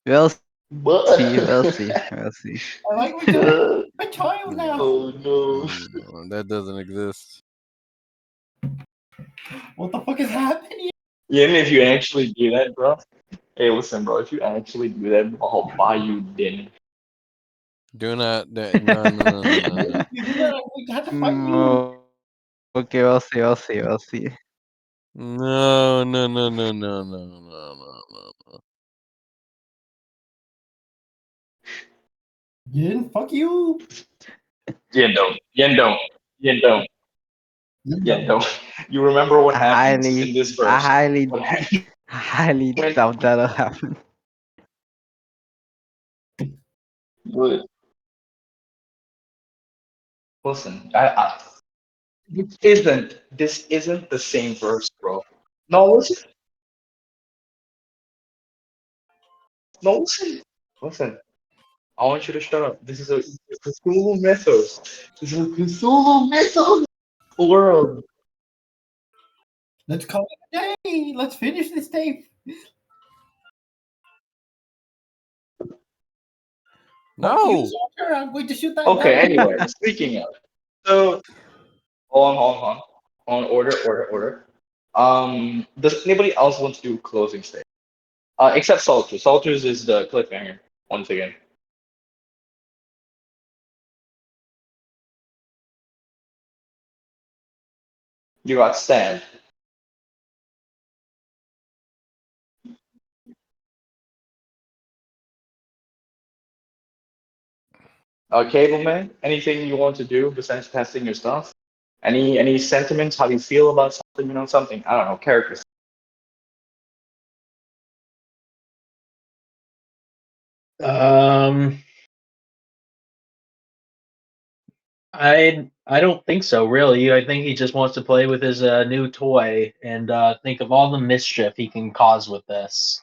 We'll but see. We'll see. We'll see. I like we do a child now. oh no. No, that doesn't exist. What the fuck is happening? Yeah, if you actually do that, bro. Hey, listen, bro. If you actually do that, I'll buy you dinner. Do not. No. You do that, we have to fight you. Oh, okay, we'll see. No. Yin, fuck you. Yen don't. You remember what I happens in this verse? What happens highly when- doubt that'll happen. Good. Listen, this isn't the same verse, bro. No, listen. No, listen. I want you to shut up. This is a Cthulhu mythos. This is a Cthulhu mythos world. Let's call it a day. Let's finish this tape. Fuck you, No. soldier. I'm going to shoot that Okay, gun. anyway, speaking of. So, hold on. Order. Does anybody else want to do closing statement? Except Salters. Salters is the cliffhanger, once again. You got stabbed. Cableman, anything you want to do besides testing your stuff? Any sentiments? How do you feel about something? Something. I don't know. Characters. I don't think so, really. I think he just wants to play with his new toy and think of all the mischief he can cause with this.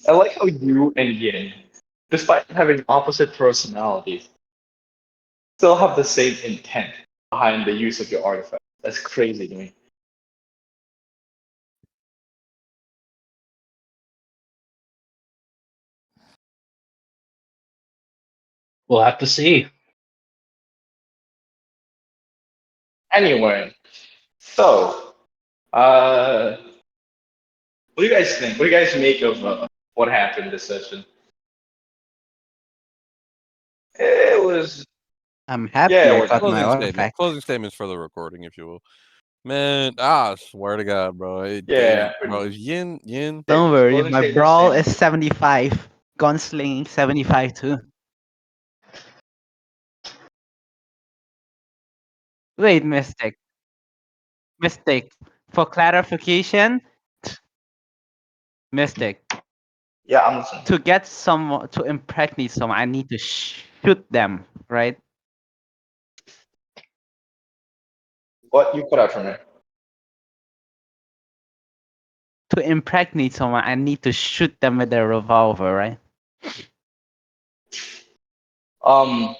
I like how you and Yin, despite having opposite personalities, still have the same intent behind the use of your artifact. That's crazy to me. We'll have to see. Anyway, so, what do you guys think? What do you guys make of what happened this session? It was, I'm happy yeah, I it was got my artifact. Closing statements for the recording, if you will. Man, swear to God, bro. Yeah. Bro, is Yin. Don't worry, Closing my statement, brawl same. is 75. Gunslinging 75 too. Wait, Mystic. Mystic. For clarification, Mystic. Yeah, I'm listening. To get someone to impregnate someone, I need to shoot them, right? What you put out from there? To impregnate someone, I need to shoot them with a revolver, right? Um,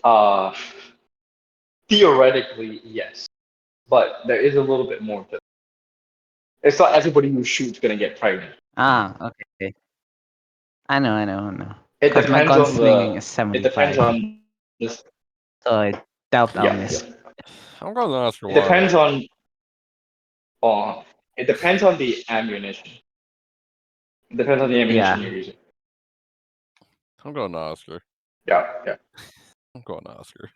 uh, Theoretically, yes, but there is a little bit more to it. It's not everybody who shoots gonna get pregnant. Okay. I know. It Because my depends on gunslinging the. is It depends 75. on this. So I doubt I'll Yeah, miss. yeah. I'm going to Oscar It Wilde. depends on. It depends on the ammunition. It depends on the ammunition Yeah. you're using. I'm going to Oscar. Yeah. I'm going to Oscar.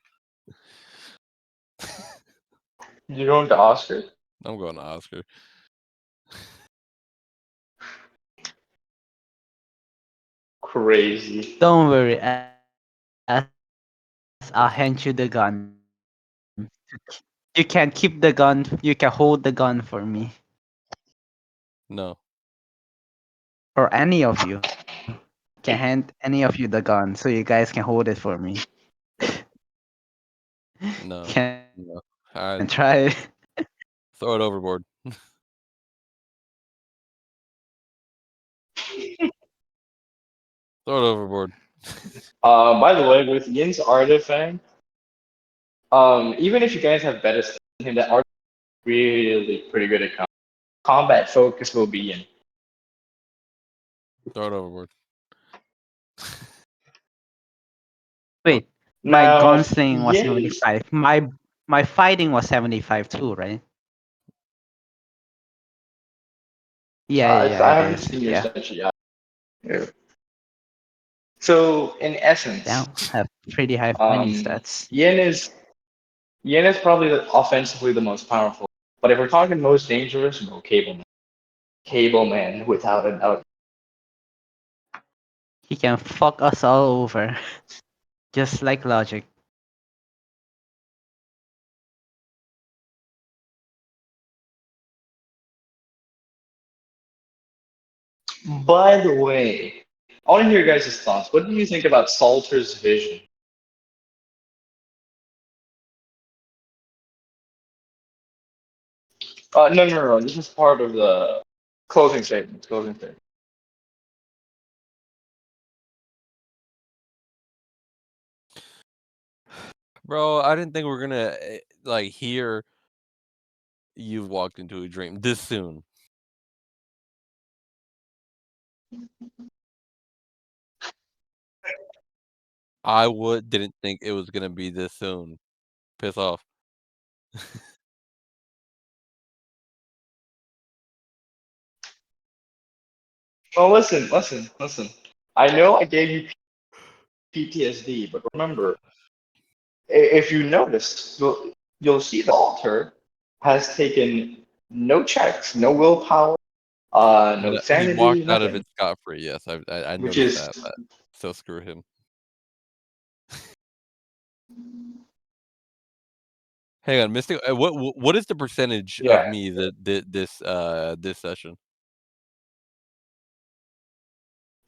You're going to Oscar? I'm going to Oscar. Crazy. Don't worry, as I'll hand you the gun. You can keep the gun. You can hold the gun for me, No. or any of you. Can hand any of you the gun, so you guys can hold it for me. No. Can No. I try. throw it overboard. Throw it overboard. By the way, with Yin's artifact, even if you guys have better stuff than him, that artifact is really pretty good at combat focus will be Yin. Throw it overboard. Wait, my Now, gunsling was Yin's 75. My fighting was 75 too, right? Yeah, I it haven't is. seen your Yeah. stat sheet yet. Yeah. So in essence, Down. Have pretty high fighting stats. Yin is probably offensively the most powerful. But if we're talking most dangerous, no, Cable Man. Cable Man, without a doubt. He can fuck us all over. Just like logic. By the way, I want to hear your guys' thoughts. What do you think about Salter's vision? No. This is part of the closing statement. Bro, I didn't think we were gonna hear you've walked into a dream this soon. I didn't think it was gonna be this soon. Piss off. Well, listen. I know I gave you PTSD, but remember, if you notice, you'll see the altar has taken no checks, no willpower, no He sanity, walked out of nothing. it scot free. Yes, I Which noticed is that. But so screw him. Hang on, Mystic. What is the percentage Yeah. of me this session?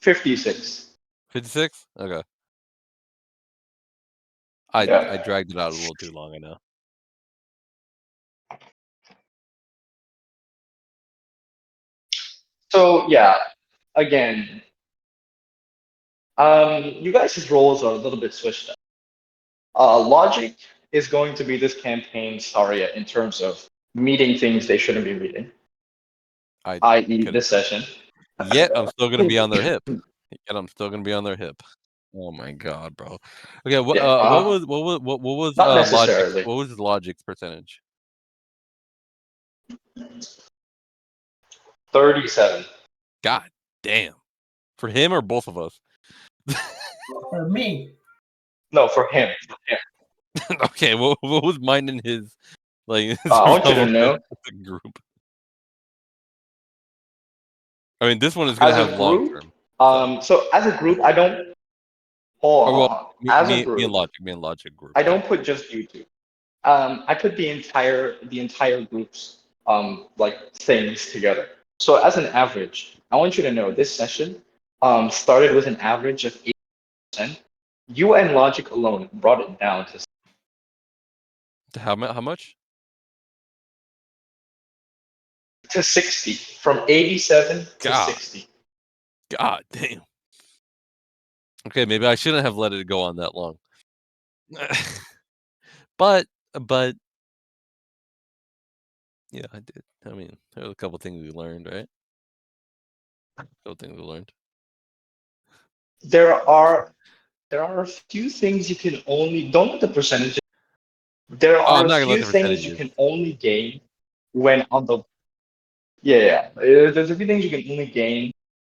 56. 56? Okay. Yeah. I dragged it out a little too long, I know. So yeah, again, you guys' roles are a little bit switched up. Logic is going to be this campaign's Saria in terms of meeting things they shouldn't be meeting, i.e., this session. Yet I'm still gonna be on their hip. Oh my god, bro. Okay, what Yeah, what was not logic? necessarily. What was logic's percentage? 37. God damn. For him or both of us? For me, No, for him. Okay, what was mine and his like I want you to know, the group? I mean, this one is gonna as a have long group, term. so as a group, I don't. Hold on. As a Me group, and logic group. I don't put just you two. I put the entire group's like things together. So as an average, I want you to know this session started with an average of 8%. You and Logic alone brought it down to How much? to 60, from 87 to God. 60. God damn. Okay, maybe I shouldn't have let it go on that long. but yeah, I did. I mean, there were a couple things we learned, right? There are a few things you can only don't let the percentages. There Oh, I'm are a not gonna let few the things you percentages. can only gain when on the yeah. There's a few things you can only gain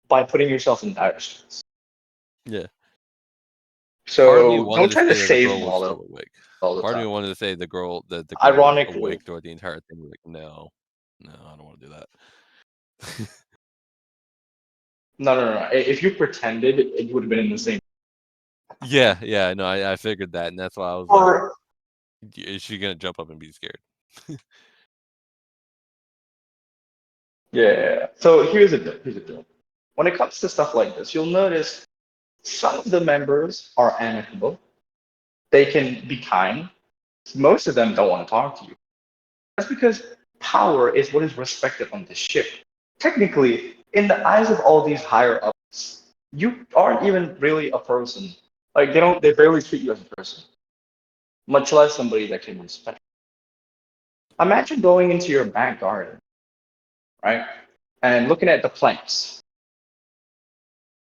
by putting yourself in dire straits. Yeah. Part of me So wanted don't to try to say that the save girl them was all still awake. the Part of me time. wanted to say the girl was Ironically, awake throughout the entire thing. Like, no, I don't want to do that. no. If you pretended, it would have been in the same. Yeah, no, I figured that, and that's why I was Or like, is she gonna jump up and be scared? yeah. So here's the deal. When it comes to stuff like this, you'll notice some of the members are amicable. They can be kind. Most of them don't want to talk to you. That's because power is what is respected on this ship. Technically, in the eyes of all these higher ups, you aren't even really a person. Like they barely treat you as a person, much less somebody that can respect. Imagine going into your back garden, right, and looking at the plants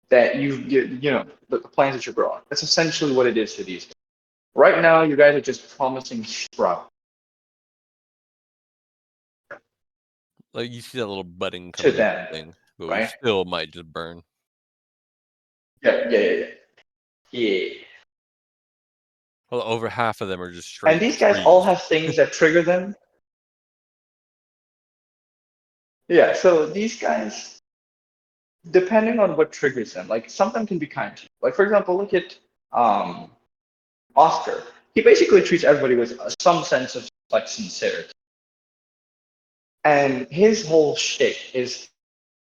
that you know the plants that you're growing. That's essentially what it is to these guys. Right now, you guys are just promising sprout Like, you see that little budding to coming up them, thing, but we right? still might just burn. Yeah. Well, over half of them are just straight And these guys trees. all have things that trigger them. Yeah, so these guys, depending on what triggers them, like some of them can be kind to you. Like for example, look at Oscar. He basically treats everybody with some sense of like sincerity. And his whole shtick is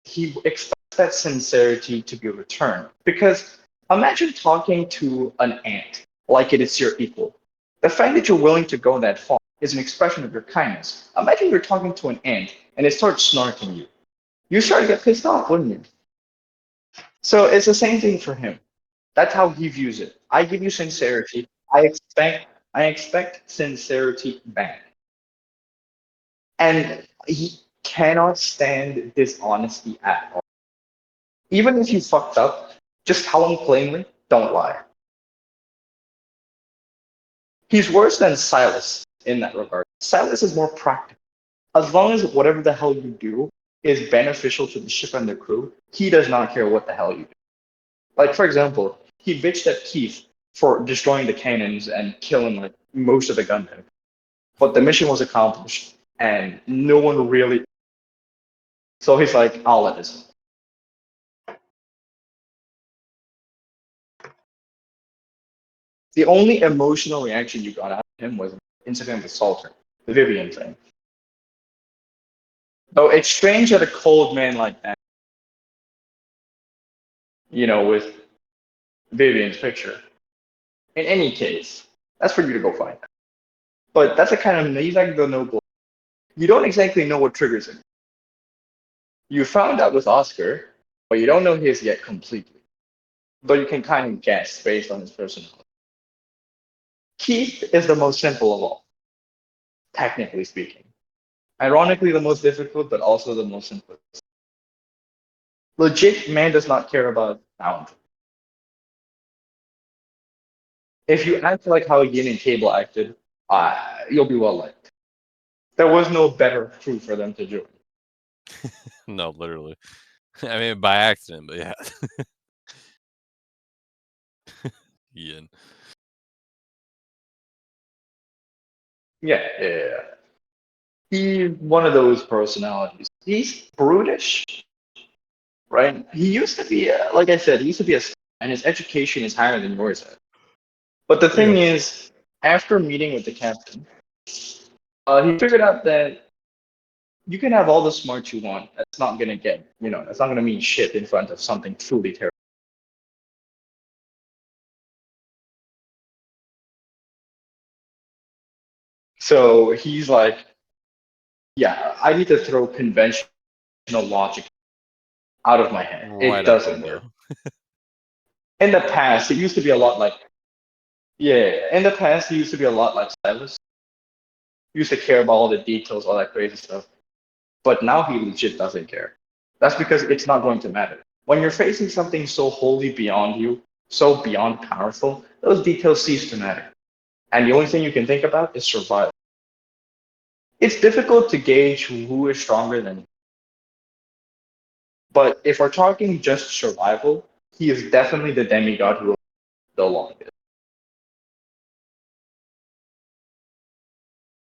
he expects that sincerity to be returned. Because imagine talking to an ant like it is your equal. The fact that you're willing to go that far is an expression of your kindness. Imagine you're talking to an ant and it starts snarking you. You start to get pissed off, wouldn't you? So it's the same thing for him. That's how he views it. I give you sincerity. I expect sincerity back. And he cannot stand dishonesty at all. Even if you fucked up, just tell him plainly, don't lie. He's worse than Silas in that regard. Silas is more practical. As long as whatever the hell you do is beneficial to the ship and the crew, he does not care what the hell you do. Like, for example, he bitched at Keith for destroying the cannons and killing like most of the gunmen. But the mission was accomplished, and no one really. So he's like, I'll let this. The only emotional reaction you got out of him was incident with Salter, the Vivian thing. Though it's strange that a cold man like that, with Vivian's picture. In any case, that's for you to go find out. But that's a kind of, he's like the noble. You don't exactly know what triggers it. You found out with Oscar, but you don't know his yet completely. But you can kind of guess based on his personality. Keith is the most simple of all, technically speaking. Ironically, the most difficult, but also the most simple. Legit, man does not care about boundaries. If you act like how Yin and Cable acted, you'll be well liked. There was no better crew for them to join. No, literally. I mean, by accident, but yeah. Ian. Yeah. He's one of those personalities. He's brutish, right? He used to be, like I said, he used to be and his education is higher than yours. But the thing is, after meeting with the captain, he figured out that you can have all the smarts you want. That's not gonna that's not gonna mean shit in front of something truly terrible. So he's like, yeah, I need to throw conventional logic out of my head. Right It out doesn't the work. window. In the past, it used to be a lot like, in the past, it used to be a lot like Silas. He used to care about all the details, all that crazy stuff. But now he legit doesn't care. That's because it's not going to matter. When you're facing something so wholly beyond you, so beyond powerful, those details cease to matter. And the only thing you can think about is survival. It's difficult to gauge who is stronger than you. But if we're talking just survival, he is definitely the demigod who will the longest.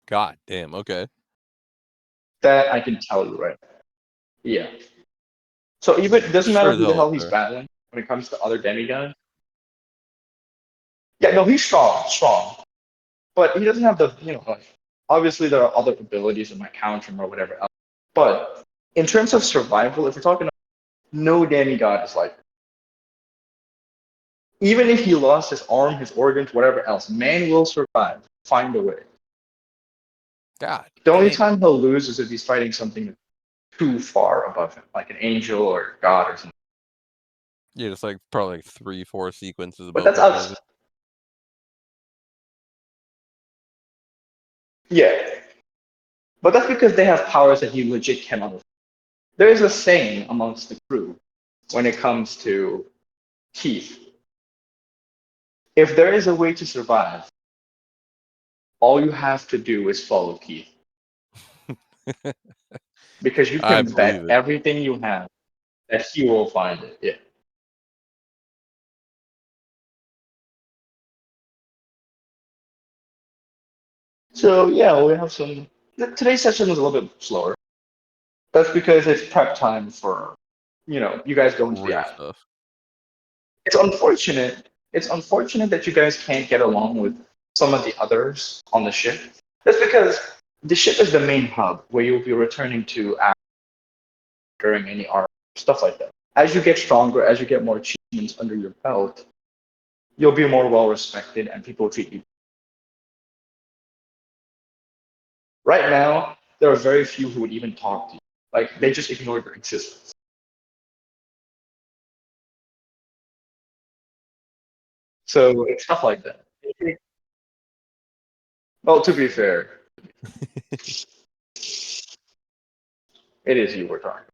God damn, okay. That I can tell you right now. Yeah. So even it doesn't matter Sure who the though, hell he's sir. battling when it comes to other demigods. Yeah, no, he's strong. But he doesn't have the, obviously there are other abilities in my counter or whatever else. But in terms of survival, if we're talking, no demigod is like, even if he lost his arm, his organs, whatever else, man will survive, find a way. God The only damn. time he'll lose is if he's fighting something too far above him, like an angel or God or something. Yeah, it's like probably like 3-4 sequences But above that's this movie. us. Yeah. But that's because they have powers that he legit cannot. There is a saying amongst the crew when it comes to Keith. If there is a way to survive, all you have to do is follow Keith. Because you I can believe bet it. everything you have that he will find it. Yeah. So yeah, we have some. Today's session was a little bit slower. That's because it's prep time for, you guys going to the Real island. stuff. It's unfortunate. It's unfortunate that you guys can't get along with some of the others on the ship. That's because the ship is the main hub where you'll be returning to after during any arc, stuff like that. As you get stronger, as you get more achievements under your belt, you'll be more well respected and people treat you. Right now, there are very few who would even talk to you. Like, they just ignore your existence. So it's stuff like that. Well, to be fair, it is you we're talking.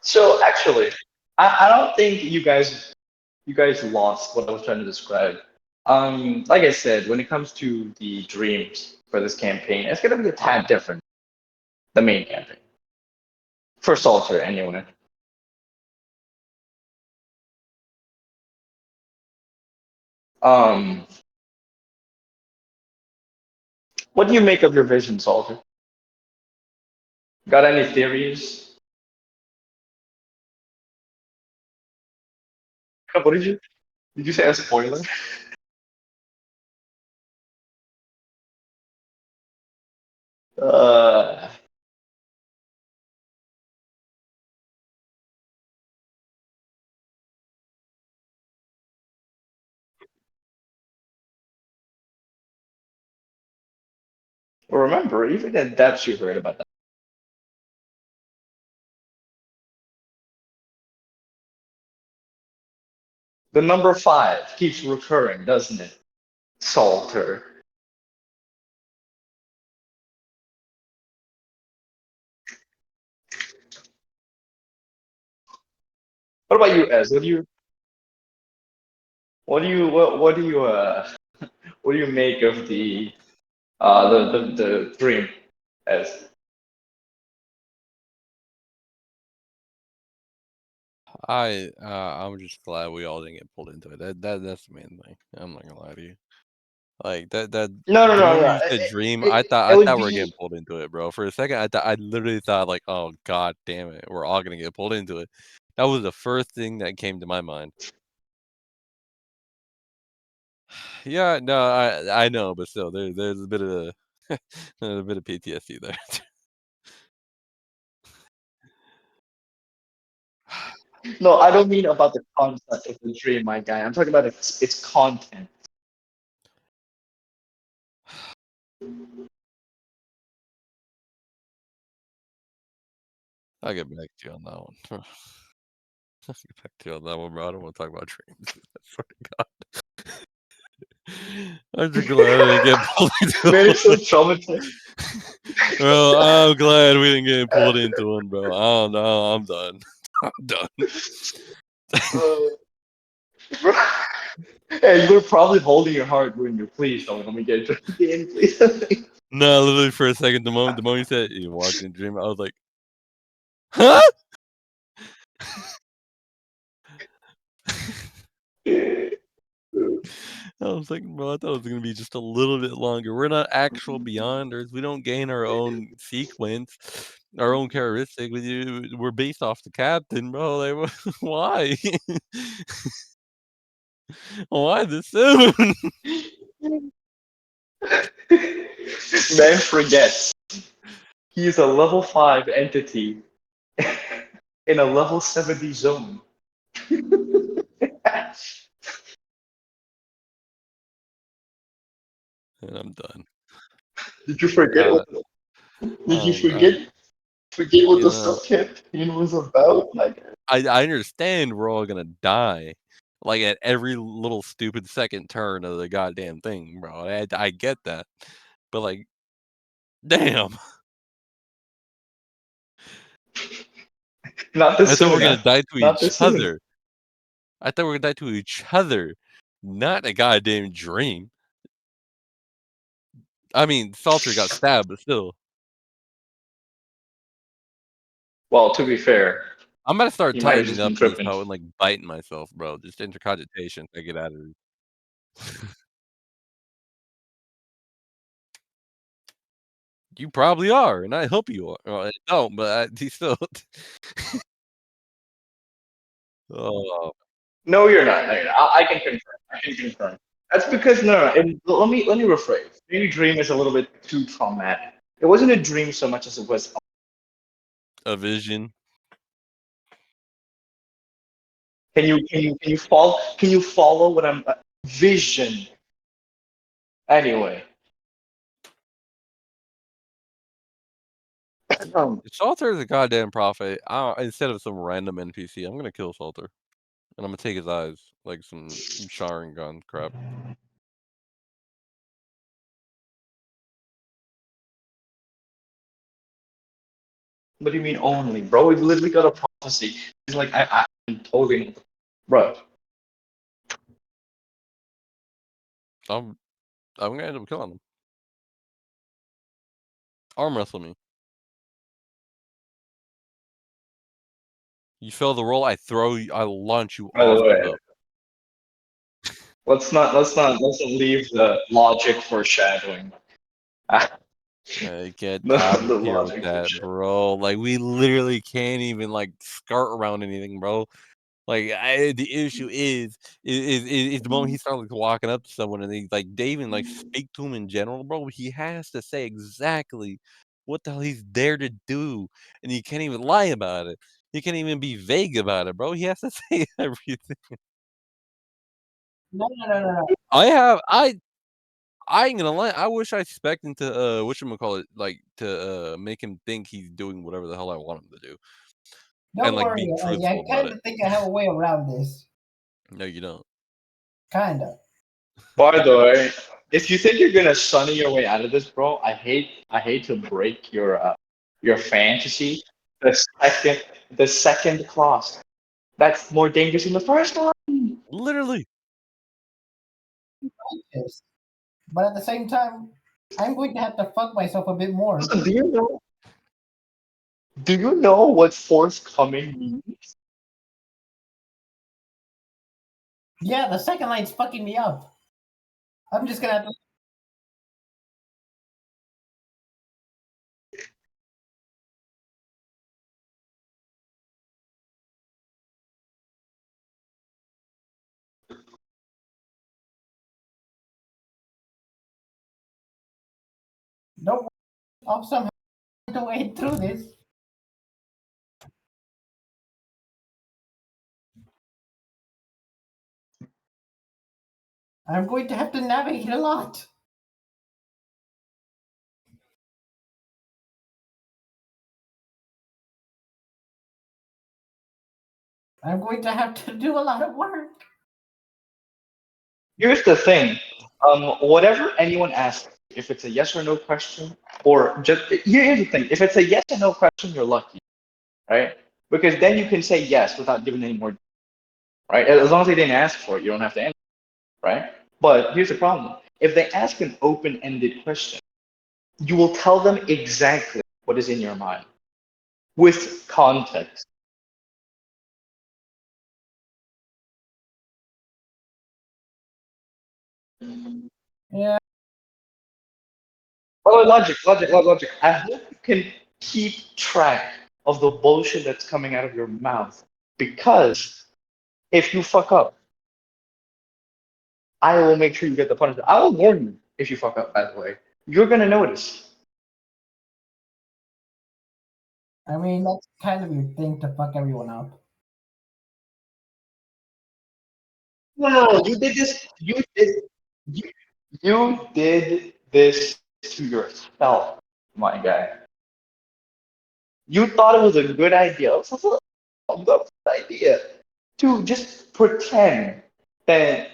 So actually, I don't think you guys lost what I was trying to describe. Like I said, when it comes to the dreams for this campaign, it's gonna be a tad different. The main campaign for Salter, anyway. Um, what do you make of your vision, Salter? Got any theories? What did you say a spoiler? Uh, remember, even in depths you heard about that. The number 5 keeps recurring, doesn't it? Salter. What about you, Ez? What do you what do you what do you make of the dream, Ez? I'm just glad we all didn't get pulled into it. That's the main thing. I'm not gonna lie to you. Like that No, no, the no, moment no. you said dream, It I would thought we were getting be pulled into it, bro. For a second, I literally thought like, oh god damn it, we're all gonna get pulled into it. That was the first thing that came to my mind. Yeah, no, I know, but still, there's a bit of a bit of PTSD there. no. I don't mean about the concept of the dream, my guy. I'm talking about its content. I'll get back to you on that one. I'll get back to you on that one, bro. I don't want to talk about dreams. I swear to God. I'm just glad I didn't get pulled into Man, it's so one. traumatizing. Bro, I'm glad we didn't get pulled into one, bro. Oh no, I'm done. I'm done. Bro. Hey, you were probably holding your heart when you please don't let me get in, please. No, literally for a second, the moment you said you walked in a dream, I was like, huh? I was like, bro, I thought it was gonna be just a little bit longer. We're not actual beyonders. We don't gain our own sequence, our own characteristic. We're based off the captain, bro. Like, why? Why this soon? Man forgets. He's a level 5 entity in a level 70 zone. And I'm done. Did you forget Uh, did you I, forget what you the know, subcampaign was about? Like, I understand we're all gonna die, like at every little stupid second turn of the goddamn thing, bro. I get that, but like, damn. not this I thought we soon, were gonna huh? die to Not each this soon. other. I thought we were gonna die to each other, not a goddamn dream. I mean, Salter got stabbed, but still. Well, to be fair, I'm gonna start he might have tightening just up been in this tripping. part and like biting myself, bro. Just intercogitation to get out of it. You probably are, and I hope you are. Well, I don't, but he still. Oh, No, you're not. No, you're not. I can confirm. I can confirm. That's because no. And let me rephrase. Maybe dream is a little bit too traumatic. It wasn't a dream so much as it was. a vision. Can you follow what I'm vision? Anyway, If Salter is a goddamn prophet, instead of some random NPC, I'm gonna kill Salter, and I'm gonna take his eyes like some Sharingan crap. what do you mean only, bro? We've literally got a prophecy. It's like I'm totally, bro. I'm gonna end up killing him. Arm wrestle me. You fail the roll, I launch you By the off the way, boat. let's not leave the logic foreshadowing. Get The, out of the here with logic that, foreshadowing. bro. Like we literally can't even like skirt around anything, bro. Like the issue is the moment he starts like, walking up to someone and he's like David like speak to him in general, bro. He has to say exactly what the hell he's there to do, and he can't even lie about it. He can't even be vague about it, bro. He has to say everything. No. I ain't gonna lie. I wish I expected to whatchamacallit, like to make him think he's doing whatever the hell I want him to do, Don't and like worry, be I truthful about kind it. of think I have a way around this. No, you don't. Kinda. By the way, if you think you're gonna sunny your way out of this, bro, I hate to break your fantasy. The second class, that's more dangerous than the first one. Literally. Yes. But at the same time, I'm going to have to fuck myself a bit more. Do you know? Do you know what forthcoming means? Yeah, the second line's fucking me up. I'm just gonna have to. Don't. I'll somehow find a way through this. I'm going to have to navigate a lot. I'm going to have to do a lot of work. Here's the thing. Whatever anyone asks, if it's a yes or no question, or just here's the thing. If it's a yes or no question, you're lucky, right? Because then you can say yes without giving any more, right? As long as they didn't ask for it, you don't have to answer, right? But here's the problem. If they ask an open-ended question, you will tell them exactly what is in your mind with context. Yeah. Well, logic. I hope you can keep track of the bullshit that's coming out of your mouth. Because if you fuck up, I will make sure you get the punishment. I will warn you if you fuck up, by the way. You're gonna notice. I mean, that's kind of your thing to fuck everyone up. No, you did this. You, you did this to yourself, my guy. You thought it was a good idea. It was a good idea to just pretend that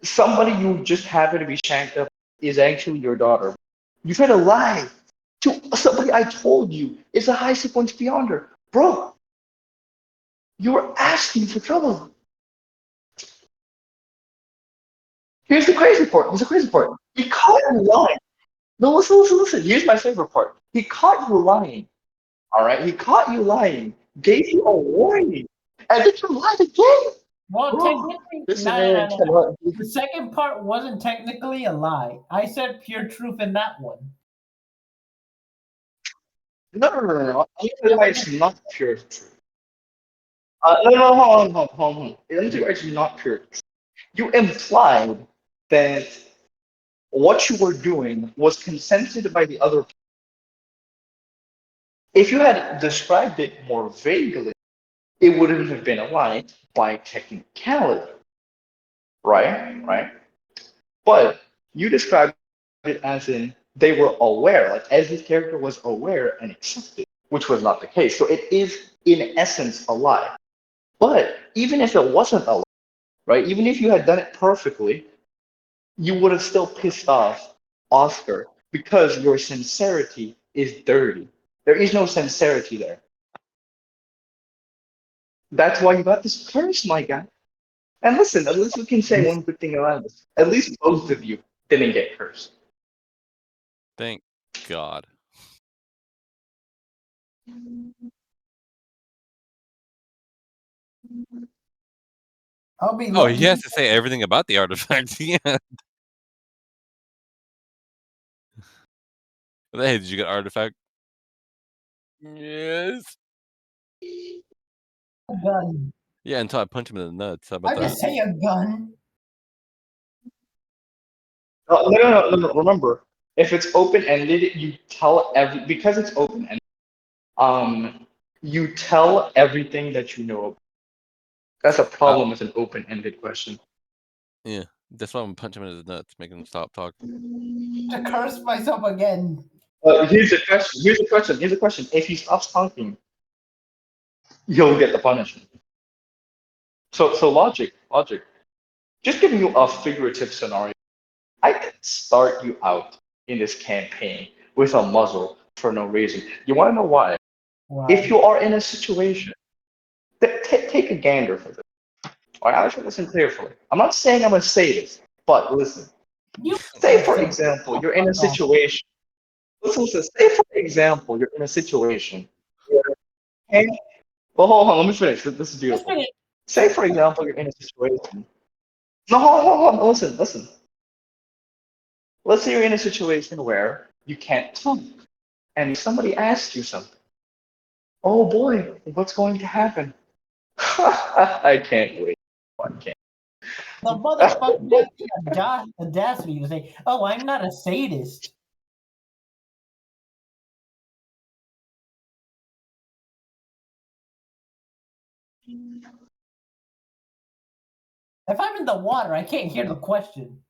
somebody you just happen to be shanked up is actually your daughter. You try to lie to somebody I told you is a high sequence beyonder. Bro, you're asking for trouble. Here's the crazy part. Here's the crazy part. He caught you lying. No, listen. Here's my favorite part. He caught you lying. All right? He caught you lying, gave you a warning, and then you lied again. Well, Bro, technically, this no. man cannot. The second part wasn't technically a lie. I said pure truth in that one. No. It's not pure truth. No, hold on. It's not pure truth. You implied that what you were doing was consented by the other. If you had described it more vaguely, it wouldn't have been a lie by technicality, right? But you described it as in they were aware, like as this character was aware and accepted, which was not the case. So it is in essence a lie. But even if it wasn't a lie, right? Even if you had done it perfectly, you would have still pissed off Oscar because your sincerity is dirty. There is no sincerity there. That's why you got this curse, my guy. And listen, at least we can say one good thing around this. At least both of you didn't get cursed. Thank God. I'll be Oh, lucky. he has to say everything about the artifact. Yeah. Hey, did you get artifact? Yes. Done. Yeah, until I punch him in the nuts. How about I that? just say a gun. No. Remember, if it's open ended, you tell because it's open ended. You tell everything that you know. That's a problem with an open ended question. Yeah, that's why I'm gonna punch him in his nuts, make him stop talking. To curse myself again. Here's the question. Here's the question. If he stops talking, you'll get the punishment. So logic. Just giving you a figurative scenario. I could start you out in this campaign with a muzzle for no reason. You want to know why? Why? If you are in a situation, take a gander for this. All right, I should listen carefully. I'm not saying I'm a sadist, but listen. You Say, for example, you're in a situation. Listen. Say, for example, you're in a situation where. Well, hold on. Let me finish. This is beautiful. Say, for example, you're in a situation. No, hold on. Listen. Let's say you're in a situation where you can't talk, and somebody asks you something. Oh boy, what's going to happen? I can't wait. I can't. The motherfucker has the audacity to say, "Oh, I'm not a sadist." If I'm in the water, I can't hear the question.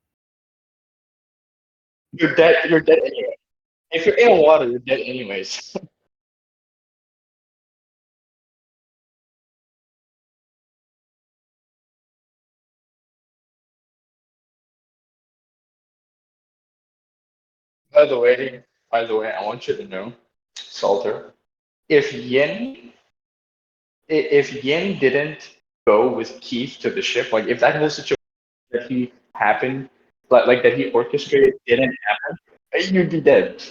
You're dead. You're dead anyway. If you're in water, you're dead anyways. By the way, I want you to know, Salter, if Yin didn't go with Keith to the ship, like if that whole situation that he happened, like that he orchestrated didn't happen, you'd be dead.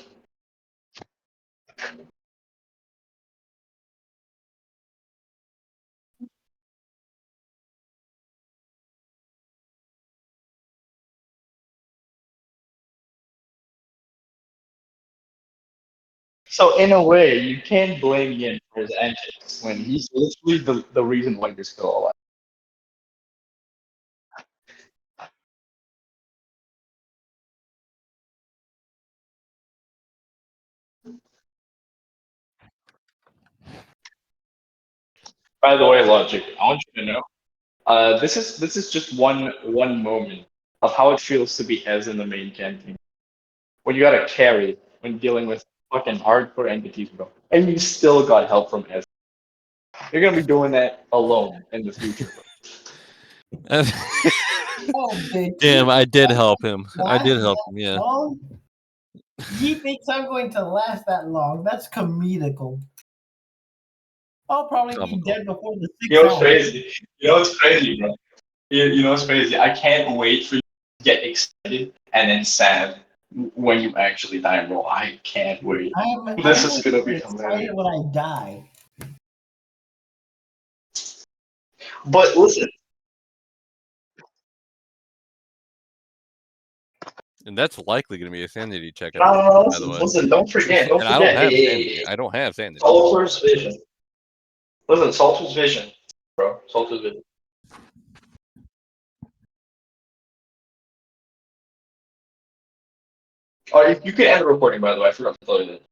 So in a way, you can't blame Yin for his antics when he's literally the reason why you're still alive. By the way, Logic, I want you to know, this is just one moment of how it feels to be Ez in the main campaign. When you gotta carry when dealing with fucking hardcore entities, bro, and you still got help from Ez. You're gonna be doing that alone in the future, bro. Oh, bitch. Damn, I did help him. I did Last help that him. Yeah. long? He thinks I'm going to last that long. That's comedical. I'll probably be Comical. dead before the 6 You know what's hours. crazy? You know what's crazy, bro? You know what's crazy? I can't wait for you to get excited and then sad when you actually die, bro. I can't wait. This is gonna be hilarious. excited when I die. But listen, And that's likely going to be a sanity check no, episode, no, by the way. listen, don't forget, And I don't have sanity. I don't have sanity. Salter's vision. Listen, Salter's vision, bro. Salter's vision. Oh, you can end the recording, by the way. I forgot to tell you that.